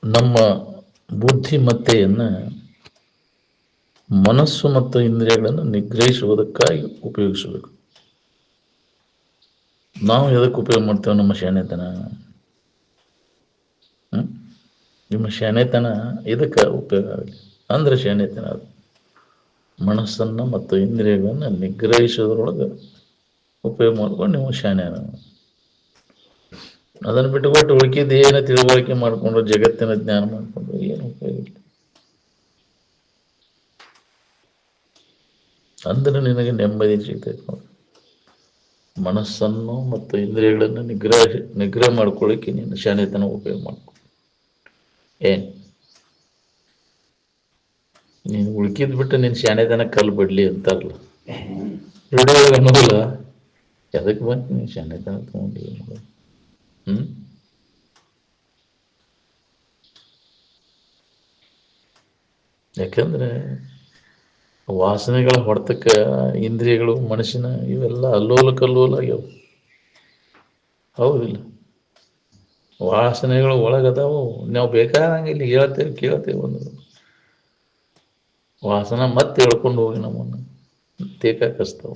ನಮ್ಮ ಬುದ್ಧಿಮತ್ತೆಯನ್ನು ಮನಸ್ಸು ಮತ್ತು ಇಂದ್ರಿಯಗಳನ್ನು ನಿಗ್ರಹಿಸುವುದಕ್ಕಾಗಿ ಉಪಯೋಗಿಸಬೇಕು. ನಾವು ಎದಕ್ಕೆ ಉಪಯೋಗ ಮಾಡ್ತೇವೆ ನಮ್ಮ ಶಾಣೆತನ? ನಿಮ್ಮ ಶಾಣೆತನ ಇದಕ್ಕೆ ಉಪಯೋಗ ಆಗಲಿ ಅಂದ್ರೆ ಶಾಣೆತನ ಅದು ಮನಸ್ಸನ್ನು ಮತ್ತು ಇಂದ್ರಿಯಗಳನ್ನು ನಿಗ್ರಹಿಸೋದ್ರೊಳಗೆ ಉಪಯೋಗ ಮಾಡ್ಕೊಂಡು ನೀವು ಶಾಣೆ. ಅದನ್ನು ಬಿಟ್ಟುಕೊಟ್ಟು ಉಳ್ಕಿದ್ದು ಏನು ತಿಳುವಳಿಕೆ ಮಾಡಿಕೊಂಡು ಜಗತ್ತಿನ ಜ್ಞಾನ ಮಾಡಿಕೊಂಡು ಏನು ಉಪಯೋಗ ಇಲ್ಲ. ಅಂದ್ರೆ ನಿನಗೆ ನೆಮ್ಮದಿ ಸಿಗ್ತೈತೆ ನೋಡಿ. ಮನಸ್ಸನ್ನು ಮತ್ತು ಇಂದ್ರಿಯಗಳನ್ನು ನಿಗ್ರಹ ಮಾಡ್ಕೊಳ್ಳಿಕ್ಕೆ ನೀನು ಶಾಣೆತನ ಉಪಯೋಗ ಮಾಡ್ಕೊ. ಏನ್ ನೀನು ಉಳ್ಕಿದ್ ಬಿಟ್ಟು ನಿನ್ನ ಶಾಣೆತನ ಕಲ್ಲು ಬಿಡ್ಲಿ ಅಂತಾರಲ್ಲ, ರೂಢಿಯೊಳಗೆ ಅನ್ನೋಲ್ಲ. ಎದಕ್ಕೆ ಬಂತು ನೀನು ಶಾಣೆತನ ತಗೊಂಡು? ಯಾಕಂದ್ರೆ ವಾಸನೆಗಳ ಹೊಡೆತಕ್ಕೆ ಇಂದ್ರಿಯಗಳು ಮನಸ್ಸಿನ ಇವೆಲ್ಲ ಅಲ್ಲೋಲ ಕಲ್ಲೋಲ ಆಗ್ಯಾವ. ಹೌದಿಲ್ಲ? ವಾಸನೆಗಳು ಒಳಗದಾವು, ನಾವು ಬೇಕಾದಂಗೆ ಇಲ್ಲಿ ಹೇಳ್ತೇವೆ ಕೇಳ್ತೇವೆ. ಒಂದು ವಾಸನ ಮತ್ತೆ ಹೇಳ್ಕೊಂಡು ಹೋಗಿ ನಮ್ಮನ್ನು ತೇಕಾಕಸ್ತಾವ.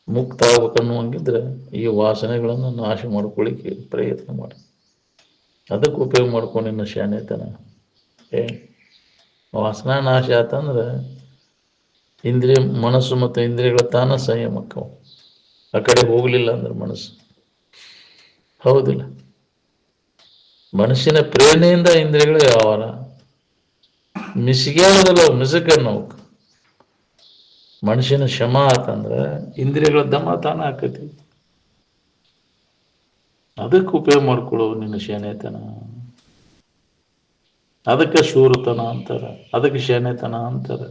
ಮುಕ್ತ ಆಗ್ಬೇಕನ್ನುವಂಗಿದ್ರೆ ಈ ವಾಸನೆಗಳನ್ನು ನಾಶ ಮಾಡ್ಕೊಳ್ಳಿಕ್ಕೆ ಪ್ರಯತ್ನ ಮಾಡಿ. ಅದಕ್ಕೆ ಉಪಯೋಗ ಮಾಡ್ಕೊಂಡು ಇನ್ನು ಶಾಣೆತನ. ವಾಸನಾ ನಾಶ ಆತಂದ್ರೆ ಇಂದ್ರಿಯ ಮನಸ್ಸು ಮತ್ತು ಇಂದ್ರಿಯಗಳ ತಾನ ಸಂಯಮಕ್ಕವು. ಆ ಕಡೆ ಹೋಗಲಿಲ್ಲ ಅಂದ್ರೆ ಮನಸ್ಸು. ಹೌದಿಲ್ಲ? ಮನಸ್ಸಿನ ಪ್ರೇರಣೆಯಿಂದ ಇಂದ್ರಿಯಗಳು ಯಾವಾರ ಮಿಸಿಗೇಳೋದಿಲ್ಲ, ಮಿಸಕನ್ನೋಕ್. ಮನುಷ್ಯನ ಶ್ರಮ ಆತಂದ್ರೆ ಇಂದ್ರಿಯಗಳ ದಮ ತಾನ ಆಕತಿ. ಅದಕ್ಕೆ ಉಪಯೋಗ ಮಾಡ್ಕೊಳ್ಳೋ ನಿನ್ನ ಶಾಣೆತನ. ಅದಕ್ಕೆ ಶೂರತನ ಅಂತಾರೆ, ಅದಕ್ಕೆ ಶಾಣೆತನ ಅಂತಾರೆ.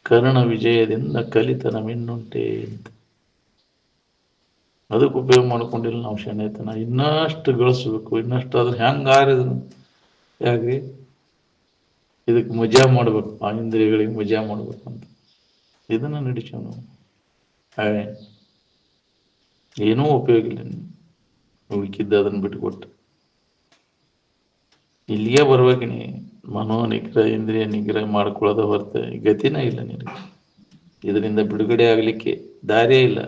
ಕರ್ಣ ವಿಜಯದಿಂದ ಕಲಿತನ ಮಿನ್ನುಂಟೆ ಅಂತ. ಅದಕ್ಕೆ ಉಪಯೋಗ ಮಾಡ್ಕೊಂಡಿಲ್ಲ ನಾವು ಶಾಣೆತನ. ಇನ್ನಷ್ಟು ಗಳಿಸ್ಬೇಕು, ಇನ್ನಷ್ಟು ಅದನ್ನ ಹೆಂಗೆ ಆರಿದ್ರು ಯಾಕ್ರಿ ಇದಕ್ಕೆ ಮಜಾ ಮಾಡ್ಬೇಕು, ಆ ಇಂದ್ರಿಯಗಳಿಗೆ ಮಜಾ ಮಾಡ್ಬೇಕಂತ ಇದನ್ನ ನಡಿಸೋ ನಾವು. ಏನೂ ಉಪಯೋಗ ಇಲ್ಲ. ಉಳ್ಕಿದ್ದ ಅದನ್ನು ಬಿಟ್ಟುಕೊಟ್ಟು ಇಲ್ಲಿಗೆ ಬರ್ಬೇಕು. ನೀ ಮನೋ ನಿಗ್ರಹ ಇಂದ್ರಿಯ ನಿಗ್ರಹ ಮಾಡ್ಕೊಳ್ಳೋದ ಹೊರತು ಗತಿನೇ ಇಲ್ಲ ನಿನಗೆ. ಇದರಿಂದ ಬಿಡುಗಡೆ ಆಗಲಿಕ್ಕೆ ದಾರಿಯೇ ಇಲ್ಲ.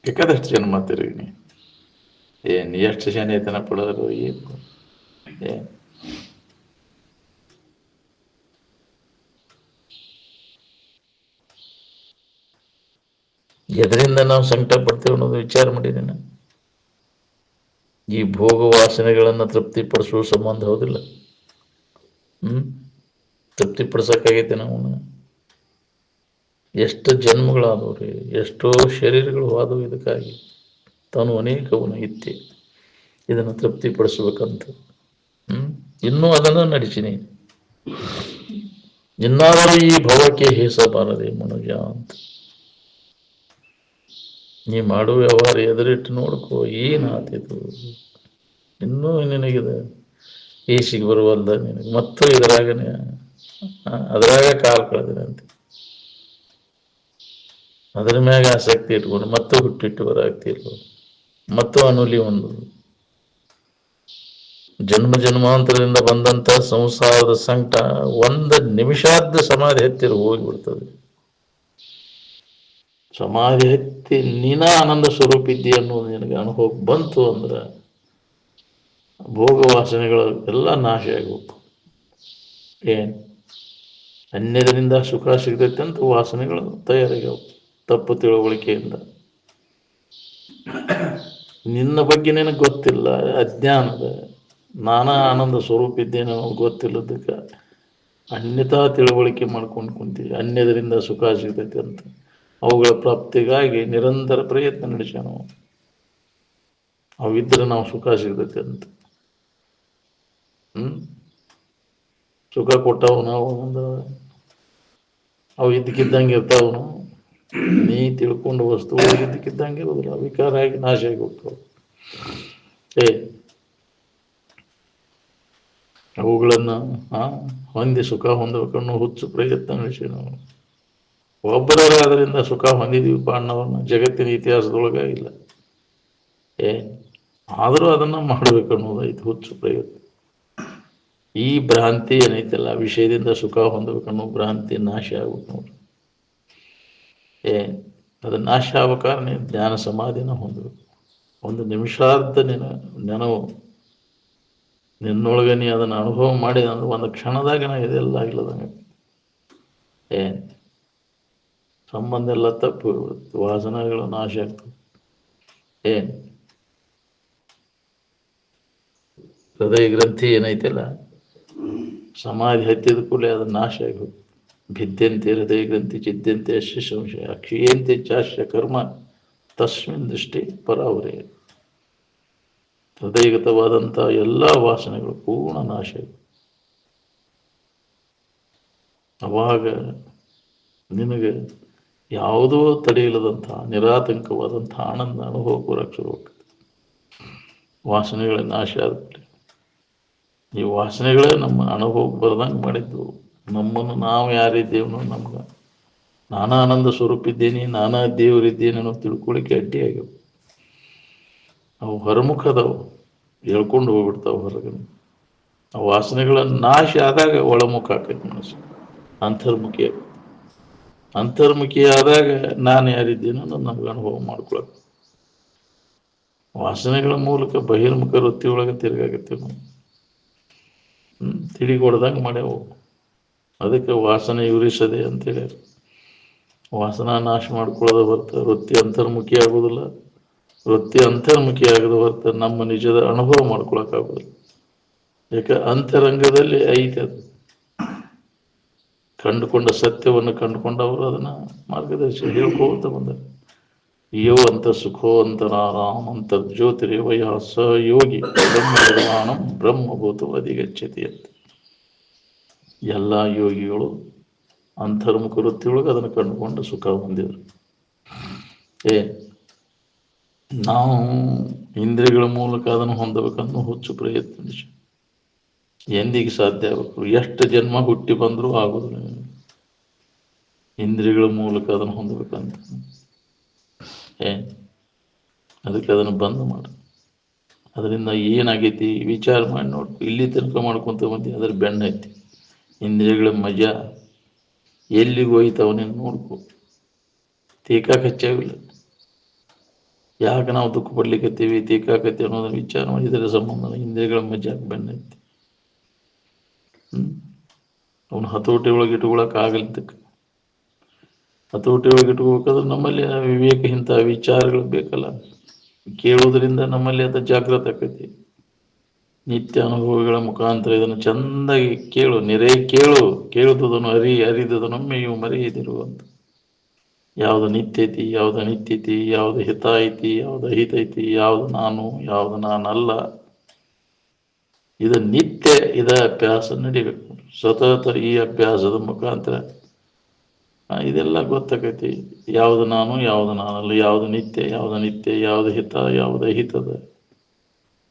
ಬೇಕಾದಷ್ಟು ಜನ್ಮ ತಿರುಗಿ ಏನ್ ಎಷ್ಟು ಶಾಣೆತನ ಪಡೋದ್ರು ಏನು. ಎದರಿಂದ ನಾವು ಸಂಕಟ ಪಡ್ತೇವೆ ಅನ್ನೋದು ವಿಚಾರ ಮಾಡಿದ್ದೇನೆ. ಈ ಭೋಗ ವಾಸನೆಗಳನ್ನು ತೃಪ್ತಿಪಡಿಸುವ ಸಂಬಂಧ. ಹೌದಿಲ್ಲ? ತೃಪ್ತಿಪಡಿಸೋಕ್ಕಾಗೈತೆ ನಾವು. ಎಷ್ಟು ಜನ್ಮಗಳಾದವ್ರಿ, ಎಷ್ಟೋ ಶರೀರಗಳು ಆದವು ಇದಕ್ಕಾಗಿ. ತಾನು ಅನೇಕವನು ಇತ್ತೆ ಇದನ್ನು ತೃಪ್ತಿಪಡಿಸ್ಬೇಕಂತ. ಇನ್ನೂ ಅದನ್ನು ನಡೆಸಿನಿ. ಇನ್ನಾದರೂ ಈ ಭವಕ್ಕೆ ಹೇಸಬಾರದೆ ಮನುಜ ಅಂತ. ನೀ ಮಾಡುವ ವ್ಯವಹಾರ ಎದುರಿಟ್ಟು ನೋಡ್ಕೋ, ಏನಾತಿದು ಇನ್ನೂ ನಿನಗಿದೆ ಏಸಿಗೆ ಬರುವಲ್ದ ನಿನಗೆ. ಮತ್ತು ಇದರಾಗನೇ ಅದರಾಗ ಕಾಲು ಕಳೆದಿರಂತೆ. ಅದರ ಮ್ಯಾಗ ಆಸಕ್ತಿ ಇಟ್ಕೊಂಡು ಮತ್ತು ಹುಟ್ಟಿಟ್ಟು ಬರಾಗ್ತಿರ್ಬೋದು. ಮತ್ತು ಅನುಲಿ ಒಂದು ಜನ್ಮ ಜನ್ಮಾಂತರದಿಂದ ಬಂದಂತ ಸಂಸಾರದ ಸಂಕಟ ಒಂದು ನಿಮಿಷಾದ ಸಮಾಧಿ ಹತ್ತಿರ ಹೋಗಿಬಿಡ್ತದೆ. ಸಮಾಧಿ ಹತ್ತಿ ನೀನ ಆನಂದ ಸ್ವರೂಪ ಇದ್ದಿ ಅನ್ನೋದು ನಿನಗೆ ಅನುಭವ ಬಂತು ಅಂದ್ರೆ ಭೋಗ ವಾಸನೆಗಳು ಎಲ್ಲ ನಾಶ ಆಗೋಗ್ತವೆ. ಏನು ಅನ್ಯದರಿಂದ ಸುಖ ಸಿಗ್ತೈತೆ ಅಂತ ವಾಸನೆಗಳು ತಯಾರಾಗ್ಯಾವ ತಪ್ಪು ತಿಳುವಳಿಕೆಯಿಂದ. ನಿನ್ನ ಬಗ್ಗೆ ನಿನಗೆ ಗೊತ್ತಿಲ್ಲ, ಅಜ್ಞಾನದ. ನಾನಾ ಆನಂದ ಸ್ವರೂಪ ಇದ್ದೇನೆ ಅನ್ನೋದು ಗೊತ್ತಿಲ್ಲದಕ್ಕೆ ಅನ್ಯತಾ ತಿಳುವಳಿಕೆ ಮಾಡ್ಕೊಂಡು ಕುಂತೀವಿ. ಅನ್ಯದರಿಂದ ಸುಖ ಸಿಗ್ತೈತೆ ಅಂತ ಅವುಗಳ ಪ್ರಾಪ್ತಿಗಾಗಿ ನಿರಂತರ ಪ್ರಯತ್ನ ನಡೆಸ ನಾವು. ಅವಿದ್ರೆ ನಾವು ಸುಖ ಸಿಗ್ತೈತೆ ಅಂತ. ಸುಖ ಕೊಟ್ಟವು ನಾವು ಅಂದ್ರೆ ಅವು ಇದ್ದಕ್ಕಿದ್ದಂಗೆ ಇರ್ತಾವನು. ನೀ ತಿಳ್ಕೊಂಡು ವಸ್ತು ಇದ್ದಕ್ಕಿದ್ದಂಗೆ ಇರೋದಿಲ್ಲ, ವಿಕಾರ ಆಗಿ ನಾಶ ಆಗಿ ಹೋಗ್ತಾವ. ಅವುಗಳನ್ನು ಹೊಂದಿ ಸುಖ ಹೊಂದಬೇಕನ್ನೋ ಹುಚ್ಚು ಪ್ರಯತ್ನ ನಡೆಸಿ ನಾವು. ಒಬ್ಬರಾದ್ರೆ ಅದರಿಂದ ಸುಖ ಹೊಂದಿದೀವಿ ಅನ್ನೋದನ್ನ ಜಗತ್ತಿನ ಇತಿಹಾಸದೊಳಗ ಇಲ್ಲ. ಆದರೂ ಅದನ್ನು ಮಾಡಬೇಕು ಅನ್ನೋದೈತಿ ಹುಚ್ಚು ಪ್ರಯತ್ನ. ಈ ಭ್ರಾಂತಿ ಏನೈತಲ್ಲ, ವಿಷಯದಿಂದ ಸುಖ ಹೊಂದಬೇಕನ್ನೋ ಭ್ರಾಂತಿ ನಾಶ ಆಗ್ಬೇಕು ನೋಡ್ರಿ. ಅದು ನಾಶ ಆಗ್ಬೇಕಾದ್ರೆ ನೀನು ಜ್ಞಾನ ಸಮಾಧಿನ ಹೊಂದಬೇಕು. ಒಂದು ನಿಮಿಷಾರ್ಧ ನೆನವು ನಿನ್ನೊಳಗೆ ನೀ ಅದನ್ನು ಅನುಭವ ಮಾಡಿದ ಅಂದ್ರೆ ಒಂದು ಕ್ಷಣದಾಗ ನಾ ಇದೆಲ್ಲ ಆಗಿಲ್ಲದಂಗೆ ಸಂಬಂಧ ಎಲ್ಲ ತಪ್ಪು ವಾಸನೆಗಳು ನಾಶ ಆಗ್ತವೆ. ಹೃದಯ ಗ್ರಂಥಿ ಏನೈತಿಲ್ಲ, ಸಮಾಧಿ ಹತ್ತಿದ ಕೂಡಲೇ ಅದು ನಾಶ ಆಗಿ ಭಿದ್ಯಂತೆ ಹೃದಯ ಗ್ರಂಥಿ ಚಿದ್ಯಂತೆ ಅಶ್ಯ ಸಂಶಯ ಕ್ಷೀಯಂತೆ ಚಾಶ್ಯ ಕರ್ಮ ತಸ್ಮಿನ್ ದೃಷ್ಟಿ ಪರಾವರೇ. ಹೃದಯಗತವಾದಂಥ ಎಲ್ಲ ವಾಸನೆಗಳು ಪೂರ್ಣ ನಾಶ ಆಗಿ ಅವಾಗ ನಿನಗೆ ಯಾವುದೋ ತಡೆಯಿಲ್ಲದಂಥ ನಿರಾತಂಕವಾದಂಥ ಆನಂದ ಅನುಭವ ಬರಕ್ಕೆ ಶುರುವಾಗ್ತದೆ. ವಾಸನೆಗಳ ನಾಶ ಆಗುತ್ತೆ. ಈ ವಾಸನೆಗಳೇ ನಮ್ಮ ಅನುಭವಕ್ಕೆ ಬರ್ದಂಗೆ ಮಾಡಿದ್ದು. ನಮ್ಮನ್ನು ನಾವು ಯಾರಿದ್ದೇವನೋ ನಮ್ಗೆ ನಾನಾ ಆನಂದ ಸ್ವರೂಪ ಇದ್ದೀನಿ, ನಾನಾ ದೇವರಿದ್ದೇನೆ ಅನ್ನೋ ತಿಳ್ಕೊಳ್ಳಿಕ್ಕೆ ಅಡ್ಡಿಯಾಗ್ಯವು. ಅವು ಹೊರಮುಖದವು ಹೇಳ್ಕೊಂಡು ಹೋಗ್ಬಿಡ್ತಾವೆ ಹೊರಗೆ. ಆ ವಾಸನೆಗಳ ನಾಶ ಆದಾಗ ಒಳಮುಖ ಆಕೈತಿ ಮನಸ್ಸು, ಅಂತರ್ಮುಖಿ ಆಗ. ಅಂತರ್ಮುಖಿ ಆದಾಗ ನಾನು ಯಾರಿದ್ದೇನೋ ಅನ್ನೋದು ನಮ್ಗೆ ಅನುಭವ ಮಾಡ್ಕೊಳಕ್ಕೆ. ವಾಸನೆಗಳ ಮೂಲಕ ಬಹಿರ್ಮುಖ ವೃತ್ತಿ ಒಳಗೆ ತಿರುಗಾಕತ್ತೀವಿ ನಾವು. ತಿಳಿಗೊಡ್ದಂಗೆ ಮಾಡ್ಯಾವು. ಅದಕ್ಕೆ ವಾಸನೆ ಯುರಿಸದೆ ಅಂತೇಳಿ ವಾಸನಾ ನಾಶ ಮಾಡ್ಕೊಳ್ಳೋದು ಹೊರತು ವೃತ್ತಿ ಅಂತರ್ಮುಖಿ ಆಗೋದಿಲ್ಲ. ವೃತ್ತಿ ಅಂತರ್ಮುಖಿ ಆಗದ ಹೊರತು ನಮ್ಮ ನಿಜದ ಅನುಭವ ಮಾಡ್ಕೊಳಕ್ಕಾಗೋದಿಲ್ಲ. ಯಾಕೆ ಅಂತರಂಗದಲ್ಲಿ ಐತೆ ಅದು. ಕಂಡುಕೊಂಡ ಸತ್ಯವನ್ನು ಕಂಡುಕೊಂಡವರು ಅದನ್ನ ಮಾರ್ಗದರ್ಶಿ ಹೇಳ್ಕೋತ ಬಂದರು. ಯೋ ಅಂತ ಸುಖೋ ಅಂತರಾರಾಮ್ ಅಂತರ್ಜ್ಯೋತಿರೇವಯ ಸ ಯೋಗಿ ಬ್ರಹ್ಮ ನಿರ್ವಾಣಂ ಬ್ರಹ್ಮಭೂತ ಅಧಿಗಚ್ಚತಿ ಅಂತ. ಎಲ್ಲ ಯೋಗಿಗಳು ಅಂತರ್ಮುಖ ವೃತ್ತಿಯೊಳಗೆ ಅದನ್ನು ಕಂಡುಕೊಂಡು ಸುಖ ಹೊಂದಿದ್ರು. ನಾವು ಇಂದ್ರಿಯಗಳ ಮೂಲಕ ಅದನ್ನು ಹೊಂದಬೇಕನ್ನೋ ಹುಚ್ಚು ಪ್ರಯತ್ನ ಎಂದಿಗೆ ಸಾಧ್ಯ ಆಗಬೇಕು? ಎಷ್ಟು ಜನ್ಮ ಹುಟ್ಟಿ ಬಂದರೂ ಆಗೋದಿಲ್ಲ. ಇಂದ್ರಿಯಗಳ ಮೂಲಕ ಅದನ್ನು ಹೊಂದಬೇಕಂತ ಅದಕ್ಕೆ ಅದನ್ನು ಬಂದ್ ಮಾಡಿ. ಅದರಿಂದ ಏನಾಗೈತಿ ವಿಚಾರ ಮಾಡಿ ನೋಡ್ಕೊ. ಇಲ್ಲಿ ತನಕ ಮಾಡ್ಕೊಂತ ಬಂದು ಅದ್ರ ಬೆಣ್ಣ ಐತಿ. ಇಂದ್ರಿಯಗಳ ಮಜಾ ಎಲ್ಲಿಗೆ ಹೋಯ್ತವನೇನು ನೋಡ್ಕೊ. ತೀಕಾಕಚ್ಚಾವಿಲ್ಲ. ಯಾಕೆ ನಾವು ದುಃಖ ಪಡ್ಲಿಕ್ಕತ್ತೀವಿ, ತೀಕಾಕತ್ತೀವಿ ಅನ್ನೋದನ್ನ ವಿಚಾರ ಮಾಡಿ ಇದರ ಸಂಬಂಧ ಇಂದ್ರಿಯಗಳ ಮಜಾಕ್ಕೆ ಬೆನ್ನೈತಿ. ಅವನು ಹತೋಟಿ ಒಳಗೆ ಇಟ್ಕೊಳಕ್ ಆಗಲಿದ್ದಕ್ಕೆ. ಹತೋಟಿ ಒಳಗೆ ಇಟ್ಕೋಬೇಕಾದ್ರೆ ನಮ್ಮಲ್ಲಿ ವಿವೇಕ ಇಂಥ ವಿಚಾರಗಳು ಬೇಕಲ್ಲ. ಕೇಳುವುದರಿಂದ ನಮ್ಮಲ್ಲಿ ಅದು ಜಾಗೃತ ಆಕೈತಿ. ನಿತ್ಯ ಅನುಭವಗಳ ಮುಖಾಂತರ ಇದನ್ನು ಚೆಂದಾಗಿ ಕೇಳು, ಕೇಳುವುದನ್ನು ಅರಿದುದನ್ನೊಮ್ಮೆ ಇವು ಮರೆಯದಿರುವಂತ. ಯಾವುದು ನಿತ್ಯ ಐತಿ, ಯಾವುದು ಅನಿತ್ಯ ಐತಿ, ಯಾವುದು ಹಿತ ಐತಿ, ಯಾವುದು ಅಹಿತ ಐತಿ, ಯಾವುದು ನಾನು, ಯಾವುದು ನಾನಲ್ಲ. ಇದು ನಿತ್ಯ ಅಭ್ಯಾಸ ನಡಿಬೇಕು. ಸತತ ಈ ಅಭ್ಯಾಸದ ಮುಖಾಂತರ ಇದೆಲ್ಲ ಗೊತ್ತಾಗೈತಿ. ಯಾವುದು ನಾನು, ಯಾವುದು ನಾನಲ್ಲ, ಯಾವುದು ನಿತ್ಯ, ಯಾವುದು ಅನಿತ್ಯ, ಯಾವುದು ಹಿತ, ಯಾವುದು ಅಹಿತದ.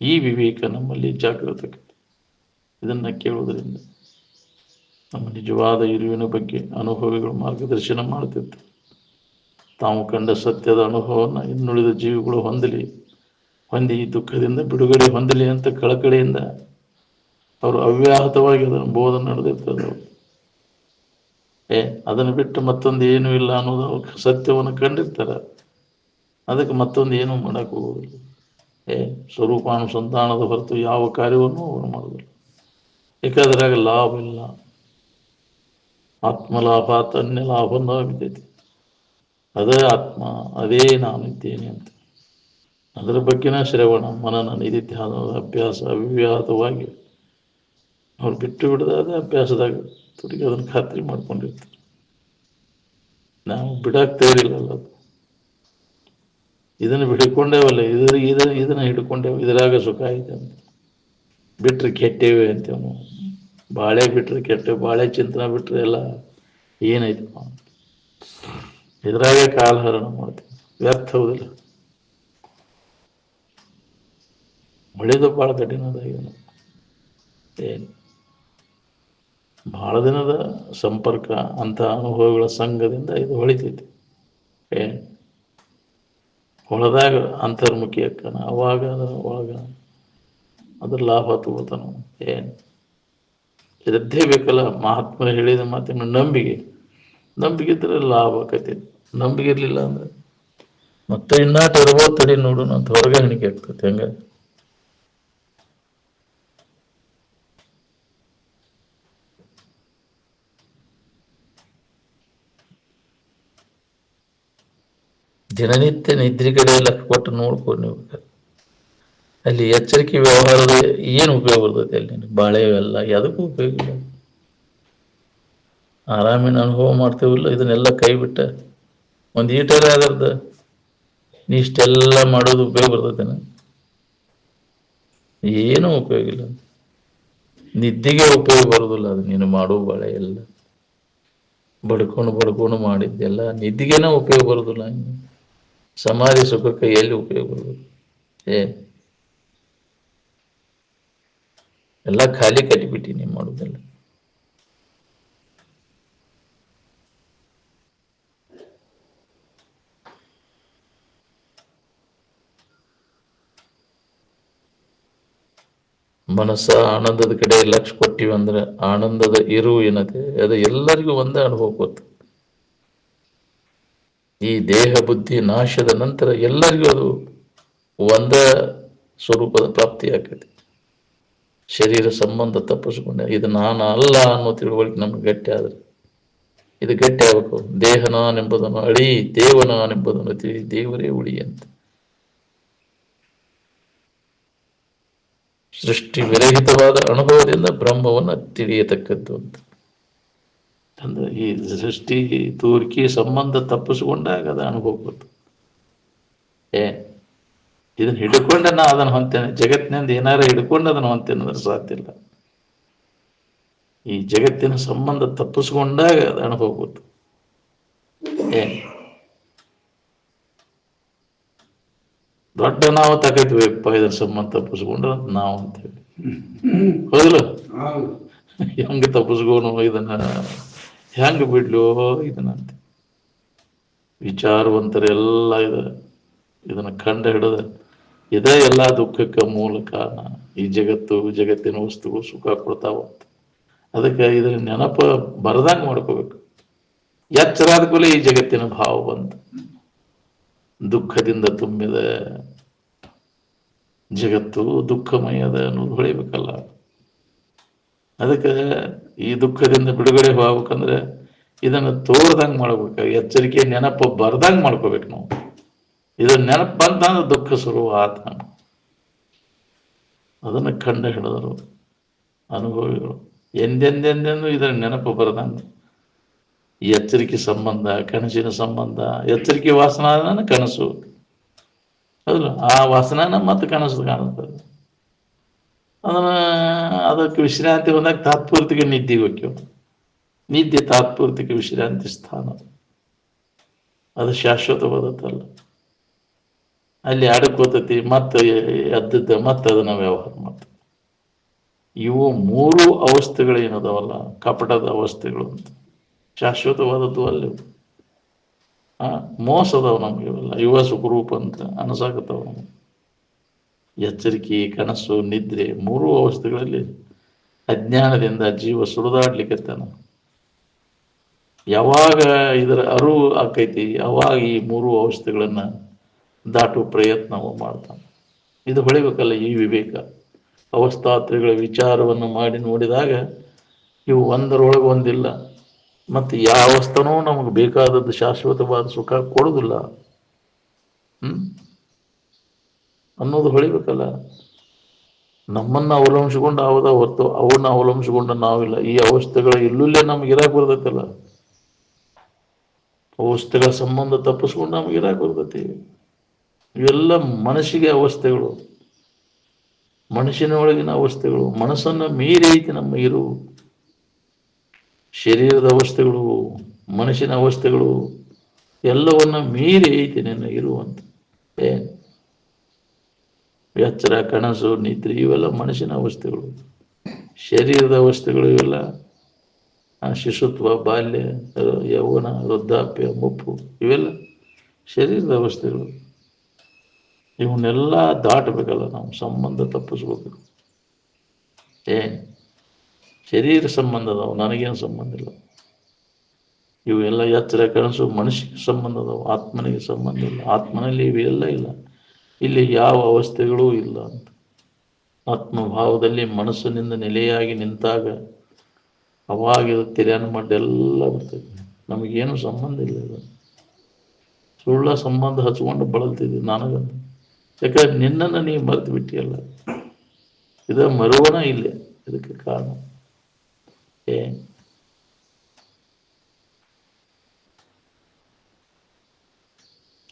ಈ ವಿವೇಕ ನಮ್ಮಲ್ಲಿ ಜಾಗೃತ ಆಕೈತಿ. ಇದನ್ನ ಕೇಳುವುದರಿಂದ ನಮ್ಮ ನಿಜವಾದ ಇರುವಿನ ಬಗ್ಗೆ ಅನುಭವಿಗಳು ಮಾರ್ಗದರ್ಶನ ಮಾಡ್ತಿರ್ತಾರೆ. ತಾವು ಕಂಡ ಸತ್ಯದ ಅನುಭವವನ್ನು ಇನ್ನುಳಿದ ಜೀವಿಗಳು ಹೊಂದಿ ಈ ದುಃಖದಿಂದ ಬಿಡುಗಡೆ ಹೊಂದಲಿ ಅಂತ ಕಳಕಳಿಯಿಂದ ಅವರು ಅವ್ಯಾಹತವಾಗಿ ಅದನ್ನು ಬೋಧನೆ ನಡೆದಿರ್ತದೆ. ಅದನ್ನು ಬಿಟ್ಟು ಮತ್ತೊಂದು ಏನೂ ಇಲ್ಲ ಅನ್ನೋದು ಸತ್ಯವನ್ನು ಕಂಡಿರ್ತಾರೆ. ಅದಕ್ಕೆ ಮತ್ತೊಂದು ಏನೂ ಮಾಡಕ್ಕೆ ಹೋಗೋದಿಲ್ಲ. ಸ್ವರೂಪಾನುಸಂಧಾನದ ಹೊರತು ಯಾವ ಕಾರ್ಯವನ್ನು ಅವರು ಮಾಡೋದಿಲ್ಲ. ಯಾಕಂದ್ರಾಗ ಲಾಭ ಇಲ್ಲ. ಆತ್ಮಲಾಭ ಅನ್ಯ ಲಾಭ ಬಿದ್ದೈತಿ. ಅದೇ ಆತ್ಮ, ಅದೇ ನಾನಿದ್ದೇನೆ ಅಂತ. ಅದರ ಬಗ್ಗೆನ ಶ್ರವಣ ಮನನ ನಿಧಿಧ್ಯಾನ ಅಭ್ಯಾಸ ಅವ್ಯಾಹತವಾಗಿ ಅವ್ರು ಬಿಟ್ಟು ಬಿಡದ ಅದೇ ಅಭ್ಯಾಸದಾಗ ತುಡಿಗೆ ಅದನ್ನು ಖಾತ್ರಿ ಮಾಡ್ಕೊಂಡಿರ್ತಾರೆ. ನಾವು ಬಿಡಾಕ್ ತಯಾರಿಲ್ಲಲ್ಲ. ಅದು ಇದನ್ನು ಹಿಡ್ಕೊಂಡೇವಲ್ಲ, ಇದನ್ನ ಹಿಡ್ಕೊಂಡೇವು, ಇದರಾಗ ಸುಖ ಐತೆ ಅಂತ. ಬಿಟ್ರೆ ಕೆಟ್ಟೇವೆ ಅಂತೇವ್ ನಾವು. ಬಾಳೆ ಬಿಟ್ರೆ ಕೆಟ್ಟೇವೆ, ಬಾಳೆ ಚಿಂತನೆ ಬಿಟ್ರೆ ಎಲ್ಲ ಏನೈತಪ್ಪ ಇದ್ರಾಗೆ ಕಾಲಹರಣ ಮಾಡ್ತೀವಿ. ವ್ಯರ್ಥ ಹೌದಿಲ್ಲ. ಒಳ್ಳೇದು ಭಾಳ ಕಠಿಣದಾಗೇನು ಏನು ಭಾಳ ದಿನದ ಸಂಪರ್ಕ ಅಂತ ಅನುಭವಗಳ ಸಂಘದಿಂದ ಇದು ಹೊಳಿತೈತಿ. ಹೊಳದಾಗ ಅಂತರ್ಮುಖಿ ಅಕ್ಕನ ಅವಾಗ ಒಳಗ ಅದ್ರ ಲಾಭ ತಗೋತಾನ. ಏನು ಶ್ರದ್ಧೆ ಬೇಕಲ್ಲ, ಮಹಾತ್ಮರು ಹೇಳಿದ ಮಾತಿನ ನಂಬಿಕೆ ಇದ್ರೆ ಲಾಭ ಆಕತಿ. ನಂಬಿಕೆ ಇರ್ಲಿಲ್ಲ ಅಂದ್ರೆ ಮತ್ತೆ ಇನ್ನಾಟ ಇರ್ಬೋದು ತಡಿ ನೋಡು ಅಂತ ಹೊರಗೆ ಹಣಿಕೆ ಆಗ್ತದೆ. ಹೆಂಗ ದಿನನಿತ್ಯ ನಿದ್ರೆ ಕಡೆ ಲಕ್ಷ ಕೊಟ್ಟು ನೋಡ್ಕೊಂಡು ನೀವು ಅಲ್ಲಿ ಎಚ್ಚರಿಕೆ ವ್ಯವಹಾರದ ಏನು ಉಪಯೋಗ ಬರ್ತೈತೆ ಅಲ್ಲಿ ನಿನಗೆ? ಬಾಳೆ ಎಲ್ಲ ಯಾವುದಕ್ಕೂ ಉಪಯೋಗ ಇಲ್ಲ. ಆರಾಮಿನ ಅನುಭವ ಮಾಡ್ತೇವಿಲ್ಲ, ಇದನ್ನೆಲ್ಲ ಕೈ ಬಿಟ್ಟ ಒಂದು ಈಟರ್ ಅದರ್ದ ನೀ ಇಷ್ಟೆಲ್ಲ ಮಾಡೋದು ಉಪಯೋಗ ಬರ್ತೈತೇನ? ಏನೂ ಉಪಯೋಗ ಇಲ್ಲ. ನಿದ್ದೆಗೆ ಉಪಯೋಗ ಬರೋದಿಲ್ಲ ಅದು. ನೀನು ಮಾಡೋ ಬಾಳೆ ಎಲ್ಲ ಬಡ್ಕೊಂಡು ಮಾಡಿದ್ದೆಲ್ಲ ನಿದ್ದೆಗೇನ ಉಪಯೋಗ ಬರೋದಿಲ್ಲ. ಸಮಾಧಿ ಸುಖಕ್ಕೆ ಎಲ್ಲಿ ಉಪಯೋಗ ಬರೋದಿಲ್ಲ. ಎಲ್ಲ ಖಾಲಿ ಕಟ್ಟಿಬಿಟ್ಟಿ ನೀವು ಮಾಡೋದೆಲ್ಲ. ಮನಸ್ಸ ಆನಂದದ ಕಡೆ ಲಕ್ಷ ಕೊಟ್ಟಿವಿ ಅಂದ್ರೆ ಆನಂದದ ಇರು ಏನತೆ ಅದು ಎಲ್ಲರಿಗೂ ಒಂದೇ ಅನುಭವ ಗೊತ್ತು. ಈ ದೇಹ ಬುದ್ಧಿ ನಾಶದ ನಂತರ ಎಲ್ಲರಿಗೂ ಅದು ಒಂದ ಸ್ವರೂಪದ ಪ್ರಾಪ್ತಿ ಆಕೈತಿ. ಶರೀರ ಸಂಬಂಧ ತಪ್ಪಿಸ್ಕೊಂಡೆ ಇದು ನಾನು ಅಲ್ಲ ಅನ್ನೋ ತಿಳುವಳಿಕೆ ನಮ್ಗೆ ಗಟ್ಟಿ ಆದ್ರೆ ಇದು ಗಟ್ಟಿ ಆಗ್ಬೇಕು. ದೇಹ ನಾನೆಂಬುದನ್ನು ಅಳಿ, ದೇವ ನಾನೆಂಬುದನ್ನು ತಿಳಿ, ದೇವರೇ ಉಳಿ ಅಂತ. ಸೃಷ್ಟಿ ವಿರಹಿತವಾದ ಅನುಭವದಿಂದ ಬ್ರಹ್ಮವನ್ನು ತಿಳಿಯತಕ್ಕದ್ದು ಅಂತ. ಅಂದ್ರೆ ಈ ಸೃಷ್ಟಿ ತೂರಿಕೆ ಸಂಬಂಧ ತಪ್ಪಿಸ್ಕೊಂಡಾಗ ಅದು ಅನುಭವ ಗೊತ್ತು. ಇದನ್ನ ಹಿಡ್ಕೊಂಡ ನಾ ಅದನ್ನು ಹೊಂತೇನೆ, ಜಗತ್ತಿನಿಂದ ಏನಾರ ಹಿಡ್ಕೊಂಡು ಅದನ್ನು ಹೊಂತೇನೆ ಅಂದ್ರೆ ಸಾಧ್ಯ ಇಲ್ಲ. ಈ ಜಗತ್ತಿನ ಸಂಬಂಧ ತಪ್ಪಿಸ್ಕೊಂಡಾಗ ಅದು ಅನುಭವ ಗೊತ್ತು. ದೊಡ್ಡ ನಾವು ತಗೈತ್ವಿಪ್ಪ ಇದ್ರ ಸಂಬಂಧ ತಪ್ಪಿಸ್ಕೊಂಡ್ರೆ ನಾವು ಅಂತೇಳಿ ಹೌದಿಲ್ಲ? ಹೆಂಗ ತಪ್ಪಿಸ್ಕೋನು ಇದನ್ನ, ಹೆಂಗ ಬಿಡ್ಲು ಇದನ್ನಂತ ವಿಚಾರವಂತರೆಲ್ಲ ಇದನ್ನ ಕಂಡು ಹಿಡಿದ ಇದೇ ಎಲ್ಲ ದುಃಖಕ್ಕೆ ಮೂಲ ಕಾರಣ. ಈ ಜಗತ್ತಿನ ವಸ್ತುಗಳು ಸುಖ ಕೊಡ್ತಾವಂತ. ಅದಕ್ಕೆ ಇದರ ನೆನಪ ಬರದಂಗ ಮಾಡ್ಕೋಬೇಕು. ಎಚ್ಚರಾದ ಕೂಡಲೇ ಈ ಜಗತ್ತಿನ ಭಾವ ಬಂತು. ದುಃಖದಿಂದ ತುಂಬಿದ ಜಗತ್ತು ದುಃಖಮಯದ ಅನ್ನೋದು ಹೊಳಿಬೇಕಲ್ಲ. ಅದಕ್ಕೆ ಈ ದುಃಖದಿಂದ ಬಿಡುಗಡೆ ಹೋಗ್ಬೇಕಂದ್ರೆ ಇದನ್ನು ತೋರ್ದಂಗೆ ಮಾಡ್ಬೇಕು. ಎಚ್ಚರಿಕೆ ನೆನಪು ಬರ್ದಂಗೆ ಮಾಡ್ಕೋಬೇಕು ನಾವು. ಇದನ್ನ ನೆನಪು ಬಂತಂದ್ರೆ ದುಃಖ ಶುರು ಆತ. ಅದನ್ನು ಕಂಡು ಹಿಡಿದರು ಅನುಭವಿಗಳು. ಎಂದೆಂದೆಂದೆಂದು ಇದರ ನೆನಪು ಬರದಂಗೆ ಈ ಎಚ್ಚರಿಕೆ ಸಂಬಂಧ, ಕನಸಿನ ಸಂಬಂಧ. ಎಚ್ಚರಿಕೆ ವಾಸನ ಕನಸು ಹೌದು, ಆ ವಾಸನ ಮತ್ತೆ ಕನಸು ಕಾಣುತ್ತದೆ. ಅದಕ್ಕೆ ವಿಶ್ರಾಂತಿ ಬಂದಾಗ ತಾತ್ಪೂರ್ತಿಗೆ ನಿದ್ದೆಗೆ ಹೋಗ್ಯವು. ನಿದ್ದೆ ತಾತ್ಪೂರ್ತಿಕ ವಿಶ್ರಾಂತಿ ಸ್ಥಾನ, ಅದು ಶಾಶ್ವತವಾದದ್ದಲ್ಲ. ಅಲ್ಲಿ ಅಡಕೋತತಿ, ಮತ್ತೆ ಎದ್ದದ್ದ ಮತ್ತೆ ಅದನ್ನ ವ್ಯವಹಾರ ಮಾಡ್ತದೆ. ಇವು ಮೂರು ಅವಸ್ಥೆಗಳೇನದವಲ್ಲ ಕಪಟದ ಅವಸ್ಥೆಗಳು ಅಂತ. ಶಾಶ್ವತವಾದದ್ದು ಅಲ್ಲಿ ಮೋಸದವ ನಮ್ಗೆ ಇವೆಲ್ಲ. ಯುವ ಸುಖರೂಪ ಅಂತ ಅನಸಾಕತ್ತವ ನಮಗೆ. ಎಚ್ಚರಿಕೆ, ಕನಸು, ನಿದ್ರೆ ಮೂರು ಅವಸ್ಥೆಗಳಲ್ಲಿ ಅಜ್ಞಾನದಿಂದ ಜೀವ ಸುಳಿದಾಡ್ಲಿಕ್ಕತ್ತಾನ. ಯಾವಾಗ ಇದರ ಅರಿವು ಆಕೈತಿ ಅವಾಗ ಈ ಮೂರು ಅವಸ್ಥೆಗಳನ್ನ ದಾಟುವ ಪ್ರಯತ್ನ ಮಾಡ್ತಾನೆ. ಇದು ಹೊಳಿಬೇಕಲ್ಲ ಈ ವಿವೇಕ. ಅವಸ್ಥಾತ್ರಿಗಳ ವಿಚಾರವನ್ನು ಮಾಡಿ ನೋಡಿದಾಗ ಇವು ಒಂದರೊಳಗೆ ಒಂದಿಲ್ಲ. ಮತ್ತು ಯಾವ ಅವಸ್ಥನೂ ನಮಗೆ ಬೇಕಾದದ್ದು ಶಾಶ್ವತವಾದ ಸುಖ ಕೊಡುವುದಿಲ್ಲ ಅನ್ನೋದು ಹೊಳಿಬೇಕಲ್ಲ. ನಮ್ಮನ್ನು ಅವಲಂಬಿಸಿಕೊಂಡು ಅವದ ಹೊರತು ಅವನ್ನ ಅವಲಂಬಿಸಿಕೊಂಡು ನಾವಿಲ್ಲ. ಈ ಅವಸ್ಥೆಗಳ ಇಲ್ಲೇ ನಮ್ಗೆ ಇರಾಕ್ ಬರ್ತೈತಲ್ಲ. ಅವಸ್ಥೆಗಳ ಸಂಬಂಧ ತಪ್ಪಿಸ್ಕೊಂಡು ನಮ್ಗೆ ಇರಾಕ್ ಬರ್ತೈತಿ. ಇವೆಲ್ಲ ಮನಸ್ಸಿಗೆ ಅವಸ್ಥೆಗಳು, ಮನಸ್ಸಿನ ಒಳಗಿನ ಅವಸ್ಥೆಗಳು. ಮನಸ್ಸನ್ನು ಮೀರಿ ಐತಿ ನಮ್ಮ ಇರು. ಶರೀರದ ಅವಸ್ಥೆಗಳು, ಮನಸ್ಸಿನ ಅವಸ್ಥೆಗಳು ಎಲ್ಲವನ್ನ ಮೀರಿ ಐತಿ ನಿನ್ನ ಇರುವಂತ. ಎಚ್ಚರ, ಕನಸು, ನಿದ್ರೆ ಇವೆಲ್ಲ ಮನಸ್ಸಿನ ಅವಸ್ಥೆಗಳು. ಶರೀರದ ಅವಸ್ಥೆಗಳು ಇವೆಲ್ಲ ಶಿಶುತ್ವ, ಬಾಲ್ಯ, ಯೌವನ, ವೃದ್ಧಾಪ್ಯ, ಮುಪ್ಪು ಇವೆಲ್ಲ ಶರೀರದ ಅವಸ್ಥೆಗಳು. ಇವನ್ನೆಲ್ಲ ದಾಟಬೇಕಲ್ಲ ನಾವು, ಸಂಬಂಧ ತಪ್ಪಿಸ್ಬೇಕು. ಏನು ಶರೀರ ಸಂಬಂಧ ಅದಾವು, ನನಗೇನು ಸಂಬಂಧ ಇಲ್ಲ. ಇವೆಲ್ಲ ಎಚ್ಚರ ಕನಸು ಮನುಷ್ಯಗೆ ಸಂಬಂಧ ಅದಾವು, ಆತ್ಮನಿಗೆ ಸಂಬಂಧ ಇಲ್ಲ. ಆತ್ಮನಲ್ಲಿ ಇವೆಲ್ಲ ಇಲ್ಲ, ಇಲ್ಲಿ ಯಾವ ಅವಸ್ಥೆಗಳೂ ಇಲ್ಲ ಅಂತ. ಆತ್ಮಭಾವದಲ್ಲಿ ಮನಸ್ಸಿನಿಂದ ನೆಲೆಯಾಗಿ ನಿಂತಾಗ ಅವಾಗ ತೆರೆಯನ್ನು ಮಾಡ್ದೆಲ್ಲ ಬರ್ತದೆ. ನಮಗೇನು ಸಂಬಂಧ ಇಲ್ಲ. ಇದು ಸುಳ್ಳ ಸಂಬಂಧ ಹಚ್ಕೊಂಡು ಬಳಲ್ತಿದ್ವಿ ನನಗಂತ. ಯಾಕಂದ್ರೆ ನಿನ್ನನ್ನು ನೀವು ಮರೆತು ಬಿಟ್ಟಿಯಲ್ಲ, ಇದ ಮರುವಣ ಇಲ್ಲೇ. ಇದಕ್ಕೆ ಕಾರಣ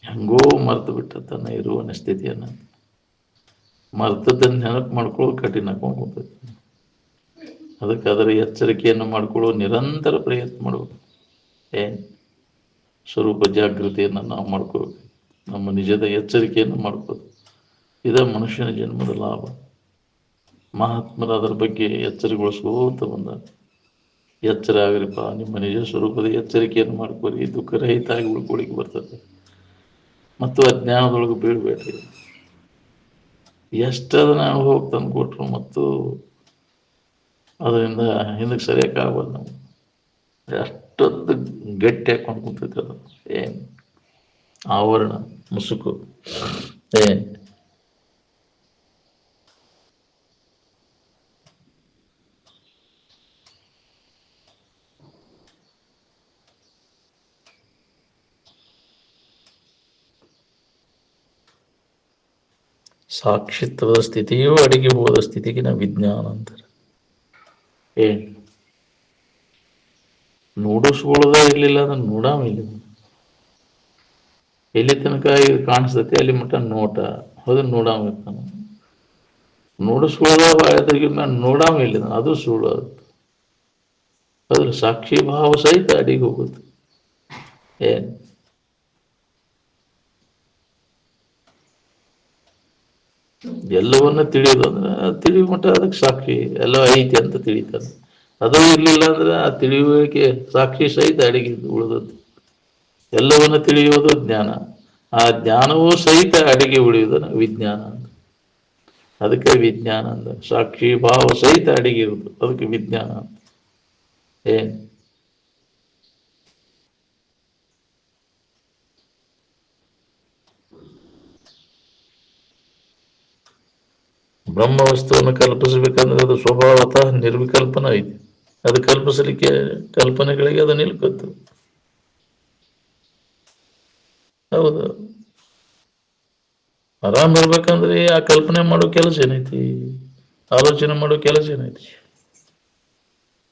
ಹೆಂಗೋ ಮರೆತು ಬಿಟ್ಟ ತನ್ನ ಇರುವನ ಸ್ಥಿತಿಯನ್ನು. ಮರ್ತದನ್ನು ನೆನಪು ಮಾಡ್ಕೊಳ್ಳೋದು ಕಠಿಣ ಹಾಕೊಂಡ್ಕೊತೈತಿ. ಅದಕ್ಕೆ ಅದರ ಎಚ್ಚರಿಕೆಯನ್ನು ಮಾಡ್ಕೊಳ್ಳೋ ನಿರಂತರ ಪ್ರಯತ್ನ ಮಾಡಬೇಕು. ಸ್ವರೂಪ ಜಾಗೃತಿಯನ್ನು ನಾವು ಮಾಡ್ಕೋಬೇಕು. ನಮ್ಮ ನಿಜದ ಎಚ್ಚರಿಕೆಯನ್ನು ಮಾಡ್ಕೋದು, ಇದ ಮನುಷ್ಯನ ಜನ್ಮದ ಲಾಭ. ಮಹಾತ್ಮರು ಅದರ ಬಗ್ಗೆ ಎಚ್ಚರಗೊಳಿಸ್ಕೋತ ಬಂದ. ಎಚ್ಚರ ಆಗ್ರಿಪ್ಪ, ನಿಮ್ಮ ನಿಜ ಸ್ವರೂಪದ ಎಚ್ಚರಿಕೆಯನ್ನು ಮಾಡ್ಕೋರಿ, ದುಃಖರಹಿತ ಆಗಿ ಉಳ್ಕೊಳಿಕ್ಕೆ ಬರ್ತದೆ. ಮತ್ತು ಅಜ್ಞಾನದೊಳಗೆ ಬೀಳ್ಬೇಡ್ರಿ. ಎಷ್ಟದನ್ನ ಅನುಭವ ತಂದು ಕೊಟ್ರು ಮತ್ತು ಅದರಿಂದ ಹಿಂದಕ್ಕೆ ಸರಿಯಕ್ಕಾಗಲ್ಲ. ನಾವು ಅಷ್ಟೊಂದು ಗಟ್ಟಿ ಹಾಕೊಂಡು ಕುಂತೈತೆ ಅದು. ಏನು ಆವರಣ ಮುಸುಕು. ಸಾಕ್ಷಿತ್ವದ ಸ್ಥಿತಿಯೂ ಅಡಿಗೆ ಹೋದ ಸ್ಥಿತಿಗೆ ನಾವು ವಿಜ್ಞಾನ ಅಂತಾರೆ. ನೋಡಿಸ್ಕೊಳ್ಳೋದ ಇರ್ಲಿಲ್ಲ ಅಂದ್ರೆ ನೋಡಾಮಿಲ್ಲ. ಎಲ್ಲಿ ತನಕ ಇದು ಕಾಣಿಸ್ತೈತಿ ಅಲ್ಲಿ ಮಟ್ಟ ನೋಟ, ಅದನ್ನ ನೋಡಾಮಿರ್ತಾನ. ನೋಡಿಸ್ಕೊಳ್ಳೋದ ನೋಡಾಮಿಲ್ಲ, ಅದು ಸುಳ್ಳು. ಅದ್ರ ಸಾಕ್ಷಿ ಭಾವ ಸಹಿತ ಅಡಿಗೆ ಹೋಗುತ್ತೆ. ಎಲ್ಲವನ್ನ ತಿಳಿಯೋದು ಅಂದ್ರೆ ತಿಳಿಯುವ ಮಟ್ಟ ಅದಕ್ಕೆ ಸಾಕ್ಷಿ ಎಲ್ಲ ಐತಿ ಅಂತ ತಿಳಿತಾನೆ. ಅದು ಇರ್ಲಿಲ್ಲ ಅಂದ್ರೆ ಆ ತಿಳಿಯುವಿಕೆ ಸಾಕ್ಷಿ ಸಹಿತ ಅಡಿಗೆ ಉಳಿದದ್ದು. ಎಲ್ಲವನ್ನ ತಿಳಿಯೋದು ಜ್ಞಾನ, ಆ ಜ್ಞಾನವೂ ಸಹಿತ ಅಡಿಗೆ ಉಳಿಯುವುದನ್ನ ವಿಜ್ಞಾನ ಅಂತ. ಅದಕ್ಕೆ ವಿಜ್ಞಾನ ಅಂದ. ಸಾಕ್ಷಿ ಭಾವ ಸಹಿತ ಅಡಿಗೆ ಇರುವುದು, ಅದಕ್ಕೆ ವಿಜ್ಞಾನ ಅಂತ. ಬ್ರಹ್ಮ ವಸ್ತುವನ್ನು ಕಲ್ಪಿಸಬೇಕಂದ್ರೆ ಅದು ಸ್ವಭಾವತಃ ನಿರ್ವಿಕಲ್ಪನ ಐತಿ. ಅದು ಕಲ್ಪಿಸಲಿಕ್ಕೆ ಕಲ್ಪನೆಗಳಿಗೆ ಅದು ನಿಲ್ಕತ್ತು. ಹೌದು, ಆರಾಮ್ ಇರ್ಬೇಕಂದ್ರೆ ಆ ಕಲ್ಪನೆ ಮಾಡೋ ಕೆಲಸ ಏನೈತಿ, ಆಲೋಚನೆ ಮಾಡೋ ಕೆಲಸ ಏನೈತಿ?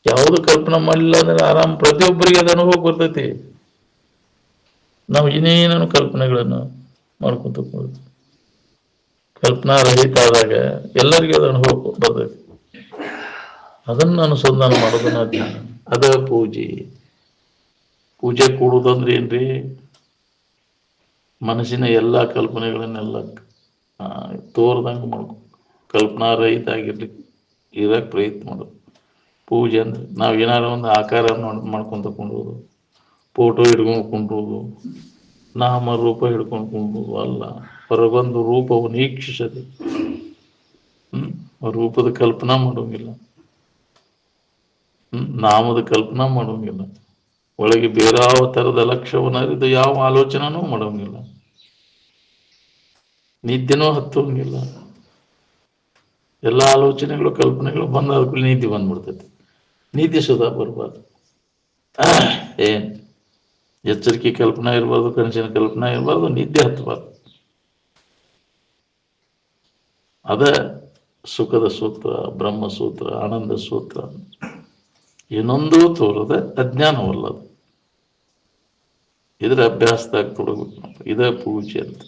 ಯಾವುದು ಕಲ್ಪನೆ ಮಾಡಲಿಲ್ಲ ಅಂದ್ರೆ ಆರಾಮ್ ಪ್ರತಿಯೊಬ್ಬರಿಗೆ ಅದು ಅನುಭವ ಬರ್ತೈತಿ. ನಾವು ಇನ್ನೇನು ಕಲ್ಪನೆಗಳನ್ನು ಮಾಡ್ಕೊಂತ ಕಲ್ಪನಾ ರಹಿತ ಆದಾಗ ಎಲ್ಲರಿಗೂ ಅದು ಅನುಭವ ಬರ್ತೈತಿ. ಅದನ್ನ ಅನುಸಂಧಾನ ಮಾಡೋದನ್ನ ಜ್ಞಾನ. ಅದ ಪೂಜೆ. ಪೂಜೆ ಕೂಡುದಂದ್ರೆ ಏನ್ರಿ? ಮನಸ್ಸಿನ ಎಲ್ಲ ಕಲ್ಪನೆಗಳನ್ನೆಲ್ಲ ತೋರ್ದಂಗೆ ಮಾಡ್ಕೊ, ಕಲ್ಪನಾ ರಹಿತ ಆಗಿರ್ಲಿಕ್ಕೆ ಇರಕ್ಕೆ ಪ್ರಯತ್ನ ಮಾಡೋದು. ಪೂಜೆ ಅಂದ್ರೆ ನಾವು ಏನಾದ್ರು ಒಂದು ಆಕಾರ ಮಾಡ್ಕೊಂತ ಕುಂಡ್ರೋದು, ಫೋಟೋ ಹಿಡ್ಕೊಂಡು ಕುಂಡ್ರೋದು, ನಾಮ ರೂಪ ಹಿಡ್ಕೊಂಡು ಕುಂಡ್ರೋದು ಅಲ್ಲ. ಹೊರಗೊಂದು ರೂಪವನ್ನು ಈಕ್ಷಿಸದೆ, ರೂಪದ ಕಲ್ಪನಾ ಮಾಡೋಂಗಿಲ್ಲ, ನಾಮದ ಕಲ್ಪನಾ ಮಾಡೋಂಗಿಲ್ಲ, ಒಳಗೆ ಬೇರಾವ ಥರದ ಲಕ್ಷ್ಯವನ್ನ ಅರಿದು ಯಾವ ಆಲೋಚನೂ ಮಾಡೋಂಗಿಲ್ಲ, ನಿದ್ದೆನೂ ಹತ್ತೋಂಗಿಲ್ಲ. ಎಲ್ಲ ಆಲೋಚನೆಗಳು ಕಲ್ಪನೆಗಳು ಬಂದಾದ್ಮೇಲೆ ನಿದ್ದೆ ಬಂದ್ಬಿಡ್ತೈತಿ. ನಿದ್ದೆ ಸುಧಾ ಬರಬಾರ್ದು. ಏನ್ ಎಚ್ಚರಿಕೆ ಕಲ್ಪನಾ ಇರಬಾರ್ದು, ಕನಸಿನ ಕಲ್ಪನಾ ಇರಬಾರ್ದು, ನಿದ್ದೆ ಹತ್ತಬಾರ್ದು. ಅದ ಸುಖದ ಸೂತ್ರ, ಬ್ರಹ್ಮ ಸೂತ್ರ, ಆನಂದ ಸೂತ್ರ. ಇನ್ನೊಂದು ತೋರದ ಅಜ್ಞಾನವಲ್ಲದು. ಇದರ ಅಭ್ಯಾಸದಾಗ ತೊಡಗಬೇಕು. ಇದ ಪೂಜೆ ಅಂತ.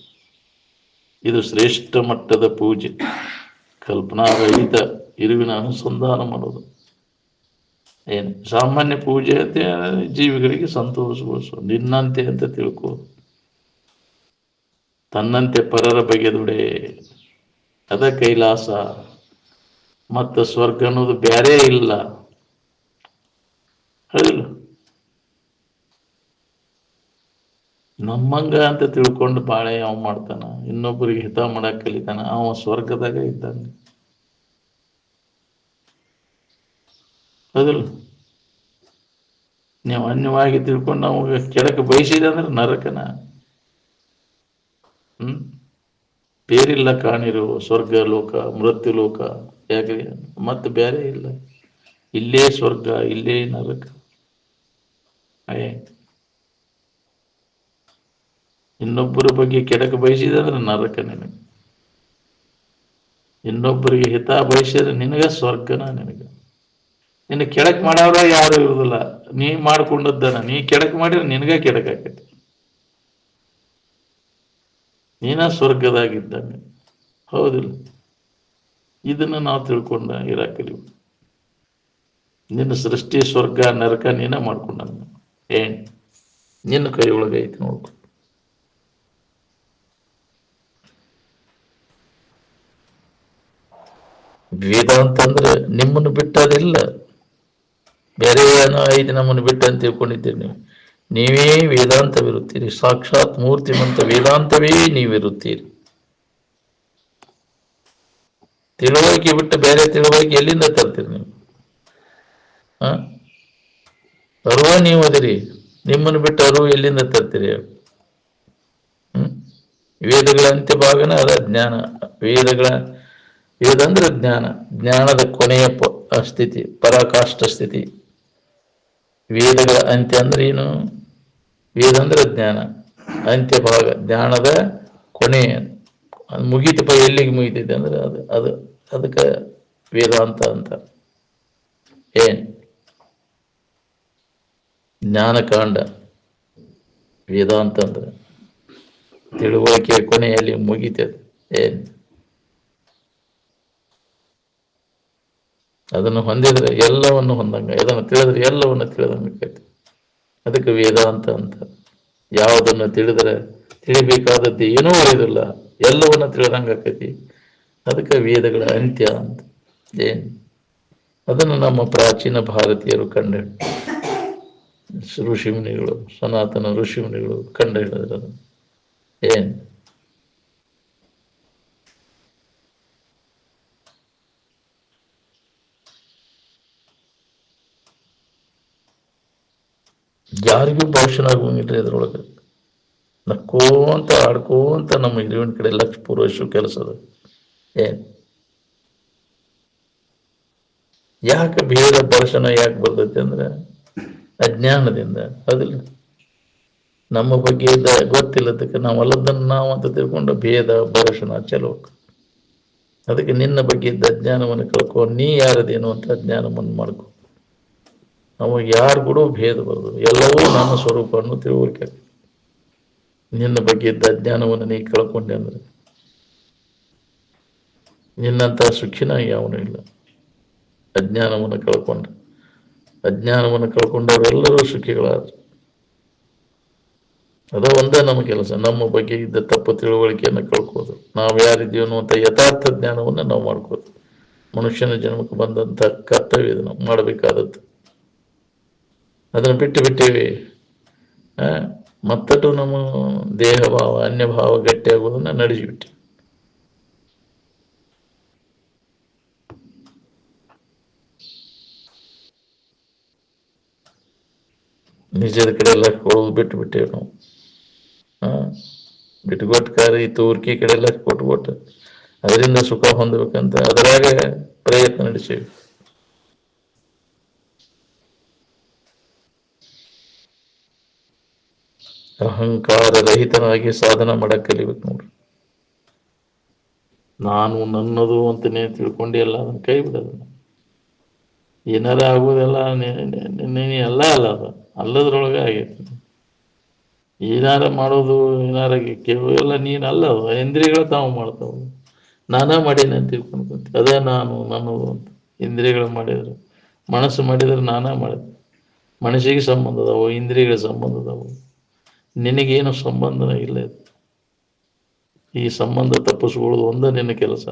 ಇದು ಶ್ರೇಷ್ಠ ಮಟ್ಟದ ಪೂಜೆ. ಕಲ್ಪನಾ ರಹಿತ ಇರುವಿನ ಅನುಸಂಧಾನ ಮಾಡೋದು. ಏನು ಸಾಮಾನ್ಯ ಪೂಜೆ ಅಂತ ಜೀವಿಗಳಿಗೆ ಸಂತೋಷಗೊಳಿಸು, ನಿನ್ನಂತೆ ಅಂತ ತಿಳ್ಕೋದು. ತನ್ನಂತೆ ಪರರ ಬಗೆದುಡೆ, ಅದ ಕೈಲಾಸ. ಮತ್ತು ಸ್ವರ್ಗ ಅನ್ನೋದು ಬೇರೆ ಇಲ್ಲ. ಹೇಳಿಲ್ಲ, ನಮ್ಮಂಗ ಅಂತ ತಿಳ್ಕೊಂಡು ಬಾಳೆ ಅವ ಮಾಡ್ತಾನ, ಇನ್ನೊಬ್ಬರಿಗೆ ಹಿತ ಮಾಡಕ್ ಕಲಿತಾನ, ಅವ ಸ್ವರ್ಗದಾಗ ಇದ್ದಾನೆ. ಹೌದಿಲ್ಲ? ನೀವು ಅನ್ಯವಾಗಿ ತಿಳ್ಕೊಂಡು ನಮಗೆ ಕೆಳಕ್ಕೆ ಬಯಸಿದೆ ಅಂದ್ರೆ ನರಕನ. ಬೇರಿಲ್ಲ ಕಾಣಿರು ಸ್ವರ್ಗ ಲೋಕ ಮೃತ್ಯು ಲೋಕ. ಯಾಕೆ ಮತ್ತೆ ಬೇರೆ ಇಲ್ಲ, ಇಲ್ಲೇ ಸ್ವರ್ಗ ಇಲ್ಲೇ ನರಕ. ಇನ್ನೊಬ್ಬರ ಬಗ್ಗೆ ಕೆಡಕ ಬಯಸಿದೆ ಅಂದ್ರೆ ನರಕ ನಿನಗೆ. ಇನ್ನೊಬ್ಬರಿಗೆ ಹಿತ ಬಯಸಿದ್ರೆ ನಿನಗ ಸ್ವರ್ಗನ. ನಿನ್ನ ಕೆಡಕ್ ಮಾಡವ್ರ ಯಾರು ಇರುದಿಲ್ಲ, ನೀ ಮಾಡ್ಕೊಂಡದ್ದಾನ. ನೀ ಕೆಡಕ್ ಮಾಡಿದ್ರೆ ನಿನಗ ಕೆಡಕ್ ಆಕೈತಿ. ನೀನ ಸ್ವರ್ಗದಾಗಿದ್ದಾನೆ. ಹೌದಿಲ್ಲ? ಇದನ್ನ ನಾವು ತಿಳ್ಕೊಂಡ ಇರಾಕಲಿ. ನಿನ್ನ ಸೃಷ್ಟಿ ಸ್ವರ್ಗ ನರಕ ನೀನ ಮಾಡ್ಕೊಂಡ. ನಿನ್ನ ಕೈ ಒಳಗೆ ಐತಿ ನೋಡ್ಕೊ. ವೇದಾಂತ ಅಂದ್ರೆ ನಿಮ್ಮನ್ನು ಬಿಟ್ಟದಿಲ್ಲ. ಬೇರೆ ಏನೋ ಐದು ನಮ್ಮನ್ನು ಬಿಟ್ಟು ಅಂತ ತಿಳ್ಕೊಂಡಿದ್ದೀರಿ ನೀವು. ನೀವೇ ವೇದಾಂತವಿರುತ್ತೀರಿ. ಸಾಕ್ಷಾತ್ ಮೂರ್ತಿಮಂತ ವೇದಾಂತವೇ ನೀವಿರುತ್ತೀರಿ. ತಿಳುವಳಿಕೆ ಬಿಟ್ಟು ಬೇರೆ ತಿಳುವಳಿಕೆ ಎಲ್ಲಿಂದ ತರ್ತೀರಿ ನೀವು? ಅರುವ ನೀವು ಅದಿರಿ, ನಿಮ್ಮನ್ನು ಬಿಟ್ಟು ಅರಿವು ಎಲ್ಲಿಂದ ತರ್ತೀರಿ? ವೇದಗಳ ಅಂತ್ಯಭಾಗನ ಅದ ಜ್ಞಾನ. ವೇದ ಅಂದ್ರೆ ಜ್ಞಾನ, ಜ್ಞಾನದ ಕೊನೆಯ ಸ್ಥಿತಿ, ಪರಾಕಾಷ್ಠ ಸ್ಥಿತಿ. ವೇದಗಳ ಅಂತ್ಯ ಅಂದ್ರೆ ಏನು? ವೇದ ಅಂದ್ರೆ ಜ್ಞಾನ, ಅಂತ್ಯಭಾಗ ಜ್ಞಾನದ ಕೊನೆಯ ಮುಗಿತಪ್ಪ. ಎಲ್ಲಿಗೆ ಮುಗಿತೈತೆ ಅಂದ್ರೆ ಅದು ಅದಕ್ಕೆ ವೇದಾಂತ ಅಂತ. ಜ್ಞಾನಕಾಂಡ ವೇದಾಂತ ಅಂದ್ರೆ ತಿಳುವಳಿಕೆಯ ಕೊನೆಯಲ್ಲಿ ಮುಗಿತದೆ. ಅದನ್ನು ಹೊಂದಿದ್ರೆ ಎಲ್ಲವನ್ನು ಹೊಂದಂಗ, ಅದನ್ನು ತಿಳಿದ್ರೆ ಎಲ್ಲವನ್ನು ತಿಳಿದಂಗೈತಿ. ಅದಕ್ಕೆ ವೇದಾಂತ ಅಂತ. ಯಾವುದನ್ನು ತಿಳಿದ್ರೆ ತಿಳಿಬೇಕಾದದ್ದು ಏನೂ ಉಳಿದಿಲ್ಲ, ಎಲ್ಲವನ್ನ ತಿಳಿದಂಗ ಆಕೈತಿ. ಅದಕ್ಕೆ ವೇದಗಳ ಅಂತ್ಯ ಅಂತ. ಅದನ್ನು ನಮ್ಮ ಪ್ರಾಚೀನ ಭಾರತೀಯರು ಕಂಡು ಋಷಿಮುನಿಗಳು, ಸನಾತನ ಋಷಿಮುನಿಗಳು ಕಂಡು ಹಿಡಿದ್ರು. ಯಾರಿಗೂ ಭಾಷಣ ಆಗುವಂಗಿಲ್ರಿ ಅದ್ರೊಳಗೆ. ನಕ್ಕೋಂತ ಆಡ್ಕೋಂತ ನಮ್ಮ ಹಿರಿವಿನ ಕಡೆ ಲಕ್ಷ ಪೂರ್ವಶು ಕೆಲಸದ. ಯಾಕೆ ಭೇದ ದರ್ಶನ ಯಾಕೆ ಬರ್ತೈತೆ ಅಂದ್ರೆ ಅಜ್ಞಾನದಿಂದ. ಅದಿಲ್ಲ, ನಮ್ಮ ಬಗ್ಗೆ ಗೊತ್ತಿಲ್ಲದಕ್ಕೆ ನಾವಲ್ಲದನ್ನು ನಾವು ಅಂತ ತಿಳ್ಕೊಂಡು ಭೇದ ದರ್ಶನ ಚಲೋ. ಅದಕ್ಕೆ ನಿನ್ನ ಬಗ್ಗೆ ಇದ್ದ ಅಜ್ಞಾನವನ್ನು ಕಳ್ಕೊ. ನೀ ಯಾರದೇನು ಅಂತ ಅಜ್ಞಾನವನ್ನು ಮಾಡ್ಕೊ. ಅವಾಗ ಯಾರು ಕೂಡ ಭೇದ ಬರೋದು, ಎಲ್ಲವೂ ನನ್ನ ಸ್ವರೂಪವನ್ನು ತಿಳುವಳಿಕೆ. ನಿನ್ನ ಬಗ್ಗೆ ಇದ್ದ ಅಜ್ಞಾನವನ್ನು ನೀ ಕಳ್ಕೊಂಡೆ ಅಂದ್ರೆ ನಿನ್ನಂತ ಸುಖಿನ ಯಾವನು ಇಲ್ಲ. ಅಜ್ಞಾನವನ್ನು ಕಳ್ಕೊಂಡವರೆಲ್ಲರೂ ಸುಖಿಗಳಾದ್ರು. ಅದ ಒಂದೇ ನಮ್ಮ ಕೆಲಸ, ನಮ್ಮ ಬಗ್ಗೆ ಇದ್ದ ತಪ್ಪು ತಿಳುವಳಿಕೆಯನ್ನು ಕಳ್ಕೋದು. ನಾವು ಯಾರಿದ್ದೀವಿ ಅನ್ನುವಂಥ ಯಥಾರ್ಥ ಜ್ಞಾನವನ್ನು ನಾವು ಮಾಡ್ಕೋದು. ಮನುಷ್ಯನ ಜನ್ಮಕ್ಕೆ ಬಂದಂಥ ಕರ್ತವ್ಯ ಇದು, ನಾವು ಮಾಡಬೇಕಾದದ್ದು. ಅದನ್ನು ಬಿಟ್ಟೇವಿ. ಮತ್ತಟ್ಟು ನಮ್ಮ ದೇಹ ಭಾವ ಅನ್ಯ ಭಾವ ಗಟ್ಟಿಯಾಗೋದನ್ನ ನಡೆಸಿಬಿಟ್ಟು ನಿಜದ ಕಡೆ ಎಲ್ಲ ಕೊಡೋದು ಬಿಟ್ಟೇವೆ ನಾವು. ಬಿಟ್ಟುಕೊಟ್ಟು ಈ ತೂರ್ಕಿ ಕಡೆ ಎಲ್ಲ ಕೊಟ್ಟು ಅದರಿಂದ ಸುಖ ಹೊಂದಬೇಕಂತ ಅದರಾಗ ಪ್ರಯತ್ನ ನಡೆಸೇವಿ. ಅಹಂಕಾರ ರಹಿತನಾಗಿ ಸಾಧನ ಮಾಡಕ್ ಕಲಿಬೇಕು ನೋಡ್ರಿ. ನಾನು ನನ್ನದು ಅಂತನೇ ತಿಳ್ಕೊಂಡು ಎಲ್ಲ ಅದನ್ನ ಕೈ ಬಿಡೋದು. ಏನಾರ ಆಗೋದೆಲ್ಲ ಎಲ್ಲ ಅಲ್ಲ, ಅದು ಅಲ್ಲದ್ರೊಳಗೆ ಆಗೈತಿ. ಏನಾರ ಮಾಡೋದು ಏನಾರ ಎಲ್ಲ ನೀನಲ್ಲ, ಅದು ಇಂದ್ರಿಯಗಳು ತಾವು ಮಾಡ್ತಾವ. ನಾನಾ ಮಾಡೀನಿ ಅಂತ ತಿಳ್ಕೊಂಡು ಅದೇ ನಾನು ನನ್ನದು ಅಂತ. ಇಂದ್ರಿಯಗಳು ಮಾಡಿದ್ರು, ಮನಸ್ಸು ಮಾಡಿದ್ರೆ ನಾನಾ ಮಾಡಿದೆ. ಮನಸ್ಸಿಗೆ ಸಂಬಂಧ ಅದಾವು, ಇಂದ್ರಿಯಗಳ ಸಂಬಂಧ ಅದಾವು. ನಿನಗೇನು ಸಂಬಂಧನ ಇಲ್ಲ. ಈ ಸಂಬಂಧ ತಪ್ಪಿಸ್ಕೊಳ್ಳೋದು ಒಂದೇ ನಿನ್ನ ಕೆಲಸ.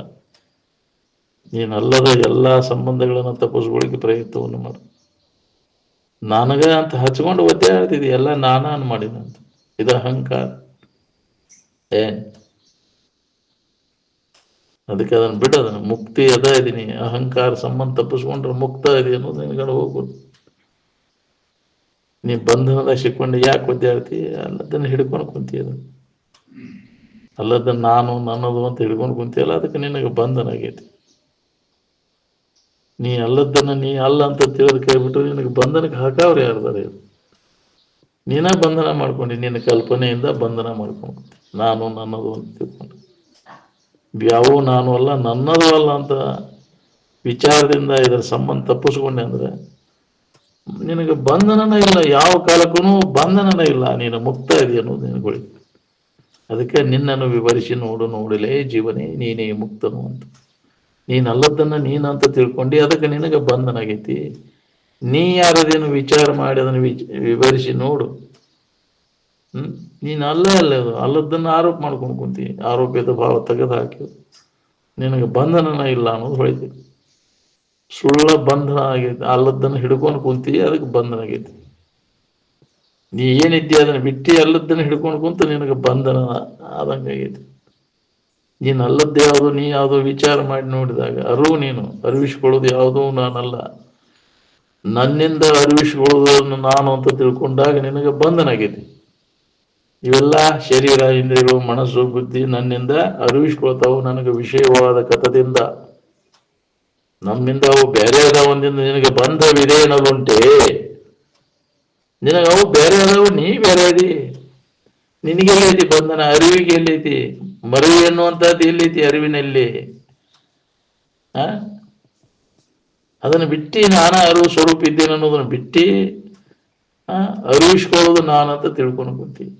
ನೀನಲ್ಲದ ಎಲ್ಲ ಸಂಬಂಧಗಳನ್ನು ತಪ್ಪಿಸ್ಕೊಳ್ಳಿಕ್ಕೆ ಪ್ರಯತ್ನವನ್ನು ಮಾಡು. ನನಗ ಅಂತ ಹಚ್ಕೊಂಡು ಒತ್ತೆ ಹೇಳ್ತಿದ್ದಿ ಎಲ್ಲ ನಾನಾನು ಮಾಡಿದಂತ. ಇದು ಅಹಂಕಾರ. ಏನ್ ಅದಕ್ಕೆ ಅದನ್ನು ಬಿಟ್ಟು ಅದನ್ನು ಮುಕ್ತಿ ಅದ ಇದೀನಿ, ಅಹಂಕಾರ ಸಂಬಂಧ ತಪ್ಪಿಸ್ಕೊಂಡ್ರೆ ಮುಕ್ತ ಇದೆ ಅನ್ನೋದು ನಿನ್ಗಡೆ ಹೋಗ್ಬೋದು. ನೀ ಬಂಧನದಾಗ ಸಿಕ್ಕೊಂಡು ಯಾಕೆ ಒದ್ದಾಡ್ತಿ? ಅಲ್ಲದನ್ನು ಹಿಡ್ಕೊಂಡು ಕುಂತೀಯದ, ಅಲ್ಲದನ್ನು ನಾನು ನನ್ನದು ಅಂತ ಹಿಡ್ಕೊಂಡು ಕುಂತಿಯಲ್ಲ, ಅದಕ್ಕೆ ನಿನಗೆ ಬಂಧನ ಆಗೈತಿ. ನೀ ಅಲ್ಲದನ್ನ ನೀ ಅಲ್ಲ ಅಂತ ತಿಳಿದು ಕೇಳ್ಬಿಟ್ರೆ ನಿನಗೆ ಬಂಧನಕ್ಕೆ ಹಾಕವ್ರು ಯಾರ್ದಾರೆ? ನೀನ ಬಂಧನ ಮಾಡ್ಕೊಂಡು ನಿನ್ನ ಕಲ್ಪನೆಯಿಂದ ಬಂಧನ ಮಾಡ್ಕೊಂಡು ನಾನು ನನ್ನದು ಅಂತ ತಿಳ್ಕೊಂಡು, ಯಾವೂ ನಾನು ಅಲ್ಲ ನನ್ನದು ಅಲ್ಲ ಅಂತ ವಿಚಾರದಿಂದ ಇದರ ಸಂಬಂಧ ತಪ್ಪಿಸ್ಕೊಂಡೆ ಅಂದ್ರೆ ನಿನಗೆ ಬಂಧನನ ಇಲ್ಲ, ಯಾವ ಕಾಲಕ್ಕೂ ಬಂಧನನ ಇಲ್ಲ, ನೀನು ಮುಕ್ತ ಇದೆಯ ಅನ್ನೋದು ನಿನಗೊಳಿ. ಅದಕ್ಕೆ ನಿನ್ನನ್ನು ವಿವರಿಸಿ ನೋಡು ನೋಡಲೇ ಜೀವನೇ ನೀನೇ ಮುಕ್ತನು ಅಂತ. ನೀನಲ್ಲದನ್ನ ನೀನಂತ ತಿಳ್ಕೊಂಡು ಅದಕ್ಕೆ ನಿನಗೆ ಬಂಧನ ಆಗೈತಿ. ನೀ ಯಾರದೇನು ವಿಚಾರ ಮಾಡಿ ಅದನ್ನು ವಿವರಿಸಿ ನೋಡು. ನೀನು ಅಲ್ಲೇ ಅದು ಅಲ್ಲದನ್ನು ಆರೋಪ ಮಾಡ್ಕೊಂಡು ಕುಂತಿ, ಆರೋಪಿತ ಭಾವ ತೆಗೆದು ಹಾಕಿ ನಿನಗೆ ಬಂಧನನ ಇಲ್ಲ ಅನ್ನೋದು ಹೊಳಿತಿ. ಸುಳ್ಳ ಬಂಧನ ಆಗೈತಿ, ಅಲ್ಲದನ್ನು ಹಿಡ್ಕೊಂಡು ಕುಂತಿ, ಅದಕ್ಕೆ ಬಂಧನ ಆಗೈತಿ. ನೀ ಏನಿದ್ದಿ ಅದನ್ನು ಬಿಟ್ಟು ಅಲ್ಲದನ್ನು ಹಿಡ್ಕೊಂಡು ಕುಂತ ನಿನಗೆ ಬಂಧನ ಆದಂಗೆ ಆಗೈತಿ. ನೀನು ಅಲ್ಲದ್ದು ಯಾವುದು ನೀ ಯಾವುದೋ ವಿಚಾರ ಮಾಡಿ ನೋಡಿದಾಗ ನೀನು ಅರಿವಿಸ್ಕೊಳ್ಳೋದು ಯಾವುದೋ ನಾನಲ್ಲ, ನನ್ನಿಂದ ಅರಿವಿಸ್ಕೊಳ್ಳೋದನ್ನು ನಾನು ಅಂತ ತಿಳ್ಕೊಂಡಾಗ ನಿನಗೆ ಬಂಧನ ಆಗೈತಿ. ಇವೆಲ್ಲ ಶರೀರ ಇಂದ್ರಿಯಗಳು ಮನಸ್ಸು ಬುದ್ಧಿ ನನ್ನಿಂದ ಅರಿವಿಸ್ಕೊಳ್ತಾವು, ನನಗೆ ವಿಷಯವಾದ ಕಥದಿಂದ, ನಮ್ಮಿಂದ ಅವು ಬೇರೆ ಅದಾವಂದಿಂದ ನಿನಗೆ ಬಂಧವಿದೆ ಅನ್ನೋದುಂಟೆ. ನಿನಗೆ ಅವು ಬೇರೆ ಅದಾವು, ನೀ ಬೇರೆ ಅದಿ. ನಿನಗೆಲ್ಲೈತಿ ಬಂಧನ? ಅರಿವಿಗೆ ಎಲ್ಲೈತಿ? ಮರವಿ ಎನ್ನುವಂಥದ್ದು ಎಲ್ಲೈತಿ ಅರಿವಿನಲ್ಲಿ? ಅದನ್ನು ಬಿಟ್ಟು ನಾನಾ ಅರಿವು ಸ್ವರೂಪ ಇದ್ದೇನೆ ಅನ್ನೋದನ್ನು ಬಿಟ್ಟು ಅರಿವಿಸ್ಕೊಳ್ಳೋದು ನಾನಂತ ತಿಳ್ಕೊಂಡು ಕುಂತೀವಿ.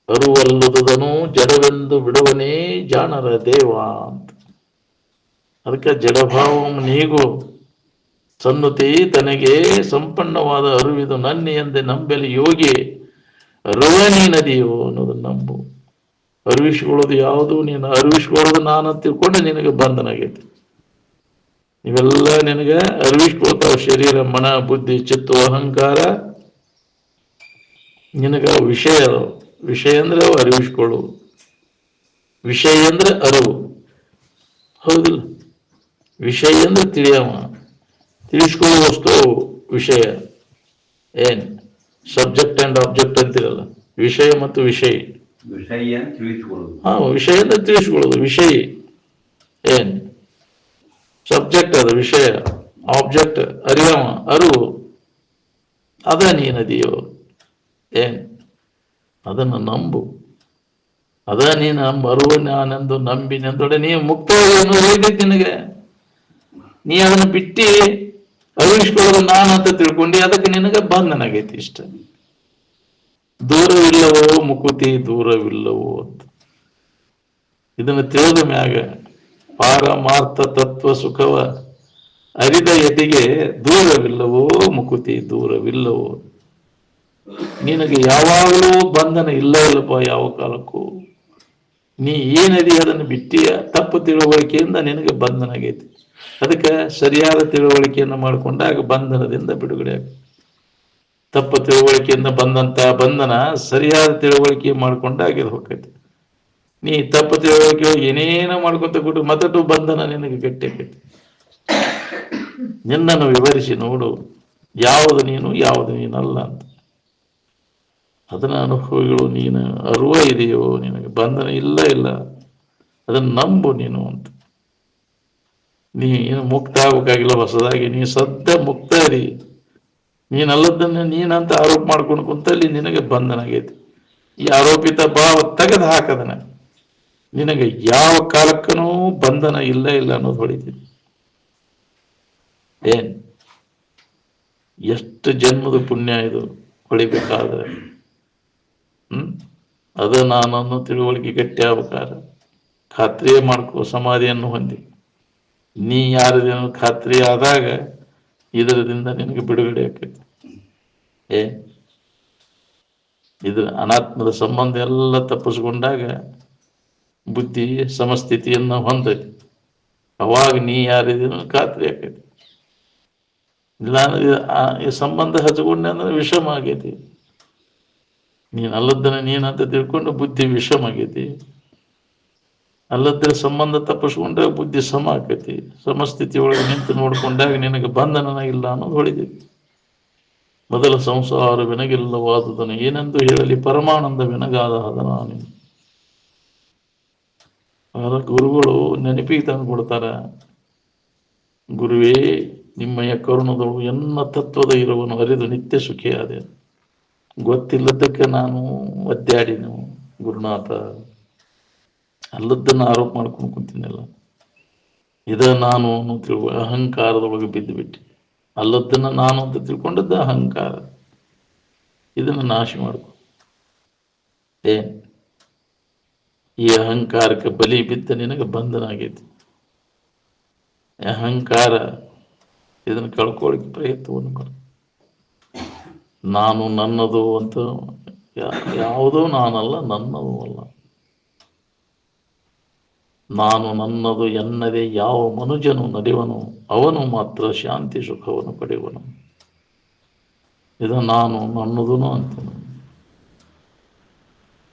ಅರುವಲ್ಲುದುದನು ಜಡವೆಂದು ಬಿಡುವನೇ ಜಾಣರ ದೇವ ಅಂತ. ಅದಕ್ಕೆ ಜಡಭಾವಂ ನೀಗು ಸನ್ನುತಿ ತನಗೆ ಸಂಪನ್ನವಾದ ಅರಿವಿದು ನನ್ನಿ ಎಂದೆ ನಂಬೆಲಿ ಯೋಗಿ ರುವನಿ ನದಿಯೋ ಅನ್ನೋದು ನಂಬು. ಅರಿವಿಸ್ಕೊಳ್ಳೋದು ಯಾವುದು? ನೀನು ಅರಿವಿಸ್ಕೊಳ್ಳೋದು ನಾನು ತಿಳ್ಕೊಂಡೆ ನಿನಗೆ ಬಂಧನ ಆಗೈತಿ. ಇವೆಲ್ಲ ನಿನಗೆ ಅರಿವಿಸ್ಕೊಳ್ತಾವ, ಶರೀರ ಮನ ಬುದ್ಧಿ ಚಿತ್ತು ಅಹಂಕಾರ ನಿನಗೆ ವಿಷಯ ಅದಾವ. ವಿಷಯ ಅಂದ್ರೆ ಅವು ಅರಿವಿಸ್ಕೊಳ್ಳೋದು, ವಿಷಯ ಅಂದ್ರೆ ಅರಿವು, ಹೌದಿಲ್ಲ? ವಿಷಯ ಅಂದ್ರೆ ತಿಳಿಯವ, ತಿಳಿಸ್ಕೊಳ್ಳೋ ವಸ್ತು ವಿಷಯ. ಏನ್ ಸಬ್ಜೆಕ್ಟ್ ಅಂಡ್ ಆಬ್ಜೆಕ್ಟ್ ಅಂತಿರಲ್ಲ, ವಿಷಯ ಮತ್ತು ವಿಷಯ. ವಿಷಯ ಅಂದ್ರೆ ತಿಳಿಸ್ಕೊಳ್ಳೋದು, ವಿಷಯ ಏನ್ ಸಬ್ಜೆಕ್ಟ್ ಅದು ವಿಷಯ, ಆಬ್ಜೆಕ್ಟ್ ಅರಿಯವ ಅರಿವು, ಅದ ನೀನದಿಯೋ. ಏನ್ ಅದನ್ನು ನಂಬು, ಅದ ನೀನು ಅರುವ ನಾನೆಂದು ನಂಬಿನೆಂದೊಡೆ ನೀ ಮುಕ್ತ ಹೋಗ್ಬೇಕು ನಿನಗೆ. ನೀ ಅದನ್ನು ಬಿಟ್ಟು ಅರಿವಿಸ್ಕೊಳ್ಳೋದು ನಾನು ಅಂತ ತಿಳ್ಕೊಂಡು ಅದಕ್ಕೆ ನಿನಗೆ ಬಂಧನ ಆಗೈತಿ. ಇಷ್ಟ ದೂರವಿಲ್ಲವೋ ಮುಕುತಿ ದೂರವಿಲ್ಲವೋ ಅಂತ ಇದನ್ನು ತಿಳಿದ ಮ್ಯಾಗ ಪಾರಮಾರ್ಥ ತತ್ವ ಸುಖವ ಅರಿದ ಯತಿಗೆ ದೂರವಿಲ್ಲವೋ ಮುಕುತಿ ದೂರವಿಲ್ಲವೋ. ನಿನಗೆ ಯಾವಾಗಲೂ ಬಂಧನ ಇಲ್ಲ ಇಲ್ಲಪ್ಪ, ಯಾವ ಕಾಲಕ್ಕೂ. ನೀ ಏನದಿ ಅದನ್ನು ಬಿಟ್ಟಿಯ ತಪ್ಪು ತಿಳುವಳಿಕೆಯಿಂದ ನಿನಗೆ ಬಂಧನ ಆಗೈತಿ. ಅದಕ್ಕೆ ಸರಿಯಾದ ತಿಳುವಳಿಕೆಯನ್ನು ಮಾಡಿಕೊಂಡಾಗ ಬಂಧನದಿಂದ ಬಿಡುಗಡೆ ಆಗ. ತಪ್ಪು ತಿಳುವಳಿಕೆಯಿಂದ ಬಂದಂತ ಬಂಧನ ಸರಿಯಾದ ತಿಳುವಳಿಕೆ ಮಾಡ್ಕೊಂಡಾಗ ಇದು ಹೋಗ್ತೈತಿ. ನೀ ತಪ್ಪು ತಿಳುವಳಿಕೆ ಏನೇನೋ ಮಾಡ್ಕೊಂತ ಬಿಟ್ಟು ಮತ್ತಟು ಬಂಧನ ನಿನಗೆ ಗಟ್ಟಿ ಆಕೈತಿ. ನಿನ್ನನ್ನು ವಿವರಿಸಿ ನೋಡು, ಯಾವುದು ನೀನು ಯಾವುದು ನೀನಲ್ಲ ಅಂತ. ಅದನ್ನ ಅನುಭವಿಗಳು ನೀನು ಅರಿವ ಇದೆಯೋ, ನಿನಗೆ ಬಂಧನ ಇಲ್ಲ ಇಲ್ಲ, ಅದನ್ನು ನಂಬು ನೀನು ಅಂತ. ನೀನು ಮುಕ್ತ ಆಗ್ಬೇಕಾಗಿಲ್ಲ, ಹೊಸದಾಗಿ ನೀ ಸದ್ಯ ಮುಕ್ತ ಇರಿ. ನೀನಲ್ಲದನ್ನ ನೀನಂತ ಆರೋಪ ಮಾಡ್ಕೊಂಡು ಕುಂತಲ್ಲಿ ನಿನಗೆ ಬಂಧನ ಆಗೈತಿ. ಈ ಆರೋಪಿತ ಭಾವ ತೆಗೆದು ಹಾಕದನ ನಿನಗೆ ಯಾವ ಕಾಲಕ್ಕನೂ ಬಂಧನ ಇಲ್ಲ ಇಲ್ಲ ಅನ್ನೋದು ಹೊಡಿತೀನಿ. ಏನ್ ಎಷ್ಟು ಜನ್ಮದ ಪುಣ್ಯ ಇದು ಹೊಳಿಬೇಕಾದ್ರೆ. ಅದ ನಾನನ್ನು ತಿಳುವಳಿಕೆ ಗಟ್ಟಿ ಆಗ್ಬೇಕಾದ್ರೆ ಖಾತ್ರಿಯೇ ಮಾಡ್ಕೋ, ಸಮಾಧಿಯನ್ನು ಹೊಂದಿ. ನೀ ಯಾರದೇನು ಖಾತ್ರಿ ಆದಾಗ ಇದರದಿಂದ ನಿನಗೆ ಬಿಡುಗಡೆ ಆಕೈತಿ. ಇದ್ರ ಅನಾತ್ಮದ ಸಂಬಂಧ ಎಲ್ಲ ತಪ್ಪಿಸ್ಕೊಂಡಾಗ ಬುದ್ಧಿ ಸಮಸ್ಥಿತಿಯನ್ನ ಹೊಂದೈತಿ. ಅವಾಗ ನೀ ಯಾರಿದೇನು ಖಾತ್ರಿ ಆಕೈತಿ. ಇಲ್ಲ ಈ ಸಂಬಂಧ ಹಚ್ಕೊಂಡೆ ಅಂದ್ರೆ ವಿಷಮ ಆಗೈತಿ. ನೀನು ಅಲ್ಲದ್ದನ್ನ ನೀನಂತ ತಿಳ್ಕೊಂಡು ಬುದ್ಧಿ ವಿಷಮ ಆಗೈತಿ. ಅಲ್ಲದ್ರ ಸಂಬಂಧ ತಪ್ಪಿಸ್ಕೊಂಡ್ರೆ ಬುದ್ಧಿ ಸಮ ಆಕೈತಿ. ಸಮಸ್ಥಿತಿ ಒಳಗೆ ನಿಂತು ನೋಡ್ಕೊಂಡಾಗ ನಿನಗೆ ಬಂಧನ ಇಲ್ಲ ಅನ್ನೋದು ಹೊಳಿದೈತಿ. ಮೊದಲ ಸಂಸಾರ ವಿನಗಿಲ್ಲವಾದುದನ್ನು ಏನೆಂದು ಹೇಳಲಿ, ಪರಮಾನಂದ ವಿನಗಾದ ನಾನು. ಅವರ ಗುರುಗಳು ನೆನಪಿಗೆ ತಂದು ಕೊಡ್ತಾರ, ಗುರುವೇ ನಿಮ್ಮಯ ಕರುಣದಳು ಎನ್ನ ತತ್ವದ ಇರುವನು ಅರಿದು ನಿತ್ಯ ಸುಖಿಯಾದೆ. ಗೊತ್ತಿಲ್ಲದಕ್ಕೆ ನಾನು ಒದ್ದಾಡಿನು ಗುರುನಾಥ, ಅಲ್ಲದ್ದನ್ನು ಆರೋಪ ಮಾಡ್ಕೊಂಡು ಕುಂತೀನಲ್ಲ, ಇದ ನಾನು ತಿಳುವ ಅಹಂಕಾರದೊಳಗೆ ಬಿದ್ದು ಬಿಟ್ಟು, ಅಲ್ಲದ್ದನ್ನು ನಾನು ಅಂತ ತಿಳ್ಕೊಂಡದ್ದ ಅಹಂಕಾರ. ಇದನ್ನು ನಾಶ ಮಾಡ್ಕೊ. ಏನ್ ಈ ಅಹಂಕಾರಕ್ಕೆ ಬಲಿ ಬಿದ್ದ ನಿನಗೆ ಬಂಧನ ಆಗೈತಿ. ಅಹಂಕಾರ ಇದನ್ನು ಕಳ್ಕೊಳ್ಳಿಕ್ಕೆ ಪ್ರಯತ್ನವನ್ನು ಮಾಡ. ನಾನು ನನ್ನದು ಅಂತ ಯಾವುದೋ ನಾನಲ್ಲ, ನನ್ನದು ಅಲ್ಲ. ನಾನು ನನ್ನದು ಎನ್ನದೇ ಯಾವ ಮನುಜನು ನಡೆಯುವನು, ಅವನು ಮಾತ್ರ ಶಾಂತಿ ಸುಖವನ್ನು ಪಡೆಯುವನು. ಇದು ನಾನು ನನ್ನದು ಅಂತ.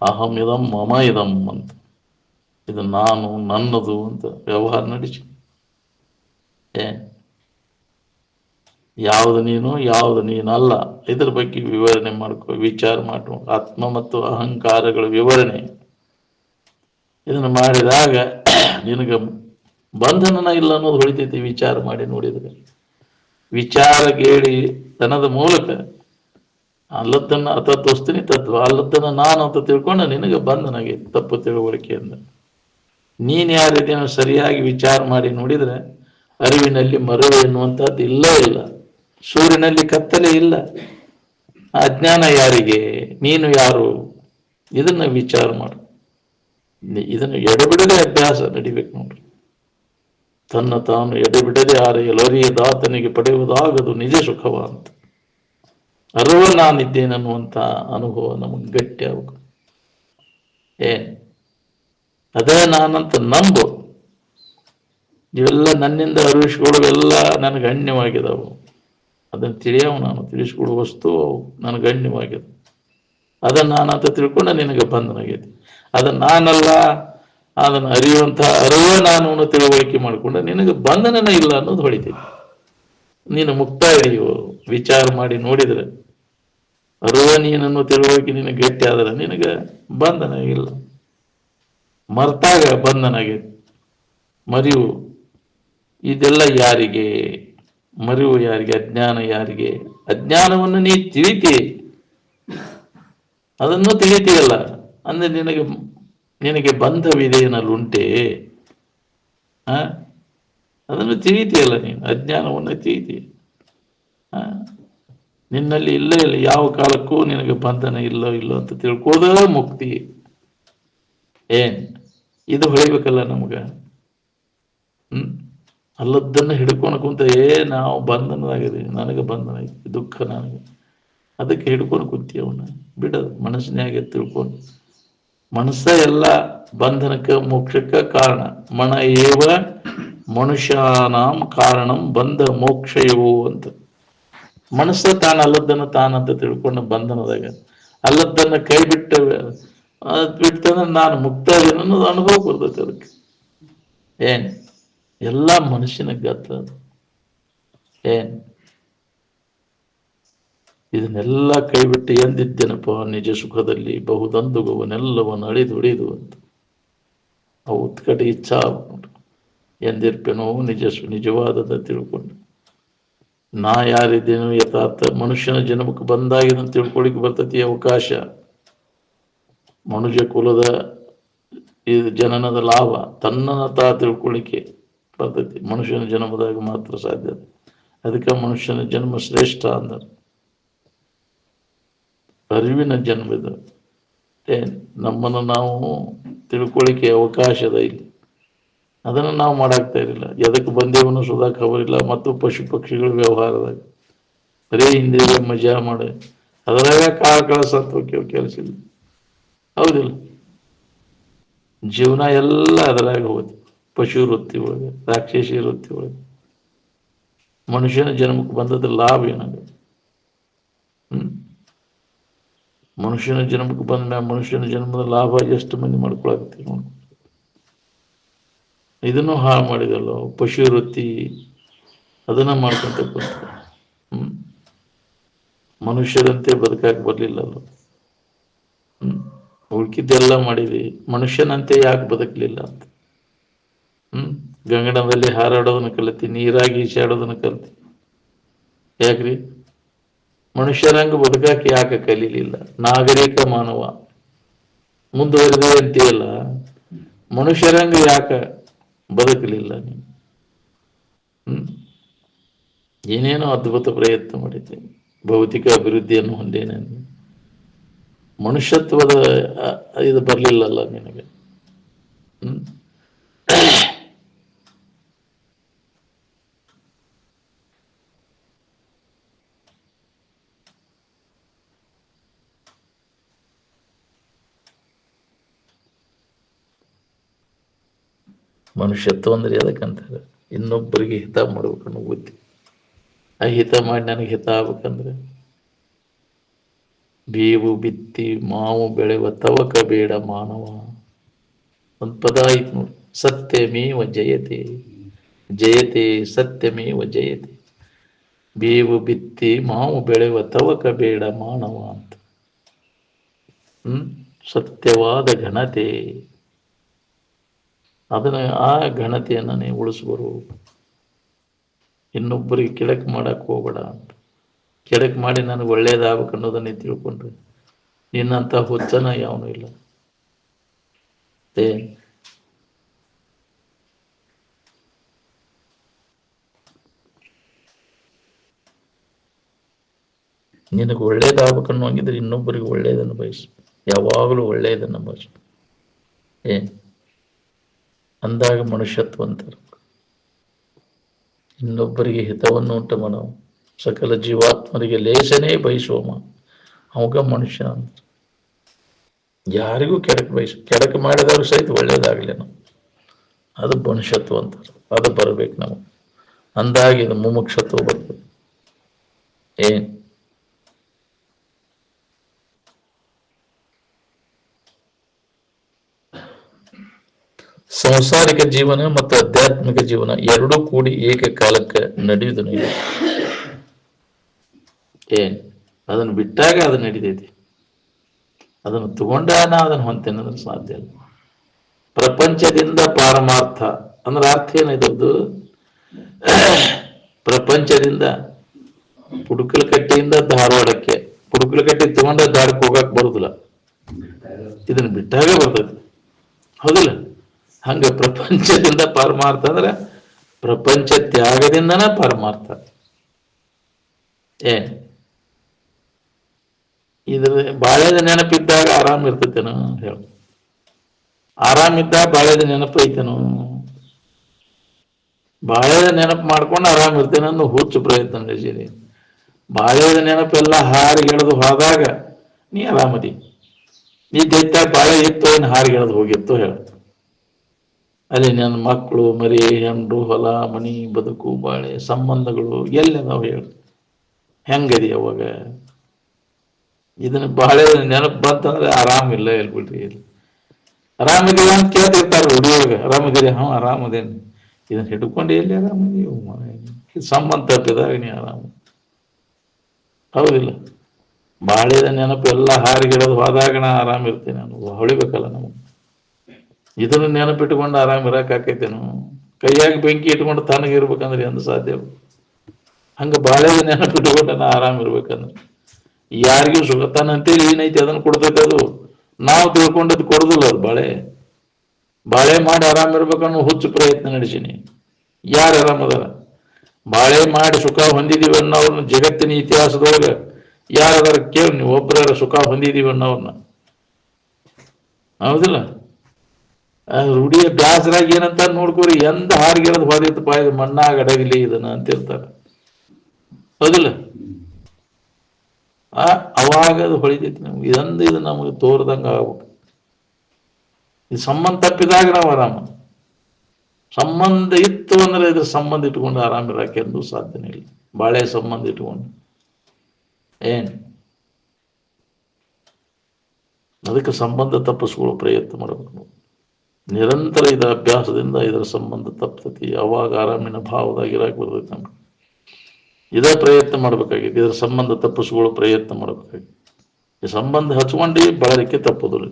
ಅಹಂ ಇದಂ ಮಮ ಇದಂ ಅಂತ. ಇದು ನಾನು ನನ್ನದು ಅಂತ ವ್ಯವಹಾರ ನಡೆಸಿ. ಯಾವುದು ನೀನು ಯಾವುದು ನೀನಲ್ಲ, ಇದ್ರ ಬಗ್ಗೆ ವಿವರಣೆ ಮಾಡ್ಕೊ, ವಿಚಾರ ಮಾಡ್ಕೊ. ಆತ್ಮ ಮತ್ತು ಅಹಂಕಾರಗಳ ವಿವರಣೆ ಇದನ್ನು ಮಾಡಿದಾಗ ನಿನಗೆ ಬಂಧನ ಇಲ್ಲ ಅನ್ನೋದು ಹೊಳಿತೈತಿ. ವಿಚಾರ ಮಾಡಿ ನೋಡಿದ್ರೆ, ವಿಚಾರ ಕೇಳಿ ತನದ ಮೂಲಕ ಅಲ್ಲದ್ದನ್ನ ಅತತ್ವಸ್ತಿನಿ ತತ್ವ, ಅಲ್ಲದ್ದನ್ನ ನಾನು ಅಂತ ತಿಳ್ಕೊಂಡು ನಿನಗೆ ಬಂಧನ ಆಗೈತಿ ತಪ್ಪು ತಿಳುವಳಿಕೆಯಿಂದ. ನೀನು ಯಾರಿದ್ದೇನೋ ಸರಿಯಾಗಿ ವಿಚಾರ ಮಾಡಿ ನೋಡಿದ್ರೆ ಅರಿವಿನಲ್ಲಿ ಮರಳು ಎನ್ನುವಂಥದ್ದು ಇಲ್ಲ. ಸೂರ್ಯನಲ್ಲಿ ಕತ್ತಲೆ ಇಲ್ಲ. ಅಜ್ಞಾನ ಯಾರಿಗೆ, ನೀನು ಯಾರು, ಇದನ್ನ ವಿಚಾರ ಮಾಡು. ಇದನ್ನು ಎಡೆಬಿಡದೆ ಅಭ್ಯಾಸ ನಡಿಬೇಕು ನೋಡ್ರಿ. ತನ್ನ ತಾನು ಎಡೆಬಿಡದೆ ಅರಿಯದಾತನಿಗೆ ಪಡೆಯುವುದಾಗದು ನಿಜ ಸುಖವ ಅಂತ. ಅರಿವ ನಾನಿದ್ದೇನನ್ನುವಂಥ ಅನುಭವ ನಮಗೆ ಗಟ್ಟಿ ಆಗಬೇಕು. ಅದೇ ನಾನಂತ ನಂಬು. ಇವೆಲ್ಲ ನನ್ನಿಂದ ಅರಿವಿಸ್ಕೊಳ್ಳೋವೆಲ್ಲ ನನಗೆ ಗಣ್ಯವಾಗಿದ್ದಾವು. ಅದನ್ನು ತಿಳಿಯವು, ನಾನು ತಿಳಿಸ್ಕೊಡುವ ವಸ್ತು ಅವು ನನಗೆ ಗಣ್ಯವಾಗಿದೆ. ಅದನ್ನು ನಾನಂತ ತಿಳ್ಕೊಂಡು ನಿನಗೆ ಬಂಧನಾಗೈತಿ. ಅದನ್ನು ನಾನಲ್ಲ, ಅದನ್ನು ಅರಿಯುವಂತಹ ಅರಿವ ನಾನು ತಿಳುವಳಿಕೆ ಮಾಡಿಕೊಂಡು ನಿನಗೆ ಬಂಧನ ಇಲ್ಲ ಅನ್ನೋದು ಹೊಳಿತೈತಿ. ನೀನು ಮುಕ್ತ ಹಿಡಿಯುವ ವಿಚಾರ ಮಾಡಿ ನೋಡಿದರೆ, ಅರಿವ ನೀನನ್ನು ತಿಳುವಳಿಕೆ ನಿನಗೆ ಗಟ್ಟಿ ಆದರೆ ನಿನಗೆ ಬಂಧನ ಇಲ್ಲ. ಮರ್ತಾಗ ಬಂಧನ ಆಗೈತಿ. ಮರಿವು ಇದೆಲ್ಲ ಯಾರಿಗೆ? ಮರಿವು ಯಾರಿಗೆ? ಅಜ್ಞಾನ ಯಾರಿಗೆ? ಅಜ್ಞಾನವನ್ನು ನೀ ತಿಳಿತಿ, ಅದನ್ನು ತಿಳಿತೀಯಲ್ಲ ಅಂದ್ರೆ ನಿನಗೆ ಬಂಧವಿದೆ ಅನ್ನಲ್ಲುಂಟೆ. ಅದನ್ನು ತಿಳಿತೀಯಲ್ಲ ನೀನು, ಅಜ್ಞಾನವನ್ನು ತಿಳಿತೀಯ. ನಿನ್ನಲ್ಲಿ ಇಲ್ಲ ಯಾವ ಕಾಲಕ್ಕೂ ನಿನಗೆ ಬಂಧನ ಇಲ್ಲ ಅಂತ ತಿಳ್ಕೋದ ಮುಕ್ತಿ. ಇದು ಹೊಳಿಬೇಕಲ್ಲ ನಮಗ. ಅಲ್ಲದ್ದನ್ನು ಹಿಡ್ಕೊಂಡು ಕುಂತ ನಾವು ಬಂಧನದಾಗಿದ್ದೀವಿ, ನನಗೆ ಬಂಧನ ಐತಿ, ದುಃಖ ನನಗೆ, ಅದಕ್ಕೆ ಹಿಡ್ಕೊಂಡು ಕುಂತೀವನ್ನ ಬಿಡೋದು. ಮನಸ್ಸಿನಾಗೆ ತಿಳ್ಕೊಂಡು, ಮನಸ್ಸ ಎಲ್ಲ ಬಂಧನಕ್ಕೆ ಮೋಕ್ಷಕ್ಕೆ ಕಾರಣ. ಮನ ಏವ ಮನುಷ್ಯಾನಾಂ ಕಾರಣಂ ಬಂಧ ಮೋಕ್ಷಯವು ಅಂತ. ಮನಸ್ಸ ತಾನು ಅಲ್ಲದ್ದನ್ನು ತಾನಂತ ತಿಳ್ಕೊಂಡು ಬಂಧನದಾಗ, ಅಲ್ಲದ್ದನ್ನು ಕೈ ಬಿಟ್ಟಂದ್ರೆ ನಾನು ಮುಕ್ತ ಅನ್ನೋದು ಅನುಭವ ಬರ್ತೈತೆ. ಅದಕ್ಕೆ ಎಲ್ಲ ಮನುಷ್ಯನ ಗತ. ಇದನ್ನೆಲ್ಲ ಕೈ ಬಿಟ್ಟು ಎಂದಿದ್ದೇನಪ್ಪ ನಿಜ ಸುಖದಲ್ಲಿ ಬಹುದಂದುಗುವನೆಲ್ಲವನ್ನು ಅಳಿದು ಅಂತ. ಆ ಉತ್ಕಟ ಇಚ್ಛಾ ಎಂದಿರ್ಪೇನೋ ನಿಜವಾದದ ತಿಳ್ಕೊಂಡು ನಾ ಯಾರಿದ್ದೇನೋ ಯಥಾರ್ಥ ಮನುಷ್ಯನ ಜನ್ಮಕ್ಕೆ ಬಂದಾಗಿನ ತಿಳ್ಕೊಳಿಕ್ ಬರ್ತತಿ ಅವಕಾಶ. ಮನುಷ್ಯ ಕುಲದ ಇದು ಜನನದ ಲಾಭ ತನ್ನನ್ನು ತಿಳ್ಕೊಳ್ಳಿಕ್ಕೆ ಬರ್ತೈತಿ. ಮನುಷ್ಯನ ಜನ್ಮದಾಗ ಮಾತ್ರ ಸಾಧ್ಯ. ಅದಕ್ಕೆ ಮನುಷ್ಯನ ಜನ್ಮ ಶ್ರೇಷ್ಠ ಅಂದ್ರೆ ಅರಿವಿನ ಜನ್ಮದ. ನಮ್ಮನ್ನು ನಾವು ತಿಳ್ಕೊಳ್ಳಿಕ್ಕೆ ಅವಕಾಶದ ಇಲ್ಲಿ, ಅದನ್ನು ನಾವು ಮಾಡಾಕ್ತಾ ಇರಲಿಲ್ಲ. ಎದಕ್ಕೆ ಬಂದೇವನು ಸುಧಾ ಖಬರ್ ಇಲ್ಲ. ಮತ್ತು ಪಶು ಪಕ್ಷಿಗಳ ವ್ಯವಹಾರದಾಗ ಬರೀ ಇಂದ್ರಿಯ ಮಜಾ ಮಾಡಿ ಅದರಾಗ ಕಾಳ ಸತ್ವಕ್ಕೆ ಕೆಲಸ ಇಲ್ಲ. ಹೌದಿಲ್ಲ? ಜೀವನ ಎಲ್ಲ ಅದರಾಗ ಹೋಗುತ್ತೆ. ಪಶು ವೃತ್ತಿ ಒಳಗೆ, ರಾಕ್ಷಸಿ ವೃತ್ತಿ ಒಳಗೆ. ಮನುಷ್ಯನ ಜನ್ಮಕ್ಕೆ ಬಂದದ ಲಾಭ ಏನಾಗುತ್ತೆ? ಮನುಷ್ಯನ ಜನ್ಮಕ್ಕೆ ಬಂದ ಮ್ಯಾಗ ಮನುಷ್ಯನ ಜನ್ಮದ ಲಾಭ ಎಷ್ಟು ಮಂದಿ ಮಾಡ್ಕೊಳಕತ್ತೀವಿ ನೋಡಿ. ಇದನ್ನು ಹಾಳು ಮಾಡಿದಲ್ಲ, ಪಶು ವೃತ್ತಿ ಅದನ್ನ ಮಾಡ್ಕೊಂತ ಕುಂತ. ಮನುಷ್ಯರಂತೆ ಬದುಕಾಕ ಬರ್ಲಿಲ್ಲಲ್ಲ. ಉಳ್ಕಿದ್ದೆಲ್ಲ ಮಾಡಿದ್ವಿ, ಮನುಷ್ಯನಂತೆ ಯಾಕೆ ಬದುಕಲಿಲ್ಲ ಅಂತ. ಗಂಗಡದಲ್ಲಿ ಹಾರಾಡೋದನ್ನ ಕಲಿತಿ, ನೀರಾಗಿ ಈಸಾಡೋದನ್ನ ಕಲಿತಿ. ಯಾಕ್ರಿ? ಮನುಷ್ಯರಂಗ ಬದುಕಾಕ ಯಾಕೆ ಕಲೀಲಿಲ್ಲ? ನಾಗರಿಕ ಮಾನವ ಮುಂದುವರೆದ ಅಂತೀಯಲ್ಲ, ಮನುಷ್ಯರಂಗ ಯಾಕ ಬದುಕಲಿಲ್ಲ ನೀವು? ಏನೇನೋ ಅದ್ಭುತ ಪ್ರಯತ್ನ ಮಾಡಿದ್ದೇನೆ, ಭೌತಿಕ ಅಭಿವೃದ್ಧಿಯನ್ನು ಹೊಂದೇನೆ, ಮನುಷ್ಯತ್ವದ ಇದು ಬರಲಿಲ್ಲಲ್ಲ ನಿನಗೆ. ಮನುಷ್ಯತ್ವ ಅಂದ್ರೆ ಅದಕ್ಕಂತಾರೆ, ಇನ್ನೊಬ್ಬರಿಗೆ ಹಿತ ಮಾಡ್ಬೇಕನ್ನೋ ಬುದ್ಧಿ. ಆ ಹಿತ ಮಾಡಿ ನನಗೆ ಹಿತ ಆಗ್ಬೇಕಂದ್ರೆ ಬೇವು ಬಿತ್ತಿ ಮಾವು ಬೆಳೆವ ತವಕ ಬೇಡ ಮಾನವ. ಒಂದು ಪದ ಆಯ್ತು ನೋಡಿ, ಸತ್ಯಮೇವ ಜಯತೆ, ಜಯತೆ ಸತ್ಯಮೇವ ಜಯತೆ. ಬೇವು ಬಿತ್ತಿ ಮಾವು ಬೆಳೆವ ತವಕ ಬೇಡ ಮಾನವ ಅಂತ. ಸತ್ಯವಾದ ಘನತೆ, ಅದನ್ನ ಆ ಘನತೆಯನ್ನು ನೀವು ಉಳಿಸ್ಬರು. ಇನ್ನೊಬ್ಬರಿಗೆ ಕೆಳಕ್ ಮಾಡಕ್ ಹೋಗ್ಬೇಡ ಅಂತ. ಕೆಳಕ್ ಮಾಡಿ ನನಗೆ ಒಳ್ಳೇದಾಗಬೇಕು ಅನ್ನೋದನ್ನೇ ತಿಳ್ಕೊಂಡ್ರೆ ನಿನ್ನಂತ ಹುಚ್ಚನ ಯಾವನು ಇಲ್ಲ. ನಿನಗೆ ಒಳ್ಳೇದಾಗಬೇಕನ್ನೋ ಹಂಗಿದ್ರೆ ಇನ್ನೊಬ್ಬರಿಗೆ ಒಳ್ಳೇದನ್ನು ಬಯಸು, ಯಾವಾಗಲೂ ಒಳ್ಳೆಯದನ್ನು ಬಯಸು. ಅಂದಾಗ ಮನುಷ್ಯತ್ವ ಅಂತಾರೆ. ಇನ್ನೊಬ್ಬರಿಗೆ ಹಿತವನ್ನು ಉಂಟು ಮಾಡೋ ಸಕಲ ಜೀವಾತ್ಮರಿಗೆ ಲೇಸನೇ ಬಯಸುವಮ್ಮ, ಅವಾಗ ಮನುಷ್ಯ ಅಂತ. ಯಾರಿಗೂ ಕೆಡಕ್ ಬಯಸು, ಕೆಡಕ್ ಮಾಡಿದವ್ರಿಗೆ ಸಹಿತ ಒಳ್ಳೇದಾಗಲಿ ನಾವು, ಅದು ಮನುಷ್ಯತ್ವ ಅಂತಾರೆ. ಅದು ಬರಬೇಕು ನಾವು, ಅಂದಾಗ ಇದು ಮುಮುಕ್ಷತ್ವ ಬರ್ತದೆ. ಸಂಸಾರಿಕ ಜೀವನ ಮತ್ತು ಆಧ್ಯಾತ್ಮಿಕ ಜೀವನ ಎರಡೂ ಕೂಡಿ ಏಕಕಾಲಕ್ಕೆ ನಡೆಯುವುದನ್ನು ಅದನ್ನು ಬಿಟ್ಟಾಗ ಅದು ನಡೀತೈತಿ. ಅದನ್ನು ತಗೊಂಡಾಗ ನಾ ಅದನ್ನು ಹೊಂತೇನೆ ಅಂದ್ರೆ ಸಾಧ್ಯ ಇಲ್ಲ. ಪ್ರಪಂಚದಿಂದ ಪಾರಮಾರ್ಥ ಅಂದ್ರೆ ಅರ್ಥ ಏನಿದದ್ದು? ಪ್ರಪಂಚದಿಂದ ಪುಡುಕಲಕಟ್ಟೆಯಿಂದ ಧಾರವಾಡಕ್ಕೆ, ಪುಡುಕಲಕಟ್ಟೆ ತಗೊಂಡ ಧಾರಕ್ಕೆ ಹೋಗಕ್ ಬರುದಿಲ್ಲ, ಇದನ್ನ ಬಿಟ್ಟಾಗ ಬರ್ತೈತಿ, ಹೌದಿಲ್ಲ? ಹಂಗ ಪ್ರಪಂಚದಿಂದ ಪರಮಾರ್ಥ ಅಂದ್ರೆ ಪ್ರಪಂಚ ತ್ಯಾಗದಿಂದನ ಪರಮಾರ್ಥ. ಇದ್ರ ಬಾಳೆದ ನೆನಪಿದ್ದಾಗ ಆರಾಮ್ ಇರ್ತೈತೇನೋ ಹೇಳ? ಆರಾಮಿದ್ದಾಗ ಬಾಳೆದ ನೆನಪು ಐತೇನೋ? ಬಾಳೆದ ನೆನಪು ಮಾಡ್ಕೊಂಡು ಆರಾಮ್ ಇರ್ತೇನೆ ಅನ್ನೋ ಹುಚ್ಚು ಪ್ರಯತ್ನ ನಡೆಸಿರಿ. ಬಾಳೆದ ನೆನಪೆಲ್ಲ ಹಾರಿಗೆಳೆದು ಹೋದಾಗ ನೀ ಆರಾಮದಿ. ನೀ ತೆತ್ತಾಗ ಬಾಳೆ ಇತ್ತು, ಏನು ಹಾರಿಗೆಳೆದು ಹೋಗಿತ್ತು ಹೇಳ? ಅಲ್ಲಿ ನನ್ನ ಮಕ್ಕಳು ಮರಿ ಹೆಂಡ್ರು ಹೊಲ ಮನಿ ಬದುಕು ಬಾಳೆ ಸಂಬಂಧಗಳು ಎಲ್ಲದಾವ್ ಹೇಳಿ? ಹೆಂಗದಿ ಅವಾಗ? ಇದನ್ನ ಬಾಳೆ ನೆನಪು ಬಂತಂದ್ರೆ ಆರಾಮಿಲ್ಲ ಹೇಳ್ಬಿಡ್ರಿ. ಇಲ್ಲಿ ಆರಾಮಿದೀವ ಅಂತ ಕೇಳ್ತಿರ್ತಾರ ಹುಡುಗಿಯೊಳಗ, ಆರಾಮಿದ್ದೀರಿ? ಹ್ಞೂ ಆರಾಮದೇನು. ಇದನ್ನ ಹಿಡ್ಕೊಂಡು ಎಲ್ಲಿ ಆರಾಮದೀವು? ಸಂಬಂಧ ತಪ್ಪಿದಾಗ ನೀ ಆರಾಮ, ಹೌದಿಲ್ಲ? ಬಾಳೆದ ನೆನಪು ಎಲ್ಲ ಹಾರಿಗಿಡೋದು ಹೋದಾಗ ನಾ ಆರಾಮಿರ್ತೇನೆ ಅನ್ನೋದು ಹೊಳಿಬೇಕಲ್ಲ ನಮಗೆ. ಇದನ್ನು ನೆನಪಿಟ್ಕೊಂಡು ಆರಾಮ್ ಇರಕಾಕೈತೇನು? ಕೈಯಾಗ ಬೆಂಕಿ ಇಟ್ಕೊಂಡು ತನಗಿರ್ಬೇಕಂದ್ರೆ ಎಂದು ಸಾಧ್ಯ? ಹಂಗ ಬಾಳೆದ ನೆನಪಿಟ್ಕೊಂಡು ನಾ ಆರಾಮ್ ಇರ್ಬೇಕಂದ್ರೆ ಯಾರಿಗೂ ಸುಖ ತನ್ನಂತೇಳಿ ಏನೈತಿ ಅದನ್ನ ಕೊಡ್ತೈತೆ. ಅದು ನಾವು ತಿಳ್ಕೊಂಡದ್ದು ಕೊಡುದಿಲ್ಲ. ಅದು ಬಾಳೆ ಮಾಡಿ ಆರಾಮ್ ಇರ್ಬೇಕನ್ನೋ ಹುಚ್ಚು ಪ್ರಯತ್ನ ನಡೆಸೀನಿ. ಯಾರು ಆರಾಮದಾರ? ಬಾಳೆ ಮಾಡಿ ಸುಖ ಹೊಂದಿದೀವಿ ಅನ್ನೋರ್ನ ಜಗತ್ತಿನ ಇತಿಹಾಸದೊಳಗ ಯಾರದಾರ ಕೇಳಿ ನೀವು, ಒಬ್ಬರ ಸುಖ ಹೊಂದಿದೀವಿ ಅನ್ನೋರ್ನ, ಹೌದಿಲ್ಲ? ರೂಢಿಯ ಬ್ಯಾಸರಾಗಿ ಏನಂತ ನೋಡ್ಕೋರಿ, ಎಂದ ಹಾರಿಗೆಳದ್ ಹೋದಿತ್ತಪ್ಪ ಇದು ಮಣ್ಣಾಗ ಅಡಗಲಿ ಇದನ್ನ ಅಂತಿರ್ತಾರ, ಹೌದಿಲ್ಲ? ಅವಾಗ ಅದು ಹೊಳಿತೈತಿ ನಮ್ಗೆ. ಇದು ನಮಗೆ ತೋರ್ದಂಗ ಆಗ್ಬೇಕು. ಇದು ಸಂಬಂಧ ತಪ್ಪಿದಾಗ ನಾವು ಆರಾಮ. ಸಂಬಂಧ ಇತ್ತು ಅಂದ್ರೆ ಇದ್ರ ಸಂಬಂಧ ಇಟ್ಕೊಂಡು ಆರಾಮ ಇರಾಕೆ ಎಂದು ಸಾಧ್ಯನೇ ಇಲ್ಲ. ಬಾಳೆ ಸಂಬಂಧ ಇಟ್ಕೊಂಡು ಅದಕ್ಕೆ ಸಂಬಂಧ ತಪ್ಪಿಸ್ಕೊಳ್ಳೋ ಪ್ರಯತ್ನ ಮಾಡಬೇಕು. ನಿರಂತರ ಇದರ ಅಭ್ಯಾಸದಿಂದ ಇದರ ಸಂಬಂಧ ತಪ್ತತಿ. ಅವಾಗ ಆರಾಮಿನ ಭಾವದಾಗಿರಾಕ್ ಬರ್ತೈತಿ ನಮ್ಗೆ. ಇದೇ ಪ್ರಯತ್ನ ಮಾಡ್ಬೇಕಾಗಿದೆ. ಇದರ ಸಂಬಂಧ ತಪ್ಪಿಸ್ಕೊಳ್ಳೋ ಪ್ರಯತ್ನ ಮಾಡ್ಬೇಕಾಗಿದೆ. ಈ ಸಂಬಂಧ ಹಚ್ಕೊಂಡು ಬಳಲಿಕ್ಕೆ ತಪ್ಪೋದಿಲ್ಲ.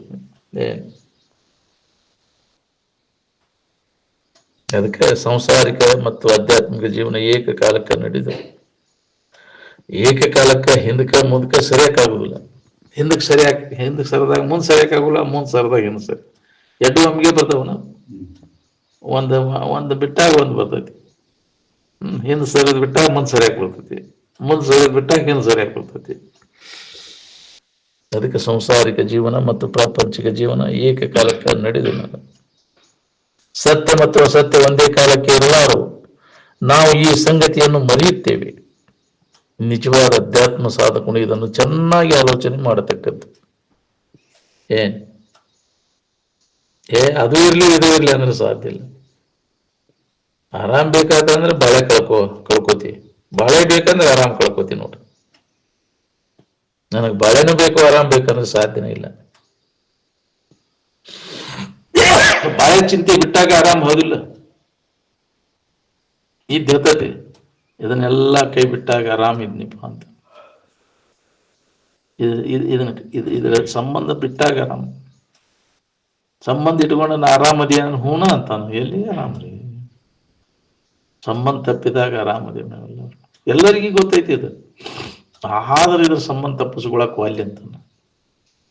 ಅದಕ್ಕೆ ಸಂಸಾರಿಕ ಮತ್ತು ಆಧ್ಯಾತ್ಮಿಕ ಜೀವನ ಏಕಕಾಲಕ್ಕೆ ನಡೆದು ಏಕಕಾಲಕ್ಕೆ ಹಿಂದಕ್ಕೆ ಮುಂದಕ್ಕೆ ಸರಿಯಾಕಾಗುದಿಲ್ಲ. ಹಿಂದಕ್ಕೆ ಸರಿದಾಗ ಮುಂದೆ ಸರಿಯಾಕಾಗುಲ್ಲ, ಮುಂದೆ ಸರಿದಾಗ ಹಿಂದೆ ಸರಿ. ಎಡ್ಡು ನಮಗೆ ಬರ್ತಾವನ. ಒಂದು ಬಿಟ್ಟಾಗ ಒಂದು ಬರ್ತೈತಿ. ಹಿಂದೆ ಸರಿದ್ ಬಿಟ್ಟಾಗ ಮುಂದೆ ಸರಿಯಾಗಿ ಬರ್ತೈತಿ. ಮುಂದೆ ಸರಿದ್ ಬಿಟ್ಟಾಗ ಹಿಂದೆ ಸರಿಯಾಗಿ ಬರ್ತೈತಿ. ಅದಕ್ಕೆ ಸಂಸಾರಿಕ ಜೀವನ ಮತ್ತು ಪ್ರಾಪಂಚಿಕ ಜೀವನ ಏಕಕಾಲಕ್ಕೆ ನಡೆದು ಸತ್ಯ ಮತ್ತು ಅಸತ್ಯ ಒಂದೇ ಕಾಲಕ್ಕೆ ಇರಲಾರು. ನಾವು ಈ ಸಂಗತಿಯನ್ನು ಮರೆಯುತ್ತೇವೆ. ನಿಜವಾದ ಅಧ್ಯಾತ್ಮ ಸಾಧಕನು ಇದನ್ನು ಚೆನ್ನಾಗಿ ಆಲೋಚನೆ ಮಾಡತಕ್ಕದ್ದು. ಅದು ಇರ್ಲಿ ಇದು ಇರ್ಲಿ ಅಂದ್ರೆ ಸಾಧ್ಯ ಇಲ್ಲ. ಆರಾಮ್ ಬೇಕಾದ್ರೆ ಬಾಳೆ ಕಳ್ಕೋತಿ. ಬಾಳೆ ಬೇಕಂದ್ರೆ ಆರಾಮ್ ಕಳ್ಕೋತಿ ನೋಡ್ರಿ. ನನಗೆ ಬಾಳೆನೂ ಬೇಕು, ಆರಾಮ್ ಬೇಕಂದ್ರೆ ಸಾಧ್ಯನೇ ಇಲ್ಲ. ಬಾಳೆ ಚಿಂತೆ ಬಿಟ್ಟಾಗ ಆರಾಮ್ ಹೋದಿಲ್ಲ. ಇದ್ದಿರ್ತೈತಿ. ಇದನ್ನೆಲ್ಲ ಕೈ ಬಿಟ್ಟಾಗ ಆರಾಮ್ ಇದ್ನಿಪ್ಪ ಅಂತ. ಇದರ ಸಂಬಂಧ ಬಿಟ್ಟಾಗ ಆರಾಮ್. ಸಂಬಂಧ ಇಟ್ಕೊಂಡು ನಾ ಆರಾಮದಿಯ ಹೂನ ಅಂತಾನ. ಎಲ್ಲಿ ಆರಾಮ್ರಿ? ಸಂಬಂಧ ತಪ್ಪಿದಾಗ ಆರಾಮದಿ ನಾವೆಲ್ಲ. ಎಲ್ಲರಿಗೂ ಗೊತ್ತೈತಿ ಇದು. ಆದ್ರೆ ಇದ್ರ ಸಂಬಂಧ ತಪ್ಪಿಸ್ಕೊಳಕ್ ವಾಲ್ಯ ಅಂತಾನ.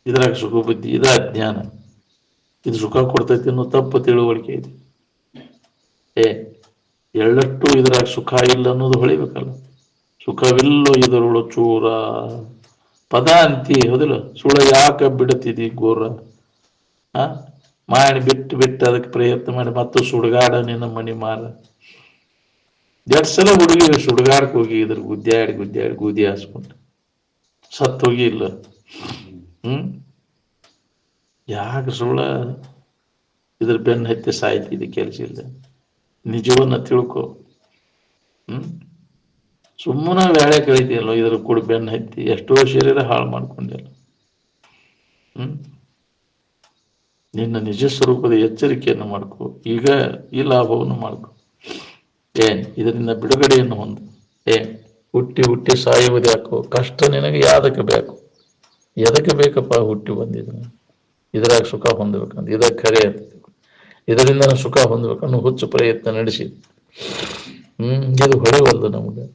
ಇದ್ರಾಗ ಸುಖ ಬುದ್ಧಿ, ಇದ ಅಜ್ಞಾನ. ಇದು ಸುಖ ಕೊಡ್ತೈತಿ ಅನ್ನೋ ತಪ್ಪು ತಿಳುವಳಿಕೆ ಇದೆ. ಎಳ್ಳಷ್ಟು ಇದ್ರಾಗ ಸುಖ ಇಲ್ಲ ಅನ್ನೋದು ಹೊಳಿಬೇಕಲ್ಲ. ಸುಖವಿಲ್ಲೋ ಇದರೊಳು ಚೂರ ಪದ ಅಂತಿ ಹೌದಿಲ್ಲ. ಸುಳ ಯಾಕೆ ಬಿಡುತ್ತಿದಿ ಗೋರ? ಮಾಡಿ ಬಿಟ್ಟು ಅದಕ್ಕೆ ಪ್ರಯತ್ನ ಮಾಡಿ ಮತ್ತು ಸುಡುಗಾಡ ನಿನ್ನ ಮಣಿ ಮಾರ. ಎರಡು ಸಲ ಹುಡುಗಿ ಸುಡುಗಾಡಕ್ಕೆ ಹೋಗಿ ಇದ್ರ ಗುದ್ದ್ಯಾಡಿ ಗೂದಿ ಹಾಸ್ಕೊಂಡು ಸತ್ತು ಹೋಗಿ ಇಲ್ಲ. ಯಾಕೆ ಸುಳ್ಳ ಇದ್ರ ಬೆನ್ನ ಹತ್ತಿ ಸಾಯ್ತಿ? ಇದು ಕೆಲಸ ಇಲ್ಲ. ನಿಜವನ್ನ ತಿಳ್ಕೊ. ಸುಮ್ಮನೆ ಬೇಳೆ ಕಳಿತೀಯಲ್ಲ ಇದ್ರ ಕೂಡ ಬೆನ್ನ ಹತ್ತಿ ಎಷ್ಟೋ ಶರೀರ ಹಾಳು ಮಾಡ್ಕೊಂಡಿಲ್ಲ. ನಿನ್ನ ನಿಜ ಸ್ವರೂಪದ ಎಚ್ಚರಿಕೆಯನ್ನು ಮಾಡ್ಕೊ. ಈಗ ಈ ಲಾಭವನ್ನು ಮಾಡ್ಕೊ. ಇದರಿಂದ ಬಿಡುಗಡೆಯನ್ನು ಹೊಂದು. ಹುಟ್ಟಿ ಹುಟ್ಟಿ ಸಾಯುವುದು ಯಾಕೋ? ಕಷ್ಟ ನಿನಗೆ ಯಾದಕ್ಕೆ ಬೇಕು? ಎದಕ್ಕೆ ಬೇಕಪ್ಪ ಹುಟ್ಟಿ ಬಂದಿದ? ಇದ್ರಾಗ ಸುಖ ಹೊಂದಬೇಕಂತ ಇದಾಗ ಖರೆ ಅಂತ. ಇದರಿಂದ ಸುಖ ಹೊಂದಬೇಕನ್ನೋ ಹುಚ್ಚು ಪ್ರಯತ್ನ ನಡೆಸಿ ಇದು ಹೊಳೆವಲ್ದು ನಮ್ಗೆ.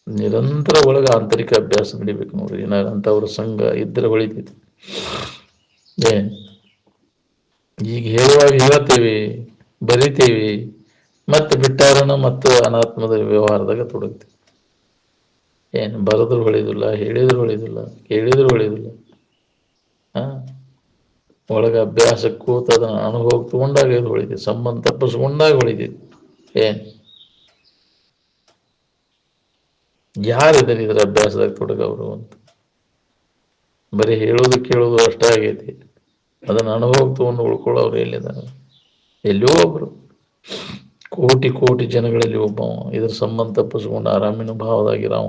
ನಿರಂತರ ಒಳಗ ಆಂತರಿಕ ಅಭ್ಯಾಸ ನಡಿಬೇಕು ನೋಡ್ರಿ. ಏನಾರ ಅಂತವ್ರ ಸಂಘ ಇದ್ರೆ ಹೊಳಿತೈತಿ. ಈಗ ಹೇಳುವಾಗ ಹೇಳ್ತೇವಿ, ಬರಿತೇವಿ, ಮತ್ತೆ ಬಿಟ್ಟಾರನ ಮತ್ತು ಅನಾತ್ಮದ ವ್ಯವಹಾರದಾಗ ತೊಡಗ್ತೀವಿ. ಬರದ್ರು ಹೊಳಿದಿಲ್ಲ, ಹೇಳಿದ್ರು ಹೊಳಿದಿಲ್ಲ, ಕೇಳಿದ್ರು ಹೊಳಿದಿಲ್ಲ. ಒಳಗ ಅಭ್ಯಾಸ ಕೂತ ಅದನ್ನ ಅನುಭವ ತಗೊಂಡಾಗ ಇದು ಹೊಳಿತೈತಿ. ಸಂಬಂಧ ತಪ್ಪಿಸ್ಕೊಂಡಾಗ ಹೊಳಿತೈತಿ. ಯಾರಿದ್ದಾರೆ ಇದ್ರ ಅಭ್ಯಾಸದಾಗ ತೊಡಗವರು ಅಂತ? ಬರೀ ಹೇಳೋದು ಕೇಳೋದು ಅಷ್ಟೇ ಆಗೈತಿ. ಅದನ್ನ ಅನುಭವ ತಗೊಂಡು ಉಳ್ಕೊಳ್ಳೋರು ಎಲ್ಲಿದ್ದಾರೆ? ಎಲ್ಲೋ ಒಬ್ರು. ಕೋಟಿ ಕೋಟಿ ಜನಗಳಲ್ಲಿ ಒಬ್ಬ ಇದ್ರ ಸಂಬಂಧ ತಪ್ಪಿಸ್ಕೊಂಡು ಆರಾಮಿನ ಭಾವದಾಗಿರಾವ.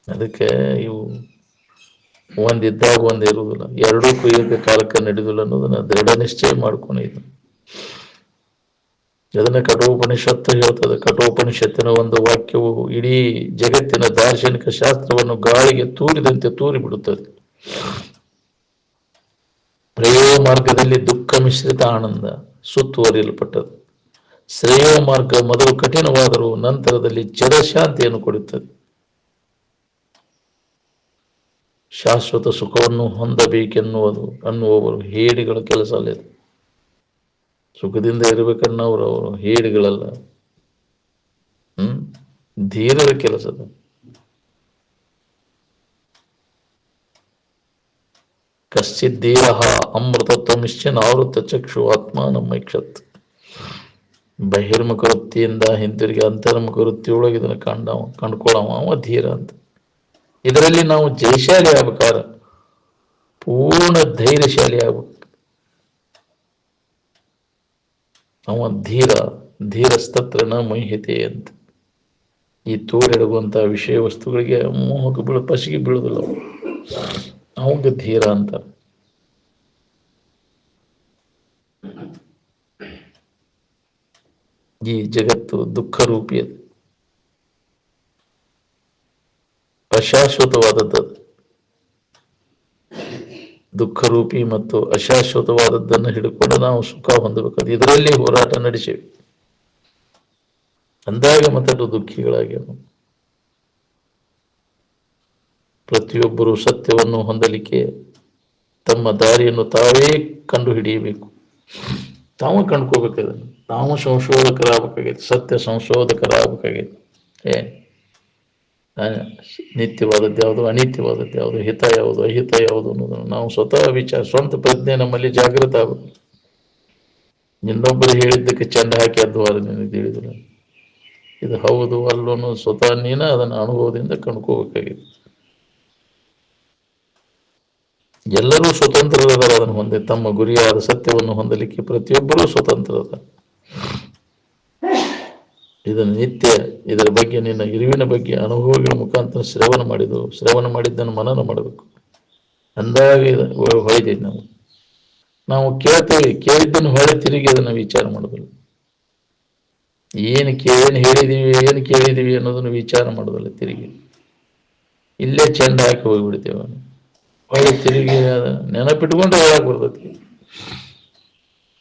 ಅದಕ್ಕೆ ಇವು ಒಂದಿದ್ದಾಗ ಒಂದ್ ಇರುವುದಿಲ್ಲ, ಎರಡಕ್ಕೂ ಏಕಕಾಲಕ್ಕೆ ನಡೆದಿಲ್ಲ ಅನ್ನೋದನ್ನ ದೃಢ ನಿಶ್ಚಯ ಮಾಡ್ಕೊಂಡಿದ್ದು. ಅದನ್ನ ಕಠೋಪನಿಷತ್ತು ಹೇಳ್ತದೆ. ಕಠೋಪನಿಷತ್ತಿನ ಒಂದು ವಾಕ್ಯವು ಇಡೀ ಜಗತ್ತಿನ ದಾರ್ಶನಿಕ ಶಾಸ್ತ್ರವನ್ನು ಗಾಳಿಗೆ ತೂರಿದಂತೆ ತೂರಿ ಬಿಡುತ್ತದೆ. ಪ್ರೇಮ ಮಾರ್ಗದಲ್ಲಿ ದುಃಖ ಮಿಶ್ರಿತ ಆನಂದ ಸುತ್ತುವರಿಯಲ್ಪಟ್ಟது. ಶ್ರೇಯ ಮಾರ್ಗ ಮೊದಲು ಕಠಿಣವಾದರೂ ನಂತರದಲ್ಲಿ ಚಿರಶಾಂತಿಯನ್ನು ಕೊಡುತ್ತದೆ. ಶಾಶ್ವತ ಸುಖವನ್ನು ಅನ್ನುವವರು ಹೇಡಿಗಳ ಕೆಲಸ ಅಲ್ಲ. ಸುಖದಿಂದ ಇರಬೇಕನ್ನೋರು ಅವರು ಹೇಡಿಗಳಲ್ಲ. ಧೀರರ ಕೆಲಸದ. ಕಶ್ಚಿತ್ ಧೀರ ಅಮೃತತ್ವಮಿಶ್ಚನ್ ಆವೃತ ಚಕ್ಷು ಆತ್ಮಾನಮೈಕ್ಷತ್. ಬಹಿರ್ಮುಖ ವೃತ್ತಿಯಿಂದ ಹಿಂತಿರುಗಿ ಅಂತರ್ಮುಖ ವೃತ್ತಿಯೊಳಗೆ ಇದನ್ನು ಕಂಡುಕೊಳ್ಳವ ಅವ ಧೀರ ಅಂತ. ಇದರಲ್ಲಿ ನಾವು ಜಯಶಾಲಿ ಆಗ್ಬೇಕಾರ ಪೂರ್ಣ ಧೈರ್ಯಶಾಲಿ ಆಗ್ಬೇಕು. ಅವ ಧೀರಸ್ತತ್ರ ನ ಮಹಿತೆ ಅಂತ. ಈ ತೋರೆಡುವಂಥ ವಿಷಯ ವಸ್ತುಗಳಿಗೆ ಮೋಹಕ್ಕೆ ಪಸಿಗೆ ಬೀಳುದಿಲ್ಲ. ಅವಂಗ ಧೀರ ಅಂತ. ಈ ಜಗತ್ತು ದುಃಖ ರೂಪಿ ಅದು, ಅಶಾಶ್ವತವಾದದ್ದು. ದುಃಖ ರೂಪಿ ಮತ್ತು ಅಶಾಶ್ವತವಾದದ್ದನ್ನು ಹಿಡ್ಕೊಂಡು ನಾವು ಸುಖ ಹೊಂದಬೇಕು. ಇದರಲ್ಲಿ ಹೋರಾಟ ನಡೆಸೇವೆ. ಅಂದಾಗ ಮತ್ತಷ್ಟು ದುಃಖಿಗಳಾಗಿ ಪ್ರತಿಯೊಬ್ಬರು ಸತ್ಯವನ್ನು ಹೊಂದಲಿಕ್ಕೆ ತಮ್ಮ ದಾರಿಯನ್ನು ತಾವೇ ಕಂಡು ಹಿಡಿಯಬೇಕು. ತಾವು ಕಂಡ್ಕೋಬೇಕಾದ್ರೆ ತಾವು ಸಂಶೋಧಕರಾಗಬೇಕಾಗೈತೆ, ಸತ್ಯ ಸಂಶೋಧಕರಾಗಬೇಕಾಗೈತೆ. ನಿತ್ಯವಾದದ್ದು ಯಾವುದು, ಅನಿತ್ಯವಾದದ್ದು ಯಾವುದು, ಹಿತ ಯಾವುದು, ಅಹಿತ ಯಾವುದು ಅನ್ನೋದನ್ನು ನಾವು ಸ್ವತಃ ಸ್ವಂತ ಪ್ರಜ್ಞೆ ನಮ್ಮಲ್ಲಿ ಜಾಗೃತ ಆಗಬೇಕು. ಇನ್ನೊಬ್ಬರು ಹೇಳಿದ್ದಕ್ಕೆ ಚೆಂಡ ಹಾಕಿ ಅದ್ವಾರ ನಿನಗೆ ತಿಳಿದಿಲ್ಲ, ಇದು ಹೌದು ಅಲ್ಲೋ ಅನ್ನೋದು ಸ್ವತಃ ನೀನ ಅದನ್ನು ಅನುಭವದಿಂದ ಕಂಡ್ಕೋಬೇಕಾಗಿದೆ. ಎಲ್ಲರೂ ಸ್ವತಂತ್ರರಾದ ಅದನ್ನು ಹೊಂದಿ ತಮ್ಮ ಗುರಿಯಾದ ಸತ್ಯವನ್ನು ಹೊಂದಲಿಕ್ಕೆ ಪ್ರತಿಯೊಬ್ಬರೂ ಸ್ವತಂತ್ರದ. ಇದನ್ನು ನಿತ್ಯ ಇದರ ಬಗ್ಗೆ ನಿನ್ನ ಇರುವಿನ ಬಗ್ಗೆ ಅನುಭವಗಳ ಮುಖಾಂತರ ಶ್ರವಣ ಮಾಡಿದ್ದನ್ನು ಮನನ ಮಾಡಬೇಕು. ಅಂದಾಗ ಹೊಳಿತೈತಿ. ನಾವು ಕೇಳ್ತೇವೆ, ಕೇಳಿದ್ದನ್ನು ಹೊಳೆ ತಿರುಗಿ ಅದನ್ನು ವಿಚಾರ ಮಾಡೋದಿಲ್ಲ. ಏನು ಕೇಳಿದೀವಿ ಅನ್ನೋದನ್ನು ವಿಚಾರ ಮಾಡೋದಿಲ್ಲ. ತಿರುಗಿ ಇಲ್ಲೇ ಚೆಂಡ ಹಾಕಿ ಹೋಗ್ಬಿಡ್ತೇವೆ. ಹೊಳೆ ತಿರುಗಿ ನೆನಪಿಟ್ಕೊಂಡು ಹೇಳಕ್ ಬರ್ತೈತಿ.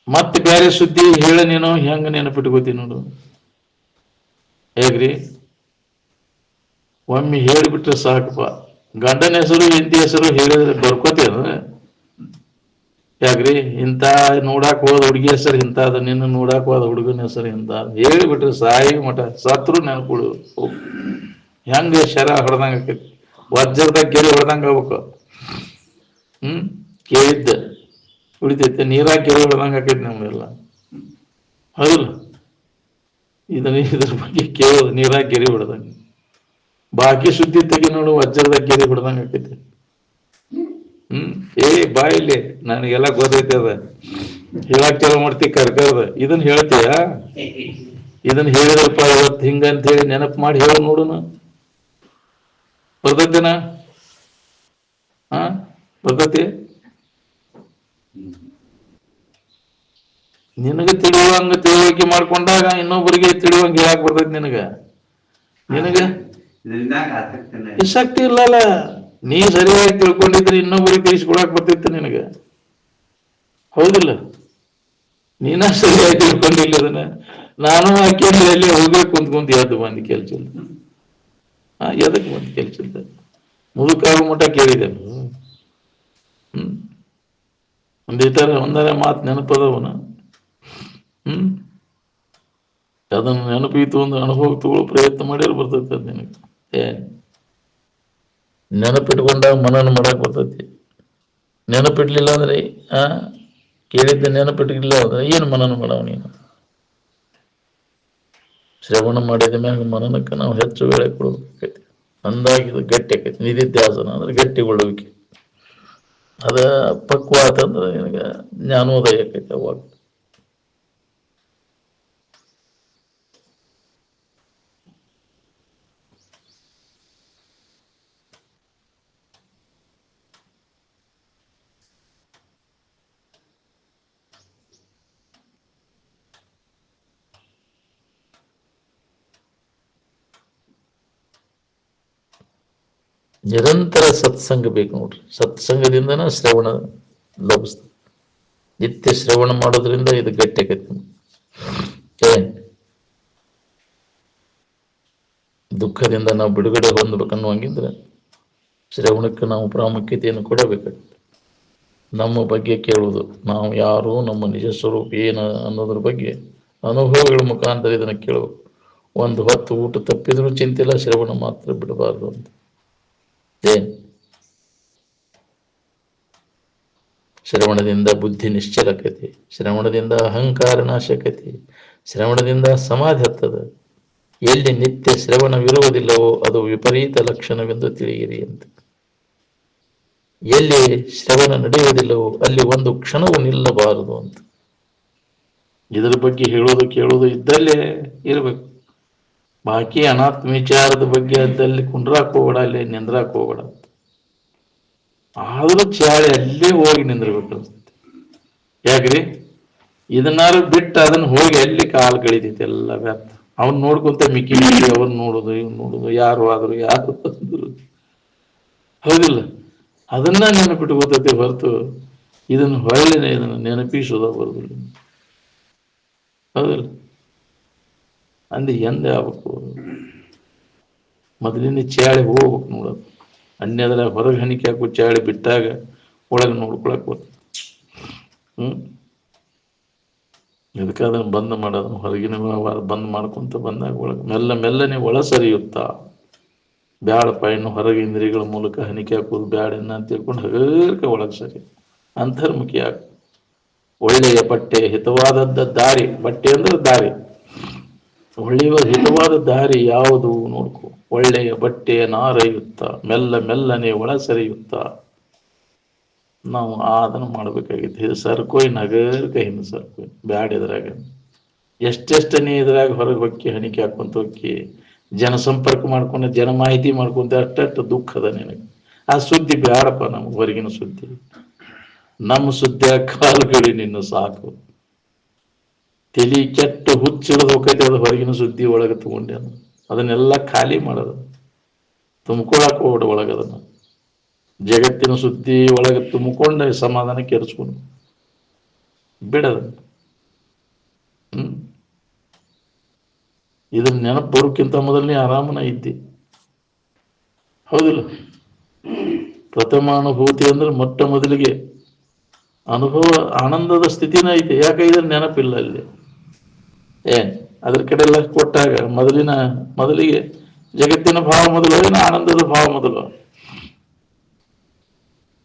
ಮತ್ತೆ ಬೇರೆ ಸುದ್ದಿ ಹೇಳ, ನೀನು ಹೆಂಗ ನೆನಪಿಟ್ಕೋತಿ ನೋಡು. ಹೇಗ್ರಿ, ಒಮ್ಮೆ ಹೇಳಿಬಿಟ್ರೆ ಸಾಕಪ್ಪ. ಗಂಡನ ಹೆಸರು ಹೆಂಡತಿ ಹೆಸರು ಹೇಳಿದ್ರೆ ಬರ್ಕೋತೇನು? ಯಾಕ್ರಿ, ಇಂಥ ನೋಡಾಕ್ ಹೋದ ಹುಡುಗಿ ಹೆಸರು ಇಂಥದ, ನಿನ್ನ ನೋಡಾಕ್ ಹೋದ ಹುಡುಗನ ಹೆಸರು ಇಂಥ ಹೇಳಿಬಿಟ್ರೆ ಸಾಯಿ ಮಠ ಸತ್ರು ನೆನಪುಳು. ಹೆಂಗ ಶರ ಹೊಡೆದಂಗ ಆಕೈತಿ, ವಜ್ರದಾಗ ಗೆರೆ ಹೊಡೆದಂಗ ಆಗ್ಬೇಕು. ಕೇಳಿದ್ದ ಉಳಿತೈತೆ, ನೀರಾಗ ಗೆರೆ ಹೊಡೆದಂಗ ಆಕೈತಿ ನಮ್ಗೆಲ್ಲ. ಹೌದಲ್ಲ? ಇದ್ರ ಬಗ್ಗೆ ಕೇಳೋದು ನೀರಾಗ ಗೆರೆ ಹೊಡೆದಂಗ. ಬಾಕಿ ಸುದ್ದಿ ತೆಗಿ ನೋಡು, ವಜ್ರದಾಗ ಗೆರೆ ಹೊಡೆದಂಗ ಆಕೈತಿ. ಬಾಯಿಲಿ ನನಗೆಲ್ಲ ಗೊತ್ತೈತಿ. ಅದ ಹೇಳಕ್ ಚಲೋ ಮಾಡ್ತಿ ಕರ್ಕರ್ದ. ಇದನ್ನ ಹೇಳ್ತೀಯ, ಇದನ್ನ ಹೇಳಿದ್ರಪ್ಪ ಇವತ್ತು ಹಿಂಗಂತ ಹೇಳಿ ನೆನಪು ಮಾಡಿ ಹೇಳ ನೋಡುನ. ಬರ್ತೈತೆನಾ? ಬರ್ತೈತಿ? ನಿನಗೆ ತಿಳಿಯುವಂಗ ತಿಳುವಳಿಕೆ ಮಾಡ್ಕೊಂಡಾಗ ಇನ್ನೊಬ್ಬರಿಗೆ ತಿಳಿಯುವಂಗ ಹೇಳಕ್ ಬರ್ತೈತಿ. ನಿನಗ ಶಕ್ತಿ ಇಲ್ಲಲ್ಲ. ನೀ ಸರಿಯಾಗಿ ತಿಳ್ಕೊಂಡಿದ್ರೆ ಇನ್ನೊಬ್ಬರಿಗೆ ತಿಳಿಸ್ಕೊಡಕ್ ಬರ್ತೈತಿ ನಿನಗ. ಹೌದಿಲ್ಲ? ನೀನ ಸರಿಯಾಗಿ ತಿಳ್ಕೊಂಡಿಲ್ಲ ಅದನ್ನ. ನಾನು ಆಕೆಯಲ್ಲಿ ಎಲ್ಲಿ ಹೋಗ್ಬೇಕು ಕುಂತ್ಕೊಂತ ಎದ್ದು ಬಂದು ಕೆಲ್ಸ ಎದಕ್ಕೆ ಬಂದು ಕೆಲ್ಸ ಮುದುಕಾಗ ಮಠ ಕೇಳಿದೆ. ಒಂದರ ಮಾತು ನೆನಪದವನ. ಅದನ್ನು ನೆನಪಿತು ಒಂದು ಅನುಭವ ತಗೊಳ್ಳೋ ಪ್ರಯತ್ನ ಮಾಡ್ಯಾರ ಬರ್ತೈತಿ. ಅದು ನಿನಗೆ ನೆನಪಿಟ್ಕೊಂಡಾಗ ಮನನ ಮಾಡಕ್ ಬರ್ತೈತಿ. ನೆನಪಿಡ್ಲಿಲ್ಲ ಅಂದ್ರೆ ಕೇಳಿದ್ದ ನೆನಪಿಟ್ಲಿಲ್ಲ ಅಂದ್ರೆ ಏನು ಮನನ ಮಾಡವ ನೀನು? ಶ್ರವಣ ಮಾಡಿದ ಮ್ಯಾಗ ಮನನಕ್ಕೆ ನಾವು ಹೆಚ್ಚು ವೇಳೆ ಕೊಡಬೇಕಾಗೈತಿ. ಅಂದಾಗಿದು ಗಟ್ಟಿ ಆಕೈತಿ. ನಿಧಿಧ್ಯಾಸನ ಅಂದ್ರೆ ಗಟ್ಟಿಗೊಳ್ಳುವಿಕೆ. ಅದ ಪಕ್ವ ಆತಂದ್ರೆ ನಿನಗೆ ಜ್ಞಾನೋದಯ ಆಕೈತಿ. ಅವಾಗ ನಿರಂತರ ಸತ್ಸಂಗ ಬೇಕು ನೋಡ್ರಿ. ಸತ್ಸಂಗದಿಂದನ ಶ್ರವಣ ಲಭಿಸ್ತದೆ. ನಿತ್ಯ ಶ್ರವಣ ಮಾಡೋದ್ರಿಂದ ಇದು ಗಟ್ಟಿ ಆಕೈತಿ. ದುಃಖದಿಂದ ನಾವು ಬಿಡುಗಡೆ ಹೊಂದಬೇಕನ್ನುವಂಗಿದ್ರೆ ಶ್ರವಣಕ್ಕೆ ನಾವು ಪ್ರಾಮುಖ್ಯತೆಯನ್ನು ಕೊಡಬೇಕಾಗುತ್ತೆ. ನಮ್ಮ ಬಗ್ಗೆ ಕೇಳುವುದು, ನಾವು ಯಾರು, ನಮ್ಮ ನಿಜ ಸ್ವರೂಪ ಏನು ಅನ್ನೋದ್ರ ಬಗ್ಗೆ ಅನುಭವಗಳ ಮುಖಾಂತರ ಇದನ್ನು ಕೇಳಬೇಕು. ಒಂದು ಹೊತ್ತು ಊಟ ತಪ್ಪಿದ್ರೂ ಚಿಂತಿಲ್ಲ, ಶ್ರವಣ ಮಾತ್ರ ಬಿಡಬಾರ್ದು ಅಂತ. ಶ್ರವಣದಿಂದ ಬುದ್ಧಿ ನಿಶ್ಚಲಕತೆ, ಶ್ರವಣದಿಂದ ಅಹಂಕಾರ ನಾಶಕತೆ, ಶ್ರವಣದಿಂದ ಸಮಾಧಿ ಹತ್ತದ. ಎಲ್ಲಿ ನಿತ್ಯ ಶ್ರವಣವಿರುವುದಿಲ್ಲವೋ ಅದು ವಿಪರೀತ ಲಕ್ಷಣವೆಂದು ತಿಳಿಯಿರಿ ಅಂತ. ಎಲ್ಲಿ ಶ್ರವಣ ನಡೆಯುವುದಿಲ್ಲವೋ ಅಲ್ಲಿ ಒಂದು ಕ್ಷಣವೂ ನಿಲ್ಲಬಾರದು ಅಂತ. ಇದರ ಬಗ್ಗೆ ಹೇಳೋದು ಕೇಳೋದು ಇದ್ದಲ್ಲೇ ಇರಬೇಕು. ಬಾಕಿ ಅನಾತ್ಮ ವಿಚಾರದ ಬಗ್ಗೆ ಅದಲ್ಲಿ ಕುಂಡ್ರಾಕ್ ಹೋಗ್ಬೇಡ, ಅಲ್ಲಿ ನಿಂದ್ರಾಕ್ ಹೋಗ್ಬೇಡ. ಆದ್ರೂ ಚಾಳಿ ಅಲ್ಲೇ ಹೋಗಿ ನಿಂದ್ರಬೇಕು. ಯಾಕ್ರಿ ಇದನ್ನಾರು ಬಿಟ್ಟು ಅದನ್ನ ಹೋಗಿ ಎಲ್ಲಿ ಕಾಲು ಕಳಿತೈತಿ ಎಲ್ಲ ವ್ಯರ್ಥ. ಅವ್ನ್ ನೋಡ್ಕೊಂತ ಮಿಕ್ಕಿ ಅವ್ನ್ ನೋಡುದು ಇವ್ನು ನೋಡುದು, ಯಾರು ಆದ್ರು ಯಾರು ಬಂದ್ರು, ಹೌದಿಲ್ಲ? ಅದನ್ನ ನೆನಪಿಟ್ಕೋತೈತಿ ಹೊರತು ಇದನ್ನ ಹೊಳ್ಳಿನ ಇದನ್ನ ನೆನಪಿಸೋದ ಬರುದಿಲ್ಲ, ಹೌದಿಲ್ಲ? ಅಂದ ಎಂದ ಆಗ್ಬೇಕು, ಮೊದಲಿನ ಚಾಳಿ ಹೋಗ್ಬೇಕು ನೋಡೋದು. ಅನ್ಯದ್ರ ಹೊರಗೆ ಹಣಿಕೆ ಹಾಕೋ ಚಾಳಿ ಬಿಟ್ಟಾಗ ಒಳಗೆ ನೋಡ್ಕೊಳಕ್ ಬರ್ತದೆ. ಇದಕ್ಕೆ ಅದನ್ನು ಬಂದ್ ಮಾಡೋದು, ಹೊರಗಿನ ವ್ಯವಹಾರ ಬಂದ್ ಮಾಡ್ಕೊಂತ ಬಂದಾಗ ಒಳಗೆ ಮೆಲ್ಲ ಮೆಲ್ಲನೆ ಒಳ ಸರಿಯುತ್ತಾ. ಬ್ಯಾಡಪ್ಪ ಇನ್ನು ಹೊರಗೆ ಇಂದ್ರಿಯಗಳ ಮೂಲಕ ಹಣಿಕೆ ಹಾಕೋದು ಬ್ಯಾಡ ಅಂತ ತಿಳ್ಕೊಂಡು ಹಗರ್ಕ ಒಳಗೆ ಸರಿ ಅಂತರ್ಮುಖಿ ಆಗ. ಒಳ್ಳೆಯ ಬಟ್ಟೆ, ಹಿತವಾದದ್ದ ದಾರಿ, ಬಟ್ಟೆ ಅಂದ್ರೆ ದಾರಿ, ಒಳ್ಳೆಯ ಹಿತವಾದ ದಾರಿ ಯಾವುದು ನೋಡ್ಕೊ. ಒಳ್ಳೆಯ ಬಟ್ಟೆಯ ನಾರಯುತ್ತ ಮೆಲ್ಲ ಮೆಲ್ಲನೆ ಒಳ ಸರಿಯುತ್ತ ನಾವು ಅದನ್ನು ಮಾಡ್ಬೇಕಾಗಿತ್ತು. ಇದು ಸರ್ಕೋಯ್ ನಗರ್ಕ ಹಿಂದೆ ಸರ್ಕೋಯ್ ಬ್ಯಾಡ. ಇದ್ರಾಗ ಎಷ್ಟೆಷ್ಟು ನೀ ಇದ್ರಾಗ ಹೊರಗೆ ಹೊಕ್ಕಿ ಹಣಿಕೆ ಹಾಕೊಂತ ಹೊಕ್ಕಿ ಜನಸಂಪರ್ಕ ಮಾಡ್ಕೊಂಡು ಜನ ಮಾಹಿತಿ ಮಾಡ್ಕೊಂತ ಅಷ್ಟಷ್ಟು ದುಃಖದ ನಿನಗೆ. ಆ ಸುದ್ದಿ ಬ್ಯಾಡಪ್ಪ ನಮ್ಗೆ, ಹೊರಗಿನ ಸುದ್ದಿ. ನಮ್ಮ ಸುದ್ದಿ ಕಾಲುಗಳಿ ನಿನ್ನ ಸಾಕು. ತಲಿ ಕೆಟ್ಟು ಹುಚ್ಚಿಡದು ಹೋಗೈತೆ ಅದು ಹೊರಗಿನ ಸುದ್ದಿ ಒಳಗೆ ತಗೊಂಡೆ. ಅದನ್ನೆಲ್ಲ ಖಾಲಿ ಮಾಡೋದು, ತುಂಬ್ಕೊಳಕ್ ಹೋಗ್ಬಿಡು ಒಳಗದನ್ನ. ಜಗತ್ತಿನ ಸುದ್ದಿ ಒಳಗೆ ತುಂಬಿಕೊಂಡ ಸಮಾಧಾನ ಕೆಡಿಸ್ಕೊಂಡು ಬಿಡದ. ಇದನ್ನ ನೆನಪು ಬರೋಕ್ಕಿಂತ ಮೊದಲನೇ ಆರಾಮನ ಇದ್ದಿ, ಹೌದಿಲ್ಲ? ಪ್ರಥಮಾನುಭೂತಿ ಅಂದ್ರೆ ಮೊಟ್ಟ ಮೊದಲಿಗೆ ಅನುಭವ ಆನಂದದ ಸ್ಥಿತಿನ ಐತೆ. ಯಾಕೆ ಇದ್ರ ನೆನಪಿಲ್ಲ ಅಲ್ಲಿ. ಅದ್ರ ಕಡೆ ಎಲ್ಲ ಕೊಟ್ಟಾಗ ಮೊದಲಿಗೆ ಜಗತ್ತಿನ ಭಾವ ಮೊದಲು, ಆನಂದದ ಭಾವ ಮೊದಲು.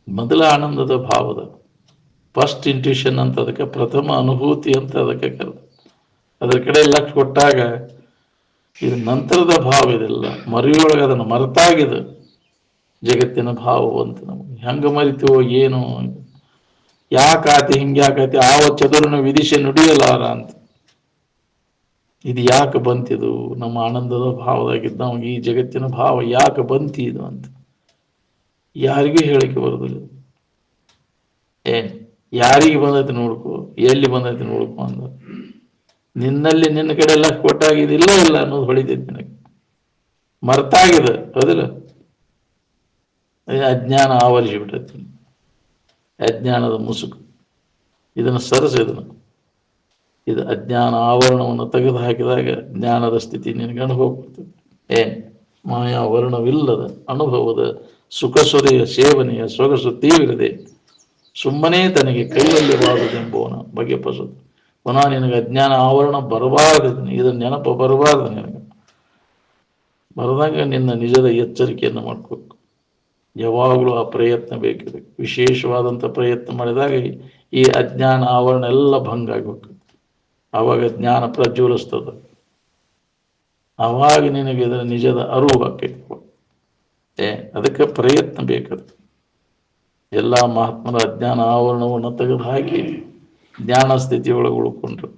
ಮೊದಲ ಆನಂದದ ಭಾವದ ಫಸ್ಟ್ ಇಂಟ್ಯೂಷನ್ ಅಂತ, ಅದಕ್ಕೆ ಪ್ರಥಮ ಅನುಭೂತಿ ಅಂತ ಅದಕ್ಕೆ ಕರೆದ. ಅದ್ರ ಕಡೆ ಲಕ್ಷ ಕೊಟ್ಟಾಗ ಇದು ನಂತರದ ಭಾವ. ಇದೆಲ್ಲ ಮರಿಯೊಳಗೆ ಅದನ್ನು ಮರೆತಾಗಿದೆ ಜಗತ್ತಿನ ಭಾವ ಅಂತ. ನಮಗೆ ಹೆಂಗ ಮರಿತೀವೋ ಏನು, ಯಾಕಾತಿ ಹಿಂಗ್ಯಾಕಾತಿ ಆವ ಚದುರನ ವಿಧಿಸಿ ನುಡಿಯಲಾರ ಅಂತ. ಇದು ಯಾಕೆ ಬಂತಿದು ನಮ್ಮ ಆನಂದದ ಭಾವದಾಗಿದ್ದ ನಮಗೆ ಈ ಜಗತ್ತಿನ ಭಾವ ಯಾಕೆ ಬಂತಿದು ಅಂತ ಯಾರಿಗೂ ಹೇಳಿಕೆ ಬರೋದಿಲ್ಲ. ಯಾರಿಗೆ ಬಂದೈತಿ ನೋಡ್ಕೊ, ಎಲ್ಲಿ ಬಂದೈತಿ ನೋಡ್ಕೊ ಅಂದ. ನಿನ್ನಲ್ಲಿ ನಿನ್ನ ಕಡೆ ಎಲ್ಲ ಕೊಟ್ಟಾಗಿದಿಲ್ಲ ಇಲ್ಲ ಅನ್ನೋದು ಹೊಳಿತೈತಿ ನಿನಗೆ, ಮರ್ತಾಗಿದೆ, ಹೌದಿಲ್ಲ? ಅಜ್ಞಾನ ಆವರಿಸಿ ಬಿಟ್ಟೈತಿ, ಅಜ್ಞಾನದ ಮುಸುಕು. ಇದನ್ನು ಸರಸಿದನು. ಇದು ಅಜ್ಞಾನ ಆವರಣವನ್ನು ತೆಗೆದು ಹಾಕಿದಾಗ ಜ್ಞಾನದ ಸ್ಥಿತಿ ನಿನಗೆ ಅನುಭವ ಬರ್ತದೆ. ಮಾಯಾವರಣವಿಲ್ಲದ ಅನುಭವದ ಸುಖಸುರೆಯ ಸೇವನೆಯ ಸೊಗಸು ತೀವ್ರದೆ ಸುಮ್ಮನೆ ತನಗೆ ಕೈವಲ್ಯವಾದುದೆಂಬುವನ ಬಗೆಪಸದು. ಪುನಃ ನಿನಗೆ ಅಜ್ಞಾನ ಆವರಣ ಬರಬಾರದು, ಇದನ್ನ ನೆನಪು ಬರಬಾರದು. ನಿನಗೆ ಬರದಂಗ ನಿನ್ನ ನಿಜದ ಎಚ್ಚರಿಕೆಯನ್ನು ಮಾಡ್ಕೋಬೇಕು. ಯಾವಾಗಲೂ ಆ ಪ್ರಯತ್ನ ಬೇಕಿದೆ. ವಿಶೇಷವಾದಂಥ ಪ್ರಯತ್ನ ಮಾಡಿದಾಗ ಈ ಅಜ್ಞಾನ ಆವರಣ ಎಲ್ಲ ಭಂಗ ಆಗ್ಬೇಕು. ಆವಾಗ ಜ್ಞಾನ ಪ್ರಜ್ವಲಿಸ್ತದ. ಆವಾಗ ನಿನಗೆ ಇದರ ನಿಜದ ಅರಿವು ಆಕೈತಿ. ಅದಕ್ಕೆ ಪ್ರಯತ್ನ ಬೇಕದು. ಎಲ್ಲ ಮಹಾತ್ಮರ ಅಜ್ಞಾನ ಆವರಣವನ್ನು ತೆಗೆದು ಹಾಕಿ ಜ್ಞಾನ ಸ್ಥಿತಿಯೊಳಗೆ ಉಳ್ಕೊಂಡ್ರು,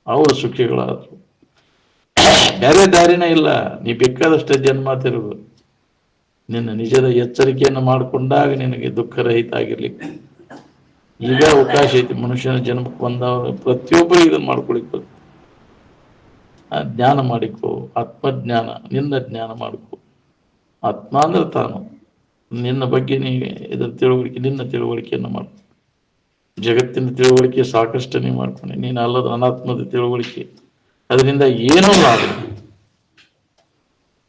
ಅವರು ಸುಖಿಗಳಾದ್ರು. ಬೇರೆ ದಾರಿನೇ ಇಲ್ಲ. ನೀ ಬೇಕಾದಷ್ಟೇ ಜನ್ಮ ತಿರುಗು. ನಿನ್ನ ನಿಜದ ಎಚ್ಚರಿಕೆಯನ್ನು ಮಾಡಿಕೊಂಡಾಗ ನಿನಗೆ ದುಃಖರಹಿತ ಆಗಿರ್ಲಿಕ್ಕೆ ಈಗ ಅವಕಾಶ ಐತಿ. ಮನುಷ್ಯನ ಜನ್ಮಕ್ಕೆ ಬಂದವರು ಪ್ರತಿಯೊಬ್ಬರು ಇದನ್ನು ಮಾಡ್ಕೊಳಿಕ್ ಆ ಜ್ಞಾನ ಮಾಡಿಕೊ. ಆತ್ಮಜ್ಞಾನ, ನಿನ್ನ ಜ್ಞಾನ ಮಾಡಿಕೊ. ಆತ್ಮ ಅಂದ್ರೆ ತಾನು. ನಿನ್ನ ಬಗ್ಗೆ ನೀ ಇದರ ತಿಳುವಳಿಕೆ, ನಿನ್ನ ತಿಳುವಳಿಕೆಯನ್ನು ಮಾಡ್ಕೊ. ಜಗತ್ತಿನ ತಿಳುವಳಿಕೆ ಸಾಕಷ್ಟು ನೀ ಮಾಡ್ಕೊಂಡೆ. ನೀನು ಅಲ್ಲದ ಅನಾತ್ಮದ ತಿಳುವಳಿಕೆ, ಅದರಿಂದ ಏನೋ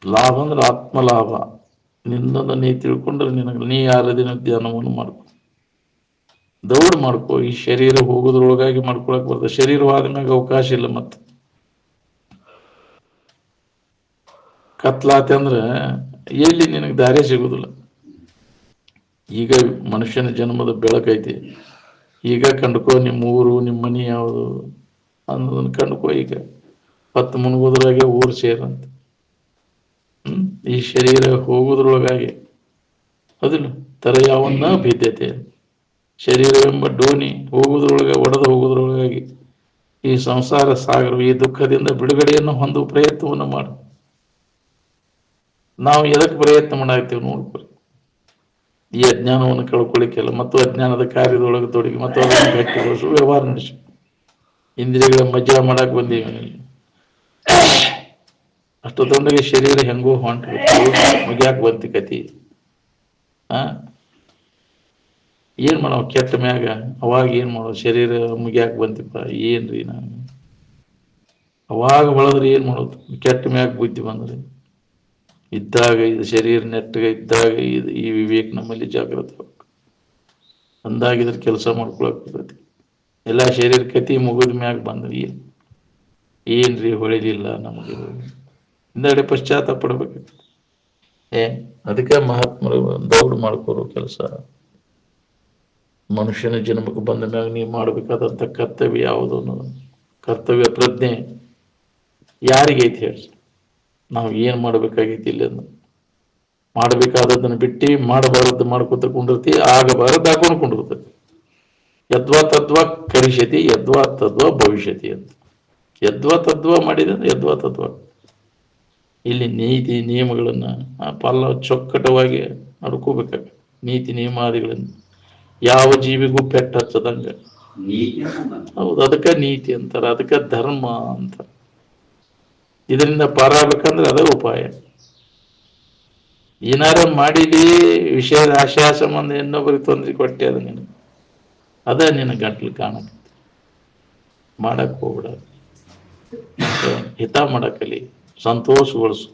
ಲಾಭ ಅಂದ್ರೆ ಆತ್ಮಲಾಭ. ನಿನ್ನನ್ನು ನೀ ತಿಳ್ಕೊಂಡ್ರೆ ನಿನಗೆ ನೀ ಯಾರದಿನ ಧ್ಯಾನವನ್ನು ಮಾಡ್ಕೊ, ದೌಡ್ ಮಾಡ್ಕೊ. ಈ ಶರೀರ ಹೋಗೋದ್ರೊಳಗಾಗಿ ಮಾಡ್ಕೊಳಕ್ ಬರ್ತದೆ. ಶರೀರವಾದ ಮ್ಯಾಗ ಅವಕಾಶ ಇಲ್ಲ. ಮತ್ತೆ ಕತ್ಲಾತಿ ಅಂದ್ರೆ ಎಲ್ಲಿ ನಿನಗೆ ದಾರಿ ಸಿಗುದಿಲ್ಲ. ಈಗ ಮನುಷ್ಯನ ಜನ್ಮದ ಬೆಳಕೈತಿ. ಈಗ ಕಂಡುಕೋ ನಿಮ್ಮ ಊರು, ನಿಮ್ಮ ಮನೆ ಯಾವುದು ಅನ್ನೋದನ್ನ ಕಂಡುಕೋ. ಈಗ 10 ಮುನ್ಗೋದ್ರಾಗೆ ಊರು ಸೇರಂತ. ಈ ಶರೀರ ಹೋಗುವುದ್ರೊಳಗಾಗಿ ಅದಿಲ್ಲ ತರ ಯಾವನ್ನ ಭಿದ್ಯತೆ. ಶರೀರವೆಂಬ ಡೋಣಿ ಹೋಗುವುದ್ರೊಳಗೆ ಒಡೆದು ಹೋಗುವುದ್ರೊಳಗಾಗಿ ಈ ಸಂಸಾರ ಸಾಗರ ಈ ದುಃಖದಿಂದ ಬಿಡುಗಡೆಯನ್ನು ಹೊಂದುವ ಪ್ರಯತ್ನವನ್ನು ಮಾಡು. ನಾವು ಎದಕ್ಕೆ ಪ್ರಯತ್ನ ಮಾಡಾಕ್ತೀವಿ ನೋಡ್ಕೊರಿ. ಈ ಅಜ್ಞಾನವನ್ನು ಕಳ್ಕೊಳ್ಳಿಕ್ಕೆಲ್ಲ ಮತ್ತು ಅಜ್ಞಾನದ ಕಾರ್ಯದೊಳಗೆ ತೊಡಗಿ ಮತ್ತು ಅದನ್ನು ಗಟ್ಟಿಗೊಳಿಸು ವ್ಯವಹಾರ ನಡೆಸಿ ಇಂದ್ರಿಯಗಳ ಮಜಾ ಮಾಡಕ್ ಬಂದೀವಿ. ಅಷ್ಟೊತ್ತೊಂದಿಗೆ ಶರೀರ ಹೆಂಗೋ ಹೊಂಟು ಮುಗ್ಯಾಕ ಬಂತಿ ಕತಿ. ಏನ್ ಮಾಡೋ ಕೆಟ್ಟ ಮ್ಯಾಗ ಅವಾಗ ಏನ್ ಮಾಡೋ ಶರೀರ ಮುಗ್ಯಾಕ ಬಂತಿಪ್ಪ ಏನ್ರಿ ನಾನು ಅವಾಗ ಹೊಳದ್ರೆ ಏನ್ ಮಾಡೋದು. ಕೆಟ್ಟ ಮ್ಯಾಗ ಬುದ್ಧಿ ಬಂದ್ರಿ ಇದ್ದಾಗ ಇದು ಶರೀರ ನೆಟ್ಟಗ ಇದ್ದಾಗ ಈ ವಿವೇಕ ನಮ್ಮಲ್ಲಿ ಜಾಗೃತ ಅಂದಾಗಿದ್ರೆ ಕೆಲಸ ಮಾಡ್ಕೊಳಕ್ ಬರ್ತೈತಿ. ಎಲ್ಲ ಶರೀರ ಕತಿ ಮುಗಿದ ಮ್ಯಾಗ ಬಂದ್ರಿ ಏನ್ರಿ ಹೊಳಿಲಿಲ್ಲ ನಮಗೆ ಹಿಂದಗಡೆ ಪಶ್ಚಾತ್ತಾಪ ಪಡ್ಬೇಕಿತ್ತು. ಅದಕ್ಕೆ ಮಹಾತ್ಮರು ದೌಡ್ ಮಾಡ್ಕೋರು ಕೆಲಸ. ಮನುಷ್ಯನ ಜನ್ಮಕ್ಕೆ ಬಂದ ಮ್ಯಾಗ ನೀವು ಮಾಡಬೇಕಾದಂಥ ಕರ್ತವ್ಯ ಯಾವುದು ಅನ್ನೋದು ಕರ್ತವ್ಯ ಪ್ರಜ್ಞೆ ಯಾರಿಗೈತಿ ಹೇಳಿ. ನಾವು ಏನು ಮಾಡಬೇಕಾಗೈತಿ ಇಲ್ಲನ್ನು ಮಾಡಬೇಕಾದದನ್ನು ಬಿಟ್ಟು ಮಾಡಬಾರದ್ದು ಮಾಡ್ಕೊತ ಕುಂಡಿರ್ತಿ, ಆಗಬಾರದ್ದು ಹಾಕೊಂಡು ಕುಂಡಿರ್ತೈತಿ. ಯದ್ವಾ ತದ್ವಾ ಕರಿಷ್ಯತಿ ಯದ್ವಾ ತದ್ವಾ ಭವಿಷ್ಯತಿ ಅಂತ. ಯದ್ವಾ ತದ್ವಾ ಮಾಡಿದ್ರೆ ಯದ್ವಾ ತದ್ವಾ. ಇಲ್ಲಿ ನೀತಿ ನಿಯಮಗಳನ್ನು ಪಾಲ ಚೊಕ್ಕಟವಾಗಿ ನಡ್ಕೋಬೇಕಾಗ ನೀತಿ ನಿಯಮಾದಿಗಳನ್ನು ಯಾವ ಜೀವಿಗೂ ಪೆಟ್ಟ ಹಚ್ಚದಂಗ. ಹೌದು, ಅದಕ್ಕೆ ನೀತಿ ಅಂತಾರ, ಅದಕ್ಕೆ ಧರ್ಮ ಅಂತಾರ. ಇದರಿಂದ ಪಾರಾಗಬೇಕಂದ್ರೆ ಅದೇ ಉಪಾಯ. ಏನಾರ ಮಾಡಿದಿ ವಿಷಯದ ಆಶಯ ಸಂಬಂಧ ಇನ್ನೊಬ್ಬರಿಗೆ ತೊಂದರೆ ಕೊಟ್ಟೆ ಅದ ನೀನು ಅದ ನಿನ್ನ ಗಂಟ್ಲು ಕಾಣಕ ಮಾಡಕ್ ಹೋಗ್ಬಿಡ. ಹಿತ ಮಾಡಕಲಿ, ಸಂತೋಷಗೊಳಿಸು.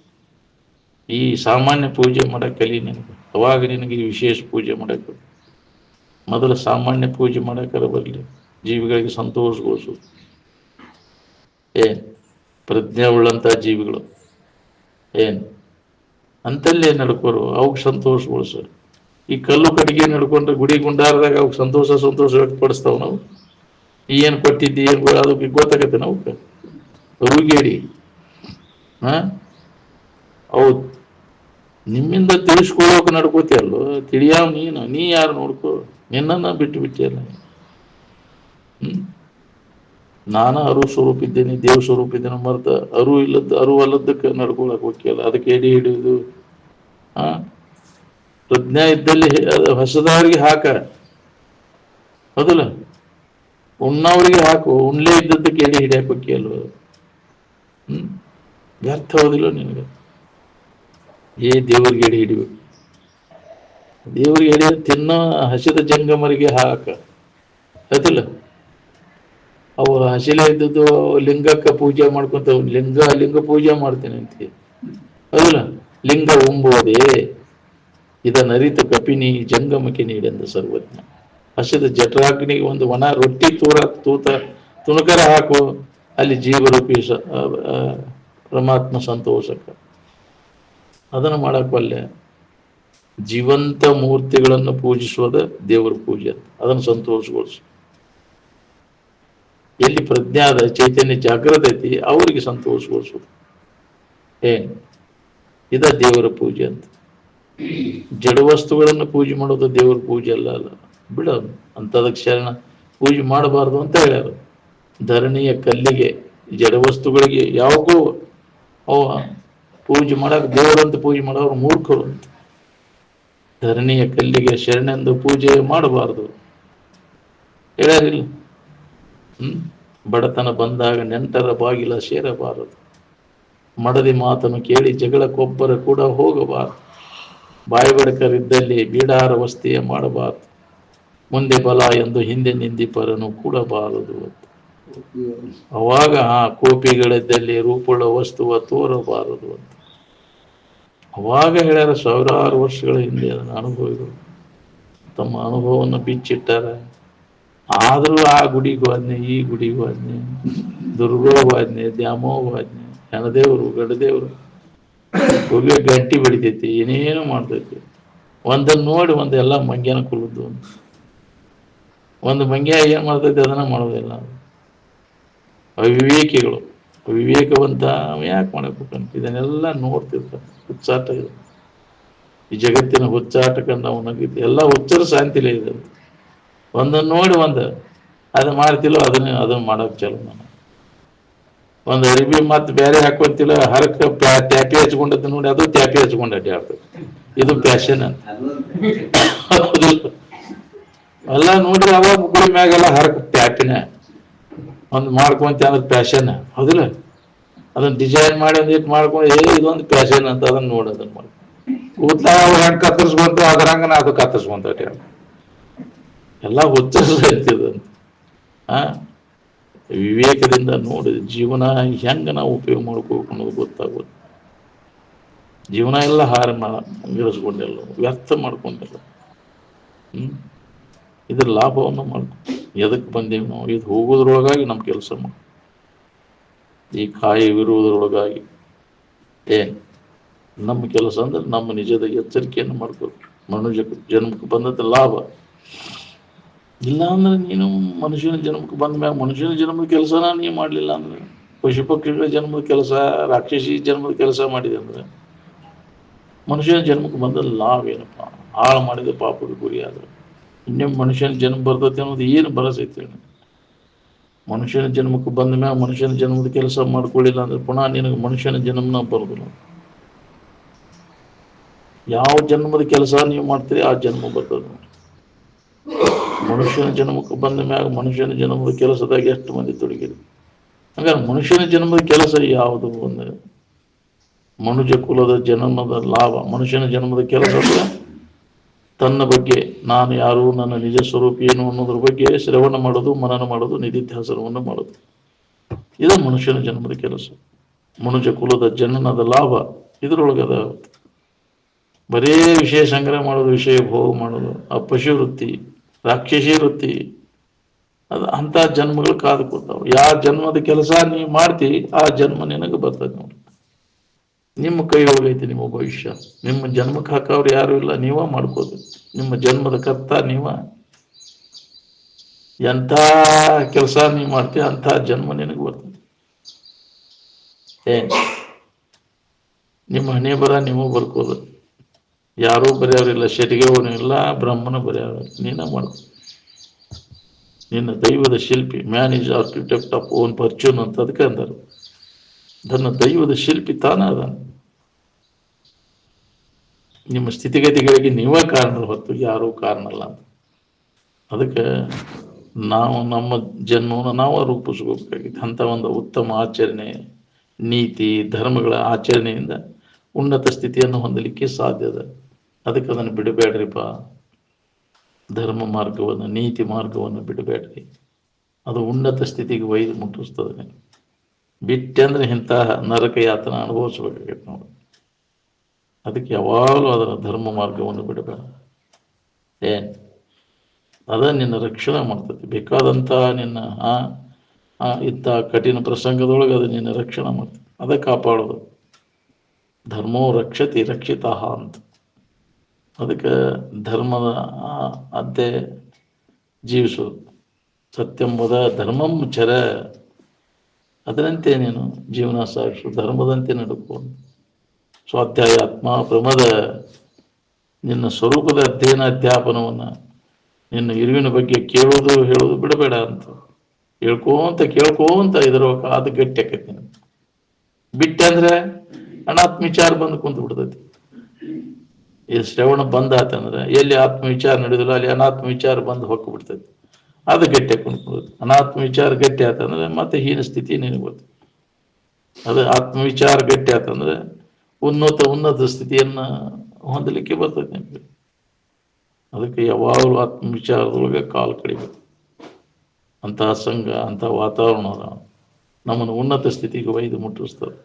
ಈ ಸಾಮಾನ್ಯ ಪೂಜೆ ಮಾಡಕಲಿ ನಿನಗೆ, ಅವಾಗ ನಿನಗೆ ಈ ವಿಶೇಷ ಪೂಜೆ ಮಾಡಕ್ಕೆ. ಮೊದಲು ಸಾಮಾನ್ಯ ಪೂಜೆ ಮಾಡಕ್ಕರ ಬರಲಿ, ಜೀವಿಗಳಿಗೆ ಸಂತೋಷಗೊಳಿಸು. ಪ್ರಜ್ಞೆ ಉಳ್ಳಂತ ಜೀವಿಗಳು ಅಂತಲ್ಲೇ ನಡ್ಕೋರು, ಅವಕ್ಕೆ ಸಂತೋಷಗೊಳಿಸು. ಈ ಕಲ್ಲು ಕಟ್ಟಿಗೆ ನಡ್ಕೊಂಡ್ರೆ ಗುಡಿ ಗುಂಡಾರದಾಗ ಅವಕ್ಕೆ ಸಂತೋಷ ವ್ಯಕ್ತಪಡಿಸ್ತಾವ. ನಾವು ಏನು ಕೊಟ್ಟಿದ್ದಿ ಏನು ಅದಕ್ಕೆ ಗೊತ್ತಾಗತ್ತೆ ನಾವು ರೂಗೇಡಿ. ಹೌದು, ನಿಮ್ಮಿಂದ ತಿಳಿಸ್ಕೊಳ್ಳೋಕೆ ನಡ್ಕೋತಿಯಲ್ಲೋ, ತಿಳಿಯಾವ ನೀ ಯಾರು ನೋಡ್ಕೋ, ನಿನ್ನ ಬಿಟ್ಟು ಅಲ್ಲ. ನಾನು ಅರು ಸ್ವರೂಪ ಇದ್ದೇನೆ, ದೇವ ಸ್ವರೂಪ ಇದ್ದೇನೆ ಮರ್ತ ಅರು ಅಲ್ಲದಕ್ಕೆ ನಡ್ಕೊಳಕ್ ಹೋಗ್ಯಲ್ಲ. ಅದಕ್ಕೆ ಎಡಿ ಹಿಡಿಯುದು ಪ್ರಜ್ಞೆ ಇದ್ದಲ್ಲಿ ಹೊಸದವರಿಗೆ ಹಾಕ, ಹೌದಲ್ಲ, ಉಣ್ಣವರಿಗೆ ಹಾಕು. ಉಣ್ಲೇ ಇದ್ದದ್ದಕ್ಕೆ ಎಡಿ ಹಿಡಿಯಾಕ ಹೋಗ್ಯಲ್ವ. ವ್ಯರ್ಥ ಹೋದಿಲ್ಲ ನಿನಗೆ. ದೇವರಿಗೆ ಎಡಿ ಹಿಡಿಬೇಕು. ದೇವರಿಗೆ ಎಡಿ ತಿನ್ನೋ ಹಸಿದ ಜಂಗಮರಿಗೆ ಹಾಕ, ಹೌದಿಲ್ಲ. ಅವು ಹಸಿಲೆ ಇದ್ದದ್ದು ಲಿಂಗಕ್ಕೆ ಪೂಜೆ ಮಾಡ್ಕೊಂತ ಲಿಂಗ ಪೂಜೆ ಮಾಡ್ತೇನೆ ಅಂತ, ಹೌದಿಲ್ಲ. ಲಿಂಗ ಉಂಬೋದೇ ಇದನ್ನರಿತ ಕಪಿನಿ ಜಂಗಮಕ್ಕೆ ನೀಡೆಂದ ಸರ್ವಜ್ಞ. ಹಸಿದ ಜಠರಾಗ್ನಿಗೆ ಒಂದು ಒಣ ರೊಟ್ಟಿ ತುಣಕರ ಹಾಕು, ಅಲ್ಲಿ ಜೀವರೂಪಿ ಪರಮಾತ್ಮ ಸಂತೋಷಕ. ಅದನ್ನು ಮಾಡಕ್ಕಲ್ಲೇ ಜೀವಂತ ಮೂರ್ತಿಗಳನ್ನು ಪೂಜಿಸುವುದ ದೇವರ ಪೂಜೆ ಅಂತ. ಅದನ್ನು ಸಂತೋಷಗೊಳಿಸು. ಎಲ್ಲಿ ಪ್ರಜ್ಞಾದ ಚೈತನ್ಯ ಜಾಗೃತ ಐತಿ ಅವರಿಗೆ ಸಂತೋಷಗೊಳಿಸುವುದು. ಇದ ದೇವರ ಪೂಜೆ ಅಂತ. ಜಡ ವಸ್ತುಗಳನ್ನು ಪೂಜೆ ಮಾಡೋದು ದೇವರ ಪೂಜೆ ಅಲ್ಲ ಬಿಡ. ಅಂತದಕ್ಕೆ ಶರಣ ಪೂಜೆ ಮಾಡಬಾರ್ದು ಅಂತ ಹೇಳ್ಯಾರ. ಧರಣಿಯ ಕಲ್ಲಿಗೆ ಜಡ ವಸ್ತುಗಳಿಗೆ ಯಾವಾಗೂ ಅವ ಪೂಜೆ ಮಾಡಕ್ ದೇವರಂತ ಪೂಜೆ ಮಾಡೋರು ಮೂರ್ಖರು ಅಂತ. ಧರಣಿಯ ಕಲ್ಲಿಗೆ ಶರಣೆಂದು ಪೂಜೆ ಮಾಡಬಾರದು ಹೇಳ್ಯಾರಿಲ್ಲ. ಬಡತನ ಬಂದಾಗ ನೆಂಟರ ಬಾಗಿಲ ಸೇರಬಾರದು. ಮಡದಿ ಮಾತನ್ನು ಕೇಳಿ ಜಗಳಕ್ಕೊಬ್ಬರ ಕೂಡ ಹೋಗಬಾರದು. ಬಾಯಿ ಬಡಕರಿದ್ದಲ್ಲಿ ಬೀಡಾರ ವಸ್ತಿಯ ಮಾಡಬಾರದು. ಮುಂದೆ ಬಲ ಎಂದು ಹಿಂದೆ ನಿಂದಿಪರನು ಕೂಡಬಾರದು. ಅವಾಗ ಕೋಪಿಗಳಿದ್ದಲ್ಲಿ ರೂಪುಳ್ಳ ವಸ್ತುವ ತೋರಬಾರದು ಅಂತ ಅವಾಗ ಹೇಳ್ಯಾರ. ಸಾವಿರಾರು ವರ್ಷಗಳ ಹಿಂದೆ ಅದನ್ನ ಅನುಭವಿಗಳು ತಮ್ಮ ಅನುಭವವನ್ನು ಬಿಚ್ಚಿಟ್ಟಾರ. ಆದ್ರೂ ಆ ಗುಡಿಗೂ ಆಜ್ಞೆ, ಈ ಗುಡಿಗೂ ಆಜ್ಞೆ, ದುರ್ಗೋಗೂ ಆಜ್ಞೆ, ದ್ಯಾಮೋಗೂ ಆಜ್ಞೆ, ಹೆಣದೇವ್ರು ಗಡದೇವ್ರು ಹೋಗಿ ಗಂಟಿ ಬಡಿತೈತಿ, ಏನೇನು ಮಾಡ್ತೈತಿ. ಒಂದನ್ನು ನೋಡಿ ಒಂದೆಲ್ಲ ಮಂಗ್ಯನ ಕುಲದ್ದು. ಒಂದು ಮಂಗ್ಯ ಏನ್ ಮಾಡ್ತೈತಿ ಅದನ್ನ ಮಾಡೋದಿಲ್ಲ. ಅವಿವೇಕಿಗಳು, ವಿವೇಕವಂತ ಯಾಕೆ ಮಾಡಬೇಕಂತ ಇದನ್ನೆಲ್ಲ ನೋಡ್ತಿರ್ತಾರೆ. ಹುಚ್ಚಾಟ ಇದೆ ಈ ಜಗತ್ತಿನ ಹುಚ್ಚಾಟಕ್ಕೆ ನಾವು ನಗಿದ್ದು ಎಲ್ಲ ಹುಚ್ಚರ ಶಾಂತಿಲೇ ಇದೆ. ಒಂದನ್ನು ನೋಡಿ ಅದು ಮಾಡ್ತಿಲ್ಲೋ ಅದನ್ನ ಮಾಡೋಕೆ ಚಾಲು ನಾನು ಒಂದು ಅರಿವಿ ಮತ್ತೆ ಬೇರೆ ಹಾಕೊಂತಿಲ್ಲ ಹರಕ ಟ್ಯಾಪಿ ಹಚ್ಕೊಂಡದ್ದು ನೋಡಿ ಅದು ಟ್ಯಾಪಿ ಹಚ್ಕೊಂಡು ಅಡ್ಡಾಡ್ತದೆ. ಇದು ಪ್ಯಾಶನ್ ಅಂತ ಎಲ್ಲ ನೋಡ್ರಿ ಅವ ಮುಗುಳಿ ಮ್ಯಾಗೆಲ್ಲ ಹರಕ ಟ್ಯಾಪಿನ ಒಂದು ಮಾಡ್ಕೊಂತ ಅಂದ್ರೆ ಪ್ಯಾಶನ್ ಹೌದಿಲ್ಲ. ಅದನ್ನ ಡಿಸೈನ್ ಮಾಡಿ ಒಂದ್ ಇಟ್ಟು ಮಾಡ್ಕೊಂಡು ಇದೊಂದು ಪ್ಯಾಶನ್ ಅಂತ ಅದನ್ನ ನೋಡಿ ಅದನ್ನ ಮಾಡಿ ಕೂತ್ಲ ಹೆಂಗ್ ಕತ್ತರಿಸ್ಕೊಂತ ಅದ್ರಂಗನ ಅದು ಕತ್ತರಿಸ್ಕೊಂತ ಎಲ್ಲ ಹುಚ್ಚದಂತ. ಆ ವಿವೇಕದಿಂದ ನೋಡಿ ಜೀವನ ಹೆಂಗ ನಾವು ಉಪಯೋಗ ಮಾಡ್ಕೋಬೇಕು ಅನ್ನೋದು ಗೊತ್ತಾಗುತ್ತೆ. ಜೀವನ ಎಲ್ಲ ಗಿಳಿಸ್ಕೊಂಡಿಲ್ಲ, ವ್ಯರ್ಥ ಮಾಡ್ಕೊಂಡಿಲ್ಲ. ಇದ್ರ ಲಾಭವನ್ನು ಮಾಡ್ಕೊ. ಎದಕ್ ಬಂದೀವಿ ನಾವು? ಇದು ಹೋಗೋದ್ರೊಳಗಾಗಿ ನಮ್ಮ ಕೆಲಸ ಮಾಡಿ ಈ ಕಾಯವಿರುವುದರೊಳಗಾಗಿ ಏನ್ ನಮ್ಮ ಕೆಲಸ ಅಂದ್ರೆ ನಮ್ಮ ನಿಜದ ಎಚ್ಚರಿಕೆಯನ್ನು ಮಾಡ್ಕೋಬೇಕು. ಮನುಷ್ಯ ಜನ್ಮಕ್ಕೆ ಬಂದದ್ದು ಲಾಭ. ಇಲ್ಲ ಅಂದ್ರೆ ನೀನು ಮನುಷ್ಯನ ಜನ್ಮಕ್ಕೆ ಬಂದ ಮ್ಯಾಗ ಮನುಷ್ಯನ ಜನ್ಮದ ಕೆಲಸನ ನೀ ಮಾಡಲಿಲ್ಲ ಅಂದ್ರೆ, ಪಶು ಪಕ್ಷಿಗಳ ಜನ್ಮದ ಕೆಲಸ, ರಾಕ್ಷಸಿ ಜನ್ಮದ ಕೆಲಸ ಮಾಡಿದೆ ಅಂದ್ರೆ ಮನುಷ್ಯನ ಜನ್ಮಕ್ಕೆ ಬಂದ ಲಾಭ ಏನಪ್ಪ? ಹಾಳು ಮಾಡಿದ ಪಾಪದ ಗುರಿಯಾದ್ರೆ ಇನ್ನೊಮ್ಮೆ ಮನುಷ್ಯನ ಜನ್ಮ ಬರ್ತೈತೆ ಅನ್ನೋದು ಏನು ಭರವಸೆ ಐತಿ? ಮನುಷ್ಯನ ಜನ್ಮಕ್ಕೆ ಬಂದ ಮ್ಯಾಗ ಮನುಷ್ಯನ ಜನ್ಮದ ಕೆಲಸ ಮಾಡ್ಕೊಳ್ಳಿಲ್ಲ ಅಂದ್ರೆ ಪುನಃ ನಿನಗೆ ಮನುಷ್ಯನ ಜನ್ಮನ ಬರೋದಿಲ್ಲ. ಯಾವ ಜನ್ಮದ ಕೆಲಸ ನೀವು ಮಾಡ್ತೀರಿ ಆ ಜನ್ಮ ಬರ್ತದೆ ನೋಡಿ. ಮನುಷ್ಯನ ಜನ್ಮಕ್ಕೆ ಬಂದ ಮ್ಯಾಗ ಮನುಷ್ಯನ ಜನ್ಮದ ಕೆಲಸದಾಗ ಎಷ್ಟು ಮಂದಿ ತೊಡಗಿರಿ? ಹಾಗಾದ್ರೆ ಮನುಷ್ಯನ ಜನ್ಮದ ಕೆಲಸ ಯಾವುದು? ಒಂದು ಮನುಜ ಕುಲದ ಜನ್ಮದ ಲಾಭ. ಮನುಷ್ಯನ ಜನ್ಮದ ಕೆಲಸ ಅಂದ್ರೆ ತನ್ನ ಬಗ್ಗೆ ನಾನು ಯಾರು, ನನ್ನ ನಿಜ ಸ್ವರೂಪ ಏನು ಅನ್ನೋದ್ರ ಬಗ್ಗೆ ಶ್ರವಣ ಮಾಡೋದು, ಮನನ ಮಾಡೋದು, ನಿಧಿಧ್ಯಾಸನವನ್ನು ಮಾಡೋದು. ಇದು ಮನುಷ್ಯನ ಜನ್ಮದ ಕೆಲಸ. ಮನುಜ ಕುಲದ ಜನನದ ಲಾಭ ಇದ್ರೊಳಗದ. ಬರೇ ವಿಷಯ ಸಂಗ್ರಹ ಮಾಡೋದು, ವಿಷಯ ಭೋಗ ಮಾಡೋದು, ಆ ಪಶು ವೃತ್ತಿ, ರಾಕ್ಷಸಿ ವೃತ್ತಿ, ಅದು ಅಂತ ಜನ್ಮಗಳು ಕಾದು ಕೂತಾವ. ಯಾವ ಜನ್ಮದ ಕೆಲಸ ನೀವು ಮಾಡ್ತಿ ಆ ಜನ್ಮ ನಿನಗೆ ಬರ್ತದೆ ನೋಡಿ. ನಿಮ್ಮ ಕೈ ಒಳಗೈತಿ ನಿಮ್ಮ ಭವಿಷ್ಯ. ನಿಮ್ಮ ಜನ್ಮಕ್ಕೆ ಹಾಕವ್ರು ಯಾರು ಇಲ್ಲ, ನೀವ ಮಾಡ್ಕೋದು. ನಿಮ್ಮ ಜನ್ಮದ ಕರ್ತ ನೀವ. ಎಂಥ ಕೆಲಸ ನೀವು ಮಾಡ್ತೀವಿ ಅಂತ ಜನ್ಮ ನಿನಗೆ ಬರ್ತದೆ. ನಿಮ್ಮ ಹಣೆ ಬರ ನೀವು ಬರ್ಕೋದು. ಯಾರೂ ಬರೆಯೋರಿಲ್ಲ, ಶೆಟಿಗೆವನು ಇಲ್ಲ, ಬ್ರಹ್ಮನ ಬರೆಯೋರು. ನೀನ ಮಾಡ್ಕೊ. ನಿನ್ನ ದೈವದ ಶಿಲ್ಪಿ. Man is architect of own fortune ಅಂತ ಅದಕ್ಕೆ ಅಂದರು. ತನ್ನ ದೈವದ ಶಿಲ್ಪಿ ತಾನ ಅದ. ನಿಮ್ಮ ಸ್ಥಿತಿಗತಿಗಳಿಗೆ ನೀವೇ ಕಾರಣ ಹೊತ್ತು ಯಾರೂ ಕಾರಣ ಅಲ್ಲ ಅಂತ. ಅದಕ್ಕೆ ನಾವು ನಮ್ಮ ಜನ್ಮವನ್ನು ನಾವು ರೂಪಿಸ್ಕೋಬೇಕಾಗಿತ್ತು. ಅಂಥ ಒಂದು ಉತ್ತಮ ಆಚರಣೆ, ನೀತಿ ಧರ್ಮಗಳ ಆಚರಣೆಯಿಂದ ಉನ್ನತ ಸ್ಥಿತಿಯನ್ನು ಹೊಂದಲಿಕ್ಕೆ ಸಾಧ್ಯದ. ಅದಕ್ಕೆ ಅದನ್ನು ಬಿಡಬೇಡ್ರಿಪ್ಪ. ಧರ್ಮ ಮಾರ್ಗವನ್ನು, ನೀತಿ ಮಾರ್ಗವನ್ನು ಬಿಡಬೇಡ್ರಿ. ಅದು ಉನ್ನತ ಸ್ಥಿತಿಗೆ ಒಯ್ದು ಮುಟ್ಟಿಸ್ತದೆ. ಬಿಟ್ಟಂದ್ರೆ ಇಂತಹ ನರಕ ಯಾತನ ಅನುಭವಿಸ್ಬೇಕಾಗೈತೆ ನಾವು. ಅದಕ್ಕೆ ಯಾವಾಗಲೂ ಅದರ ಧರ್ಮ ಮಾರ್ಗವನ್ನು ಬಿಡಬೇಡ. ಅದ ನಿನ್ನ ರಕ್ಷಣೆ ಮಾಡ್ತೈತಿ. ಬೇಕಾದಂಥ ನಿನ್ನ ಇಂಥ ಕಠಿಣ ಪ್ರಸಂಗದೊಳಗೆ ಅದು ನಿನ್ನ ರಕ್ಷಣೆ ಮಾಡ್ತೈತಿ. ಅದ ಕಾಪಾಡೋದು. ಧರ್ಮೋ ರಕ್ಷತಿ ರಕ್ಷಿತ ಅಂತ. ಅದಕ್ಕೆ ಧರ್ಮದ ಅಂತೆ ಜೀವಿಸೋದು. ಸತ್ಯಂಬುದ ಧರ್ಮಂ ಚರ. ಅದರಂತೆ ನೀನು ಜೀವನ ಸಾಗಿಸು, ಧರ್ಮದಂತೆ ನಡ್ಕೊಂಡು. ಸ್ವಾಧ್ಯಾಯ ಆತ್ಮ ಪ್ರಮದ. ನಿನ್ನ ಸ್ವರೂಪದ ಅಧ್ಯಯನ ಅಧ್ಯಾಪನವನ್ನು, ನಿನ್ನ ಇರುವಿನ ಬಗ್ಗೆ ಕೇಳೋದು ಹೇಳೋದು ಬಿಡಬೇಡ ಅಂತ. ಕೇಳ್ಕೋಂತ ಇದರ ಅದು ಗಟ್ಟಿ ಆಕೈತಿ. ಬಿಟ್ಟಂದ್ರೆ ಅನಾತ್ಮ ವಿಚಾರ ಬಂದು ಕುಂತು ಬಿಡ್ತೈತಿ. ಈ ಶ್ರವಣ ಬಂದ ಆತಂದ್ರೆ ಎಲ್ಲಿ ಆತ್ಮ ವಿಚಾರ ನಡೆದಿಲ್ಲ ಅಲ್ಲಿ ಅನಾತ್ಮ ವಿಚಾರ ಬಂದು ಹೊಕ್ಕು ಬಿಡ್ತೈತಿ. ಅದು ಗಟ್ಟಿ ಹಾಕೊಂಡ್ಬಿಡುತ್ತೆ. ಅನಾತ್ಮ ವಿಚಾರ ಗಟ್ಟಿ ಆತಂದ್ರೆ ಮತ್ತೆ ಹೀನ ಸ್ಥಿತಿ ನಿನಗೆ ಬರ್ತದೆ. ಅದು ಆತ್ಮ ವಿಚಾರ ಗಟ್ಟಿ ಆತಂದ್ರೆ ಉನ್ನತ ಸ್ಥಿತಿಯನ್ನ ಹೊಂದಲಿಕ್ಕೆ ಬರ್ತದೆ ನಿಮಗೆ. ಅದಕ್ಕೆ ಯಾವಾಗಲೂ ಆತ್ಮ ವಿಚಾರದೊಳಗೆ ಕಾಲು ಕಡಿಬೇಕು. ಅಂತಹ ಸಂಘ, ಅಂತಹ ವಾತಾವರಣ ನಮ್ಮನ್ನು ಉನ್ನತ ಸ್ಥಿತಿಗೆ ಒಯ್ದು ಮುಟ್ಟಿಸ್ತದೆ.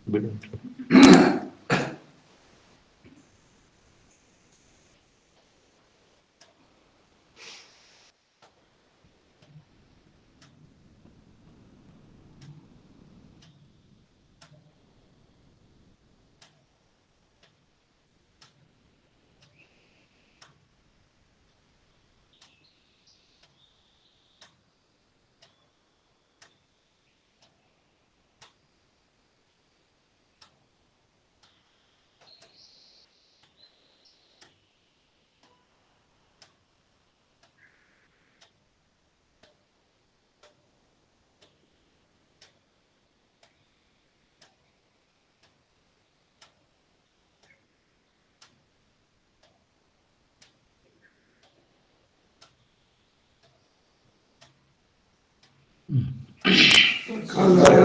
ಬಿಡು. ಕಂದಾಯ